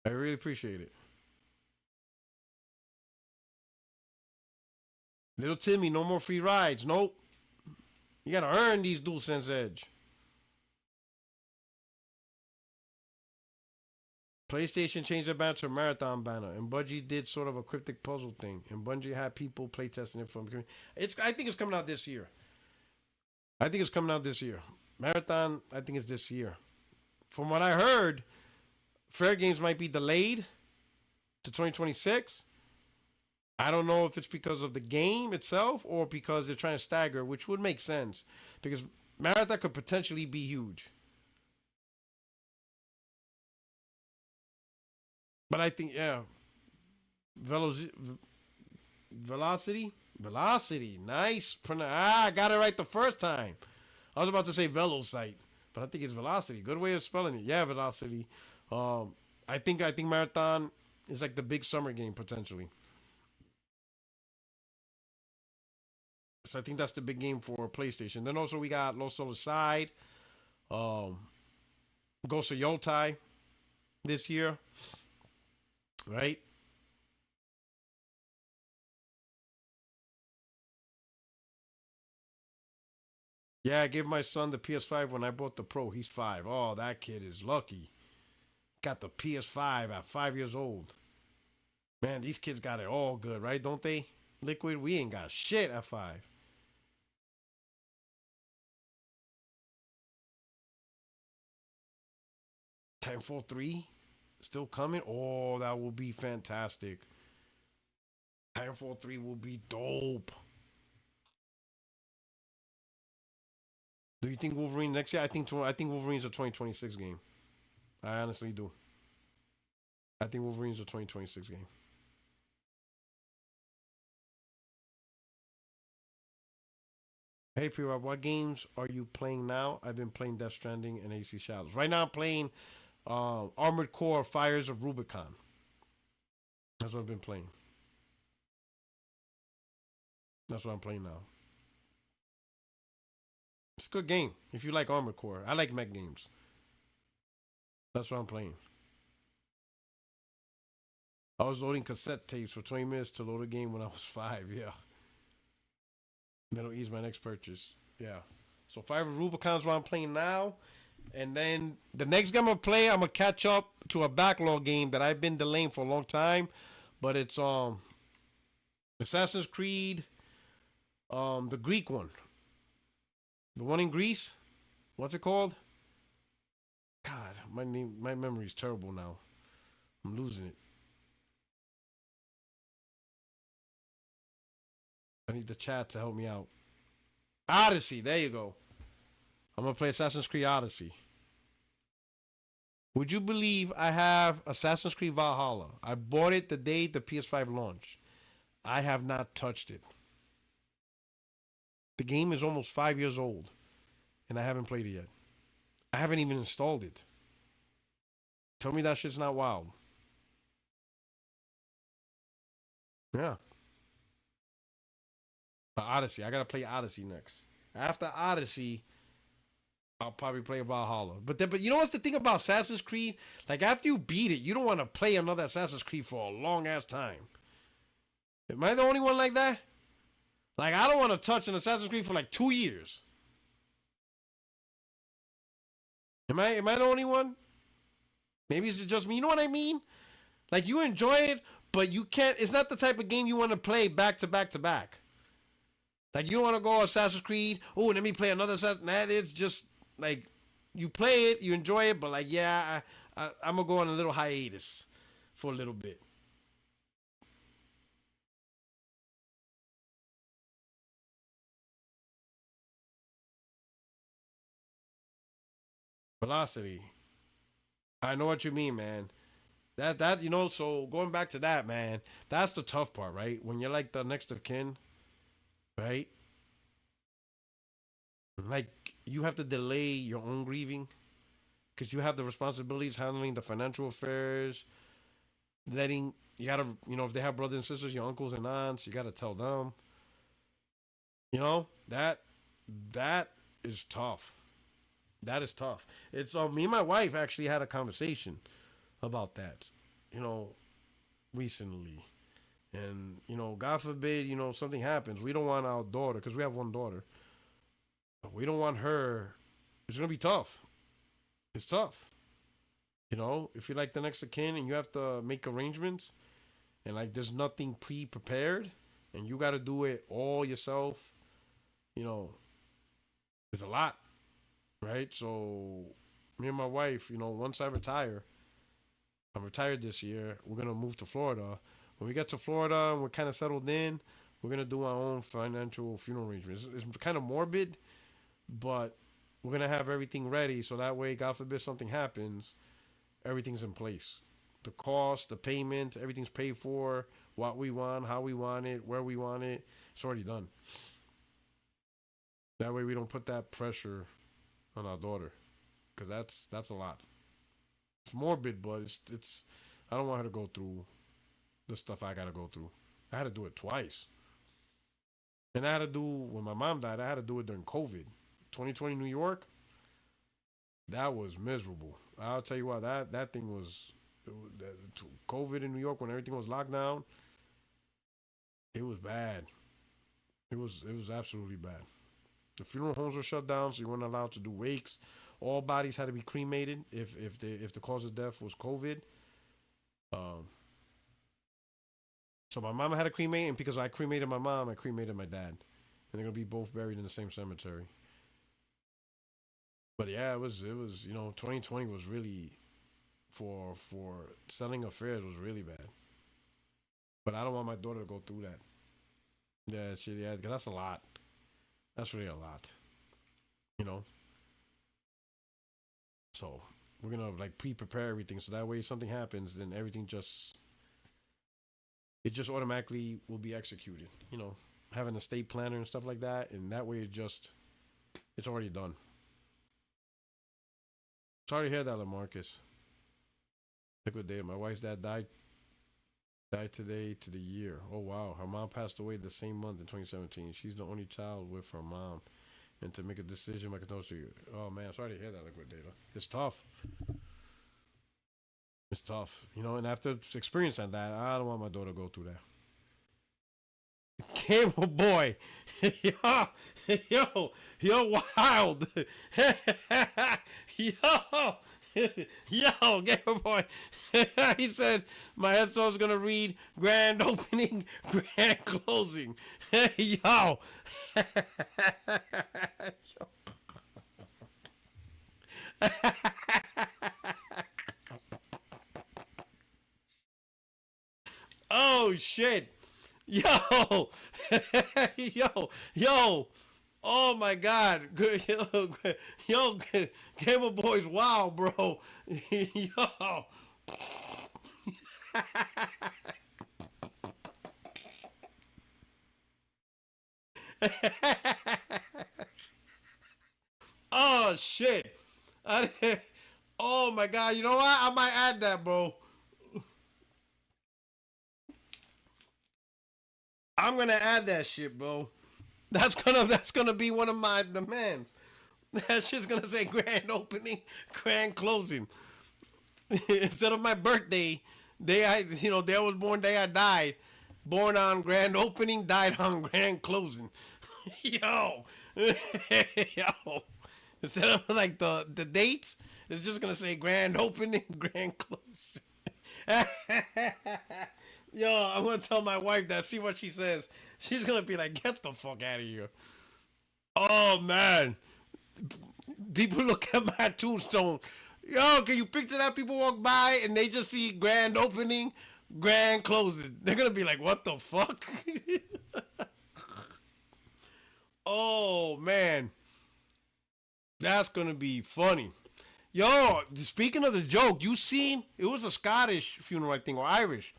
I really appreciate it. Little Timmy, no more free rides. Nope. You gotta earn these DualSense Edge. PlayStation changed their banner to a marathon banner, and Bungie did sort of a cryptic puzzle thing, and Bungie had people playtesting it from. It's. I think it's coming out this year. I think it's coming out this year. Marathon, I think it's this year. From what I heard, Fair Games might be delayed to 2026. I don't know if it's because of the game itself or because they're trying to stagger, which would make sense because Marathon could potentially be huge. But I think, yeah, velocity, nice. I got it right the first time. I was about to say Velocite, but I think it's velocity. Good way of spelling it. Yeah, velocity. I think Marathon is like the big summer game potentially. So I think that's the big game for PlayStation. Then also we got Los Soul Side, um, Ghost of Yotai this year, right? Yeah, I gave my son the PS5 when I bought the Pro. He's 5. Oh, that kid is lucky. Got the PS5 at 5 years old. Man, these kids got it all good, right? Don't they? Liquid, we ain't got shit at 5. Titanfall 3 still coming. Oh, that will be fantastic. Titanfall 3 will be dope. Do you think Wolverine next year? I think Wolverine's a 2026 game. I honestly do. I think Wolverine's a 2026 game. Hey, P-Rob, what games are you playing now? I've been playing Death Stranding and AC Shadows. Right now, I'm playing Armored Core Fires of Rubicon. That's what I've been playing. That's what I'm playing now. It's a good game if you like Armored Core. I like mech games. That's what I'm playing. I was loading cassette tapes for 20 minutes to load a game when I was 5. Yeah. That'll ease my next purchase. Yeah. So Fire of Rubicon's what I'm playing now. And then the next game I'm gonna play, I'm gonna catch up to a backlog game that I've been delaying for a long time. But it's Assassin's Creed, the Greek one. The one in Greece. What's it called? God, my memory is terrible now. I'm losing it. I need the chat to help me out. Odyssey, there you go. I'm gonna play Assassin's Creed Odyssey. Would you believe I have Assassin's Creed Valhalla? I bought it the day the PS5 launched. I have not touched it. The game is almost 5 years old, and I haven't played it yet. I haven't even installed it. Tell me that shit's not wild. Yeah. Odyssey. I gotta play Odyssey next. After Odyssey, I'll probably play Valhalla. But you know what's the thing about Assassin's Creed? Like after you beat it, you don't want to play another Assassin's Creed for a long ass time. Am I the only one like that? Like I don't want to touch an Assassin's Creed for like 2 years. Am I the only one? Maybe it's just me. You know what I mean? Like you enjoy it, but you can't. It's not the type of game you want to play back to back to back. Like you don't want to go Assassin's Creed. Oh, let me play another Assassin's. Nah, it's just like you play it, you enjoy it, but like yeah, I'm gonna go on a little hiatus for a little bit. Velocity. I know what you mean, man. That So going back to that, man, that's the tough part, right? When you're like the next of kin, right? Like you have to delay your own grieving because you have the responsibilities handling the financial affairs, letting you gotta if they have brothers and sisters, your uncles and aunts, you gotta tell them. That is tough. That is tough. It's me and my wife actually had a conversation about that, you know, recently. And, God forbid, something happens. We don't want our daughter, because we have one daughter. We don't want her. It's going to be tough. It's tough. If you're like the next of kin and you have to make arrangements and like there's nothing pre-prepared and you got to do it all yourself, you know, it's a lot, right? So me and my wife, once I retire, I'm retired this year, we're going to move to Florida. When we get to Florida and we're kind of settled in, we're going to do our own financial funeral arrangements. It's kind of morbid, but we're going to have everything ready so that way, God forbid something happens, everything's in place. The cost, the payment, everything's paid for, what we want, how we want it, where we want it. It's already done. That way we don't put that pressure on our daughter, because that's a lot. It's morbid, but it's I don't want her to go through the stuff I gotta go through. I had to do it twice, and I had to do when my mom died. I had to do it during COVID, 2020 New York. That was miserable. I'll tell you what, that thing was, COVID in New York when everything was locked down. It was bad. It was absolutely bad. The funeral homes were shut down, so you weren't allowed to do wakes. All bodies had to be cremated if the cause of death was COVID. Um, so my mom had to cremate, and because I cremated my mom, I cremated my dad, and they're gonna be both buried in the same cemetery. But yeah, it was 2020 was really for selling affairs was really bad. But I don't want my daughter to go through that. Yeah, shit, yeah, 'cause that's a lot. That's really a lot, you know. So we're gonna like pre-prepare everything, so that way if something happens, then everything just automatically will be executed. Having a state planner and stuff like that, and that way it's already done. Sorry to hear that, Lamarcus. Liquidated. My wife's dad died today to the year. Oh wow, her mom passed away the same month in 2017. She's the only child with her mom, and to make a decision, my condolences to you. Oh man, sorry to hear that, Liquidator. It's tough. It's tough, and after experiencing that, I don't want my daughter to go through that. Cable boy, yo, yo, wild, yo, yo, Cable boy. He said my headstone's gonna read grand opening, grand closing. Yo, oh shit. Yo, yo. Oh my God, yo, Gamer Boy's wow, bro. Yo, oh shit. Oh my God, you know what? I might add that, bro. I'm gonna add that shit, bro. That's gonna be one of my demands. That shit's gonna say grand opening, grand closing. Instead of my birthday, day I was born, day I died. Born on grand opening, died on grand closing. Yo, yo. Instead of like the dates, it's just gonna say grand opening, grand closing. Yo, I'm gonna tell my wife that. See what she says. She's gonna be like, "Get the fuck out of here." Oh man, people look at my tombstone. Yo, can you picture that? People walk by and they just see grand opening, grand closing. They're gonna be like, "What the fuck?" Oh man, that's gonna be funny. Yo, speaking of the joke, you seen it was a Scottish funeral, I think, or Irish.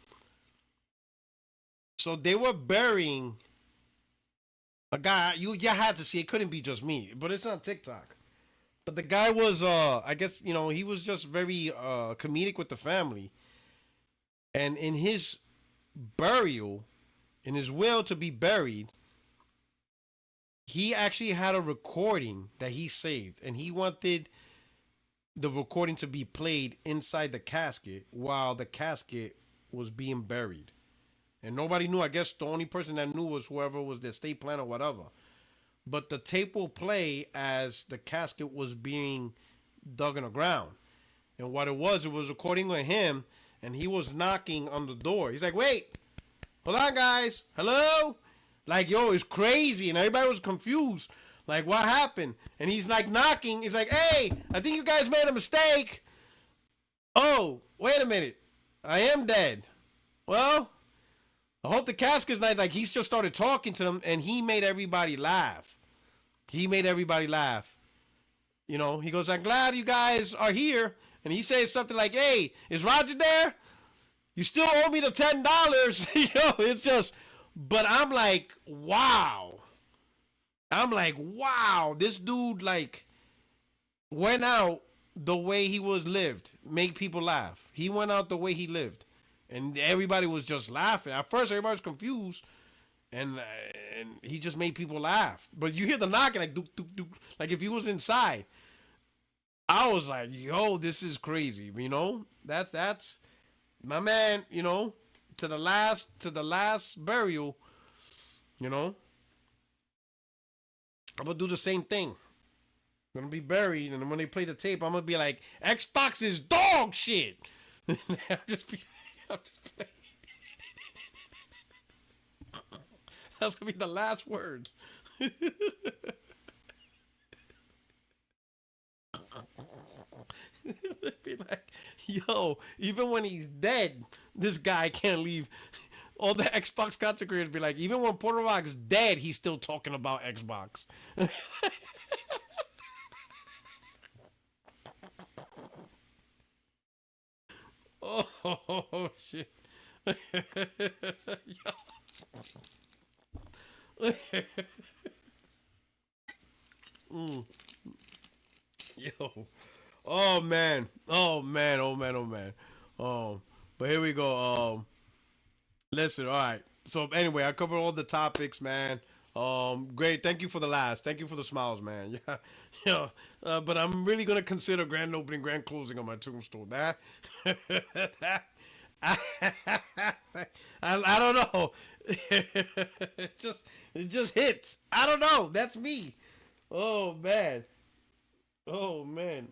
So they were burying a guy. You had to see it. Couldn't be just me, but it's on TikTok. But the guy was, I guess he was just very comedic with the family, and in his burial, in his will to be buried, he actually had a recording that he saved, and he wanted the recording to be played inside the casket while the casket was being buried. And nobody knew. I guess the only person that knew was whoever was the estate plan or whatever. But the tape will play as the casket was being dug in the ground. And what it was recording with him, and he was knocking on the door. He's like, wait, hold on, guys. Hello? Like, yo, it's crazy. And everybody was confused. Like, what happened? And he's like knocking. He's like, hey, I think you guys made a mistake. Oh, wait a minute. I am dead. Well, I hope the casket's not. Like, he just started talking to them, and he made everybody laugh. He made everybody laugh. You know, he goes, I'm glad you guys are here. And he says something like, hey, is Roger there? You still owe me the $10. You know, it's just, but I'm like, wow. I'm like, wow. This dude, like, went out the way he was lived. Make people laugh. He went out the way he lived. And everybody was just laughing. At first, everybody was confused. And he just made people laugh. But you hear the knocking, like, doop, doop, doop, like if he was inside. I was like, yo, this is crazy. You know, that's my man, you know, to the last burial, you know. I'm gonna do the same thing. I'm gonna be buried, and when they play the tape, I'm gonna be like, Xbox is dog shit. I'll just play. That's gonna be the last words. They'd be like, yo, even when he's dead, this guy can't leave. All the Xbox content creators be like, even when Puertorock's dead, he's still talking about Xbox. Oh, shit. Mm. Yo. Oh man. Oh man. Oh man. Oh man. But here we go. Listen, all right. So anyway, I covered all the topics, man. Great. Thank you for the last. Thank you for the smiles, man. Yeah, yeah. But I'm really gonna consider grand opening, grand closing on my tombstone. That, I don't know. It just hits. I don't know. That's me. Oh man. Oh man.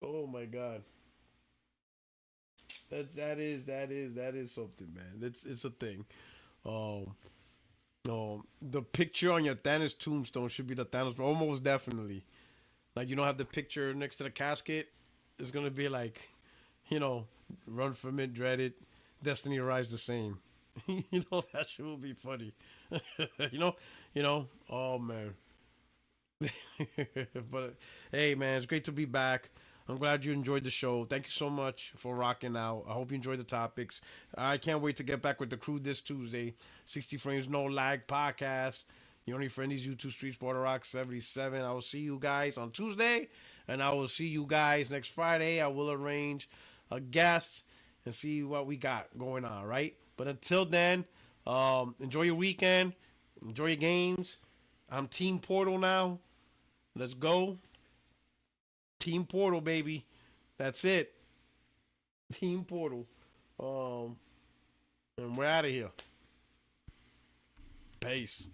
Oh my God. That is something, man. It's a thing. Um, the picture on your Thanos tombstone should be the Thanos, almost definitely. Like, you don't have the picture next to the casket. It's gonna be like, you know, run from it, dread it. Destiny arrives the same. You know, that shit will be funny. you know, Oh man. But hey, man, it's great to be back. I'm glad you enjoyed the show. Thank you so much for rocking out. I hope you enjoyed the topics. I can't wait to get back with the crew this Tuesday. 60 Frames No Lag podcast. Your only friend is YouTube Streets Puertorock77. I will see you guys on Tuesday, and I will see you guys next Friday. I will arrange a guest and see what we got going on, right? But until then, enjoy your weekend. Enjoy your games. I'm Team Portal now. Let's go. Team Portal, baby. That's it. Team Portal. And we're out of here. Peace.